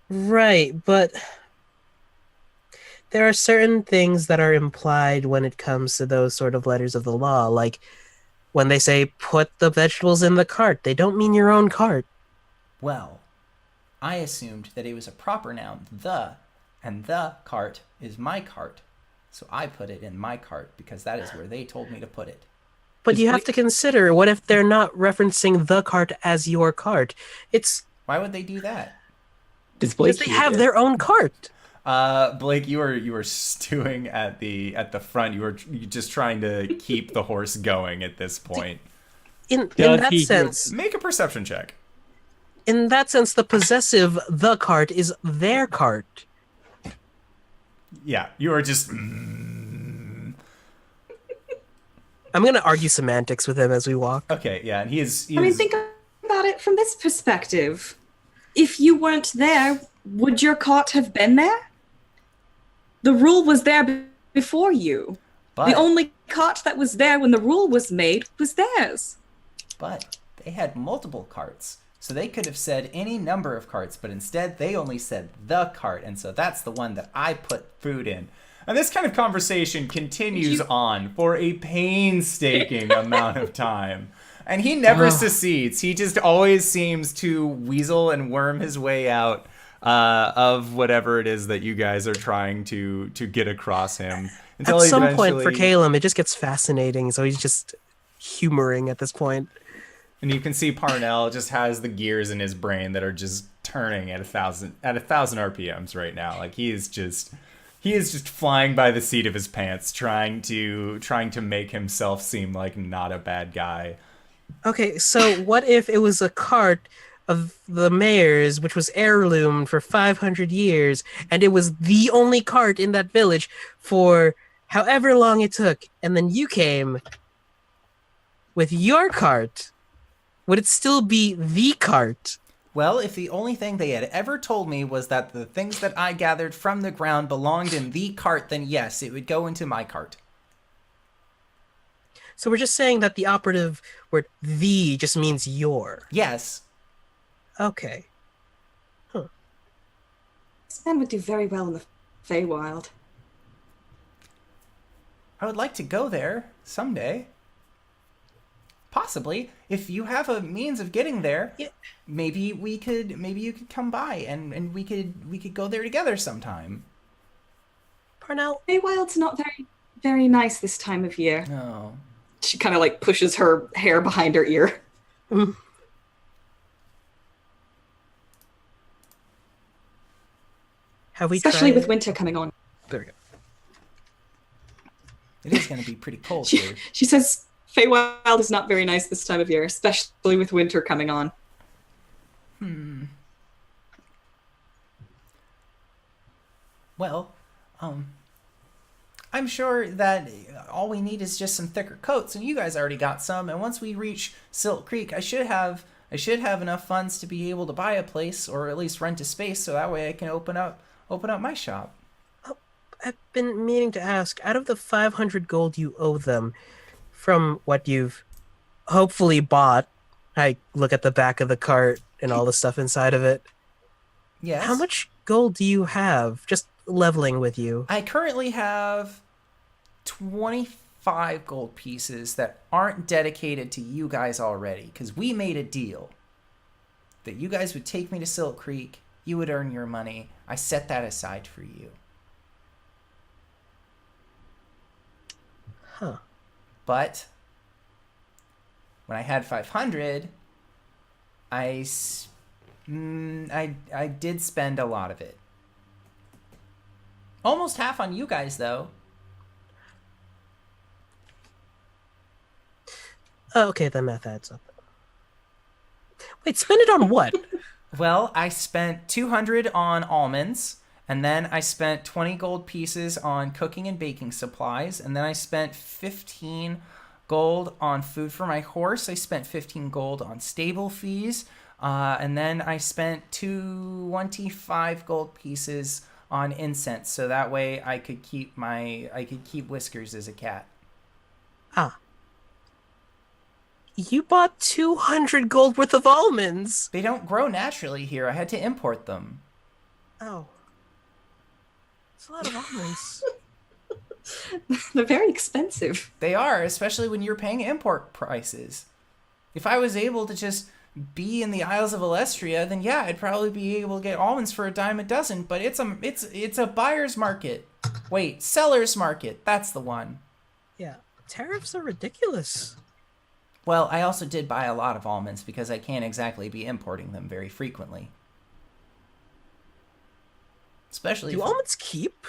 Right, but there are certain things that are implied when it comes to those sort of letters of the law, like when they say, put the vegetables in the cart, they don't mean your own cart. Well, I assumed that it was a proper noun, the, and the cart is my cart. So I put it in my cart because that is where they told me to put it. But you have to consider, what if they're not referencing the cart as your cart? It's Why would they do that? Does Blake because they hear have this? their own cart. Blake, you were stewing at the front. You were just trying to keep the horse going at this point. In Does that he hear- sense, Make a perception check. in that sense, the possessive the cart is their cart. Yeah, you are just. I'm gonna argue semantics with him as we walk. Okay, yeah, and he is. I mean, think about it from this perspective. If you weren't there, would your cart have been there? The rule was there before you. but, The only cart that was there when the rule was made was theirs. but they had multiple carts. So they could have said any number of carts, but instead they only said the cart, and so that's the one that I put food in. And this kind of conversation continues on for a painstaking amount of time. And he never succeeds. He just always seems to weasel and worm his way out of whatever it is that you guys are trying to get across him. At some point for Caelum, it just gets fascinating, so he's just humoring at this point. And you can see Parnell just has the gears in his brain that are just turning at 1,000 RPMs right now. Like he is just flying by the seat of his pants, trying to make himself seem like not a bad guy. Okay, so what if it was a cart of the mayor's, which was heirloomed for 500 years, and it was the only cart in that village for however long it took, and then you came with your cart? Would it still be the cart? Well, if the only thing they had ever told me was that the things that I gathered from the ground belonged in the cart, then yes, it would go into my cart. So we're just saying that the operative word "the" just means your. Yes. Okay. This man would do very well in the Feywild. I would like to go there someday. Possibly. If you have a means of getting there, Yeah. maybe you could come by and we could go there together sometime. Parnell, Feywild's not very, very nice this time of year. No. She kind of like pushes her hair behind her ear. have we Especially tried... with winter coming on. There we go. It is going to be pretty cold here. She says Feywild is not very nice this time of year, especially with winter coming on. Well, I'm sure that all we need is just some thicker coats, and you guys already got some. And once we reach Silk Creek, I should have enough funds to be able to buy a place, or at least rent a space, so that way I can open up my shop. I've been meaning to ask, out of the 500 gold you owe them, from what you've hopefully bought, I look at the back of the cart and all the stuff inside of it. Yes. How much gold do you have? Just leveling with you. I currently have 25 gold pieces that aren't dedicated to you guys already, because we made a deal that you guys would take me to Silk Creek, you would earn your money. I set that aside for you. Huh. But when I had 500, I did spend a lot of it. Almost half on you guys, though. Oh, okay, the math adds up. Wait, spend it on what? Well, I spent 200 on almonds, and then I spent 20 gold pieces on cooking and baking supplies, and then I spent 15 gold on food for my horse. I spent 15 gold on stable fees, and then I spent 25 gold pieces on incense, so that way I could keep Whiskers as a cat. Ah. You bought 200 gold worth of almonds. They don't grow naturally here. I had to import them. Oh. It's a lot of almonds. They're very expensive. They are, especially when you're paying import prices. If I was able to just be in the Isles of Alestria, then yeah, I'd probably be able to get almonds for a dime a dozen, but it's a buyer's market. Wait, seller's market. That's the one. Yeah. Tariffs are ridiculous. Well, I also did buy a lot of almonds because I can't exactly be importing them very frequently. Especially Do almonds keep?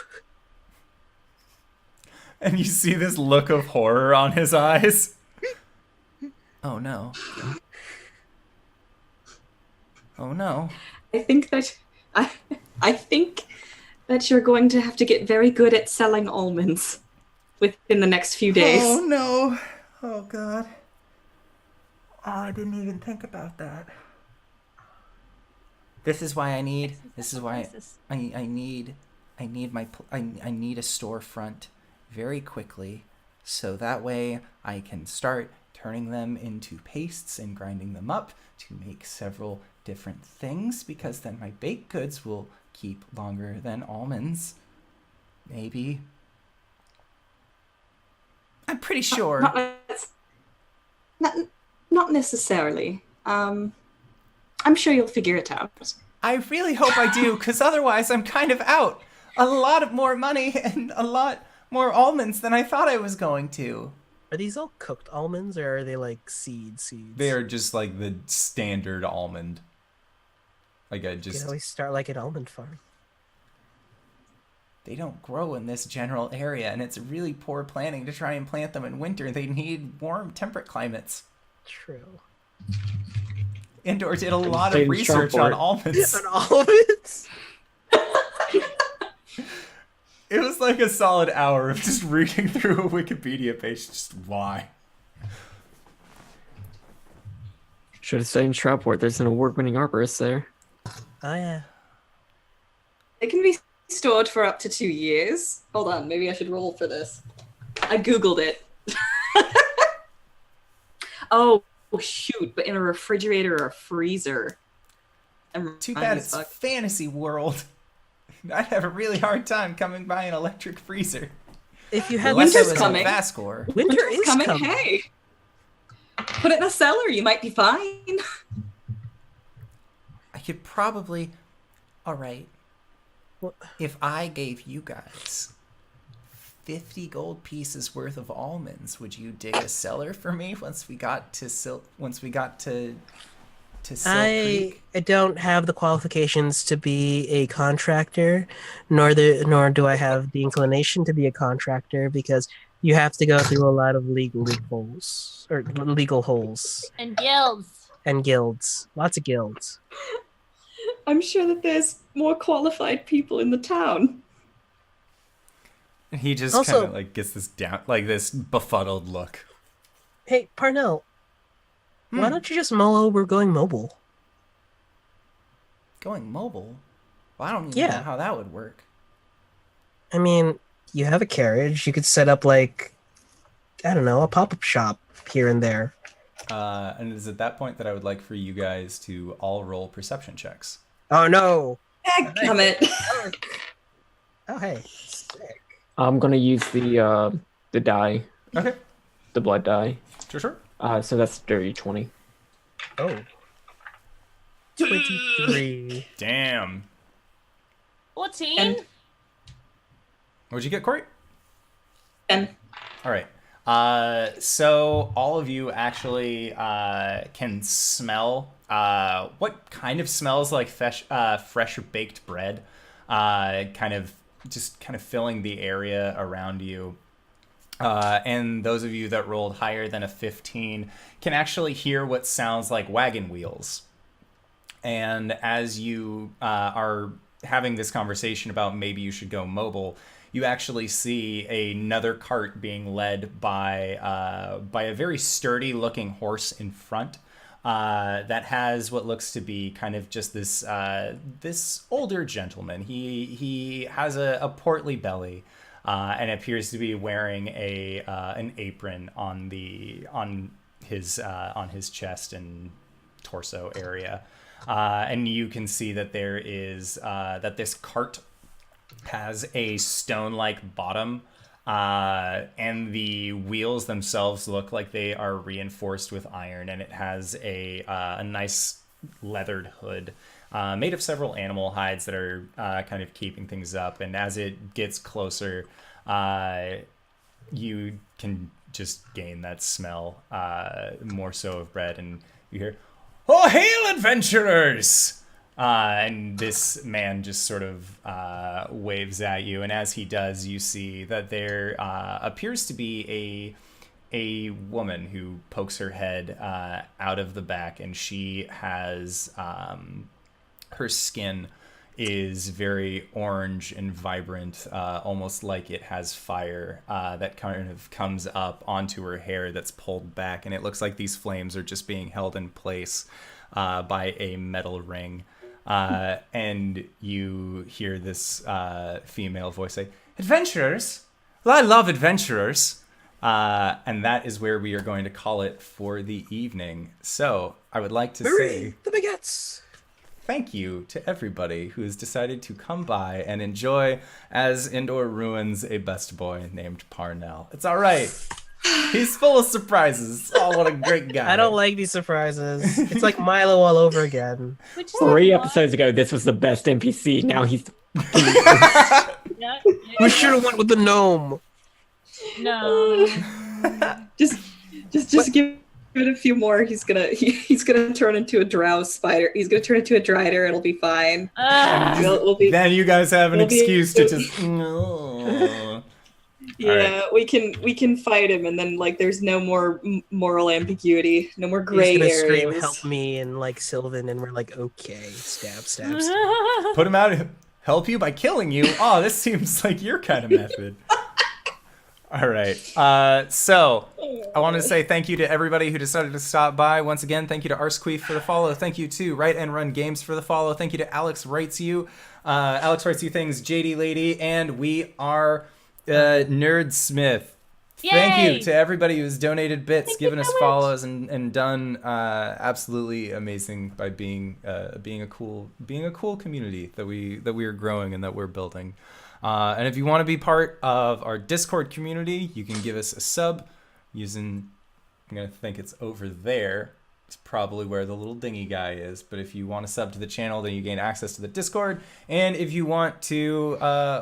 And you see this look of horror on his eyes. Oh no. Oh no. I think that you're going to have to get very good at selling almonds within the next few days. Oh no. Oh god. Oh, I didn't even think about that. This is why I need a storefront very quickly, so that way I can start turning them into pastes and grinding them up to make several different things, because then my baked goods will keep longer than almonds. Maybe. I'm pretty sure. Not necessarily. I'm sure you'll figure it out. I really hope I do, because otherwise I'm kind of out. A lot of more money and a lot more almonds than I thought I was going to. Are these all cooked almonds, or are they like seeds? They are just like the standard almond. Like I You just... can always start like an almond farm. They don't grow in this general area, and it's really poor planning to try and plant them in winter. They need warm, temperate climates. True. Indoor did a lot Stay of in research Shreveport. on almonds. On almonds? It was like a solid hour of just reading through a Wikipedia page. Just why? Should have stayed in Shreveport. There's an award-winning arborist there. Oh yeah. They can be stored for up to 2 years. Hold on, maybe I should roll for this. I googled it. Oh shoot! But in a refrigerator or a freezer. Too bad it's fantasy world. I'd have a really hard time coming by an electric freezer. If you had Unless it Winter's was coming. a Vascor. Winter is coming. coming. Hey, put it in a cellar. You might be fine. I could probably... Alright. What? If I gave you guys 50 gold pieces worth of almonds, would you dig a cellar for me once we got to Silk Creek? I don't have the qualifications to be a contractor, nor do I have the inclination to be a contractor, because you have to go through a lot of legal holes And guilds. and guilds. Lots of guilds. I'm sure that there's more qualified people in the town. He just Also- kind of like gets this down, like this befuddled look. Hey, Parnell, why don't you just mull over going mobile? Going mobile? Well, I don't even Yeah. know how that would work. I mean, you have a carriage. You could set up like, I don't know, a pop-up shop here and there. And it is at that point that I would like for you guys to all roll perception checks. Oh no! Dadgummit. Oh hey, sick. I'm gonna use the die, Okay, the blood die. sure. So that's dirty 20. Oh. 23. Damn. 14? And- What'd you get, Cori? And All right. So all of you actually can smell what kind of smells like fresh baked bread, kind of filling the area around you. And those of you that rolled higher than a 15 can actually hear what sounds like wagon wheels. And as you are having this conversation about maybe you should go mobile, you actually see another cart being led by a very sturdy looking horse in front that has what looks to be kind of just this this older gentleman. He has a portly belly and appears to be wearing an apron on his chest and torso area. And you can see that there is that this cart has a stone-like bottom, and the wheels themselves look like they are reinforced with iron, and it has a nice leathered hood made of several animal hides that are kind of keeping things up. And as it gets closer, you can just gain that smell more so of bread, and you hear, "Oh, hail, adventurers!" And this man just sort of waves at you, and as he does, you see that there appears to be a woman who pokes her head out of the back, and she has her skin is very orange and vibrant, almost like it has fire that kind of comes up onto her hair that's pulled back, and it looks like these flames are just being held in place by a metal ring. And you hear this female voice say, "Adventurers? Well, I love adventurers." And that is where we are going to call it for the evening. So I would like to say the baguettes. Thank you to everybody who has decided to come by and enjoy as Indoor Ruins a best boy named Parnell. It's all right. He's full of surprises. Oh, what a great guy. I don't like these surprises. It's like Milo all over again. 3 episodes ago, this was the best NPC. Now he's... We should have went with the gnome. No. Just give it a few more. He's gonna turn into a drow spider. He's gonna turn into a drider. It'll be fine. Then you guys have an excuse to just... No. Yeah, right. we can fight him, and then like there's no more moral ambiguity, no more gray He's gonna areas. scream, "Help me!" and like Sylvan, and we're like, "Okay, stab, stab, stab." Put him out. Help you by killing you. Oh, this seems like your kind of method. All right. So I want to say thank you to everybody who decided to stop by. Once again, thank you to Arsqueef for the follow. Thank you to Write and Run Games for the follow. Thank you to Alex Writes You. Alex Writes You Things, JD Lady, and we are Nerdsmith. Yay! Thank you to everybody who's donated bits, given us follows, and done absolutely amazing by being a cool community that we are growing and that we're building. And if you want to be part of our Discord community, you can give us a sub using, I'm going to think it's over there. It's probably where the little dingy guy is. But if you want to sub to the channel, then you gain access to the Discord. And if you want to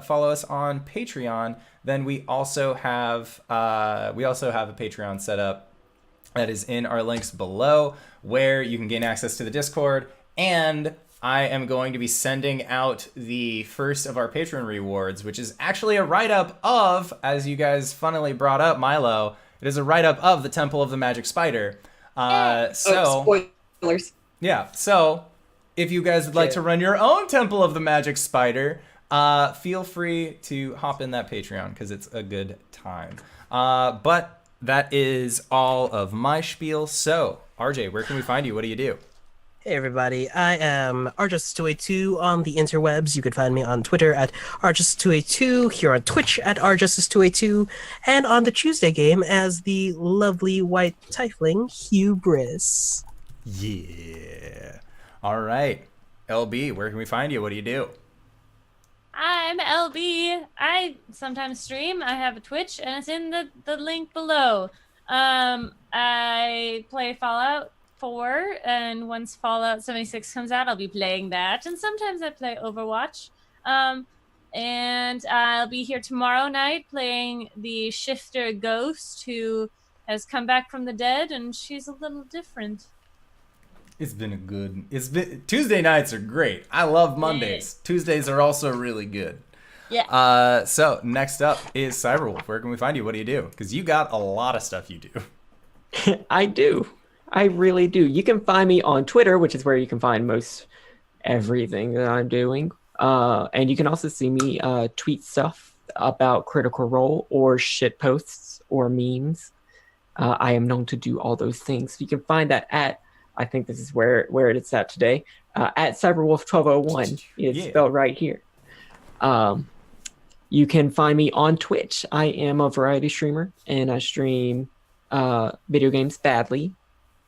follow us on Patreon, then we also have a Patreon set up that is in our links below, where you can gain access to the Discord. And I am going to be sending out the first of our Patreon rewards, which is actually a write-up of, as you guys funnily brought up, Milo, it is a write-up of the Temple of the Magic Spider. Spoilers. Yeah, so if you guys would like to run your own Temple of the Magic Spider, feel free to hop in that Patreon, because it's a good time. But that is all of my spiel. So, RJ, where can we find you? What do you do? Hey everybody, I am RJustice282 on the interwebs. You can find me on Twitter at RJustice282, here on Twitch at RJustice282, and on the Tuesday game as the lovely white tiefling Hubris. Yeah. All right. LB, where can we find you? What do you do? I'm LB. I sometimes stream. I have a Twitch, and it's in the link below. I play Fallout 4, and once Fallout 76 comes out, I'll be playing that. And sometimes I play Overwatch. And I'll be here tomorrow night playing the Shifter Ghost, who has come back from the dead, and she's a little different. Tuesday nights are great. I love Mondays. Tuesdays are also really good. Yeah. So next up is Cyberwolf. Where can we find you? What do you do? Because you got a lot of stuff you do. I do. I really do. You can find me on Twitter, which is where you can find most everything that I'm doing. And you can also see me tweet stuff about Critical Role or shit posts or memes. I am known to do all those things. You can find that at, I think this is where it is at today, at Cyberwolf1201. It's spelled right here. You can find me on Twitch. I am a variety streamer, and I stream video games badly,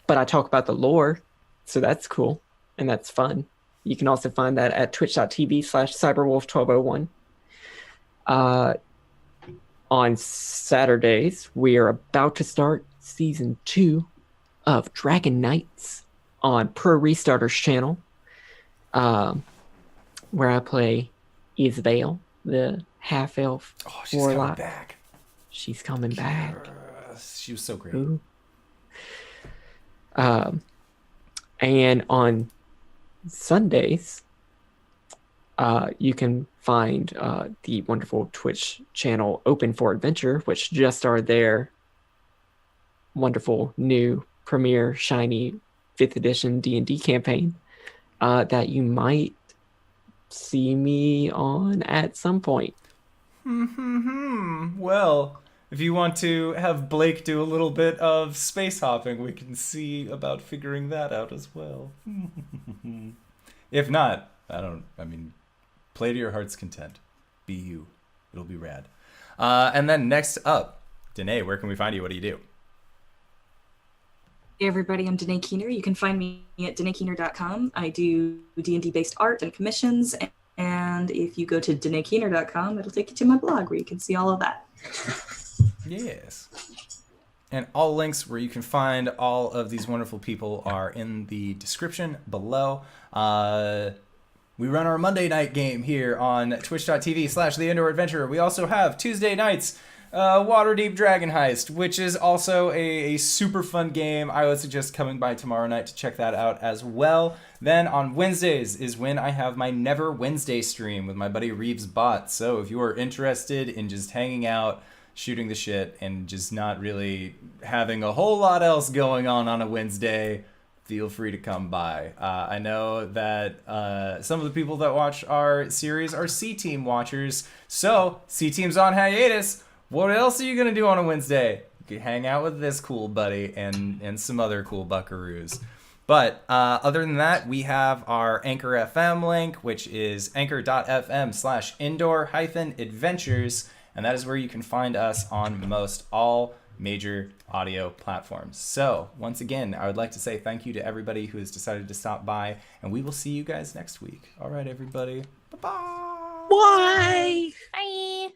but I talk about the lore, so that's cool, and that's fun. You can also find that at twitch.tv/Cyberwolf1201. On Saturdays, we are about to start Season 2 of Dragon Knights on Pro Restarter's channel, where I play Isabel, the half-elf warlock. Coming back. She's coming back. She was so great. Ooh. And on Sundays, you can find the wonderful Twitch channel Open for Adventure, which just started their wonderful new premiere shiny 5th edition D&D campaign that you might see me on at some point. Well, if you want to have Blake do a little bit of space hopping, we can see about figuring that out as well. If not, play to your heart's content. Be you. It'll be rad. And then next up, Danae, where can we find you? What do you do? Hey everybody, I'm Danae Keener. You can find me at DanaeKeener.com. I do D&D based art and commissions, and if you go to DanaeKeener.com, it'll take you to my blog where you can see all of that. Yes. And all links where you can find all of these wonderful people are in the description below. We run our Monday night game here on twitch.tv/The Indoor Adventurer. We also have Tuesday nights Waterdeep Dragon Heist, which is also a super fun game. I would suggest coming by tomorrow night to check that out as well. Then on Wednesdays is when I have my Never Wednesday stream with my buddy Reeves Bot. So if you are interested in just hanging out, shooting the shit, and just not really having a whole lot else going on a Wednesday, feel free to come by. I know that some of the people that watch our series are C-Team watchers. So C-Team's on hiatus. What else are you going to do on a Wednesday? You can hang out with this cool buddy and some other cool buckaroos. But other than that, we have our Anchor FM link, which is anchor.fm/indoor-adventures. And that is where you can find us on most all major audio platforms. So once again, I would like to say thank you to everybody who has decided to stop by, and we will see you guys next week. All right, everybody. Bye-bye. Why? Bye.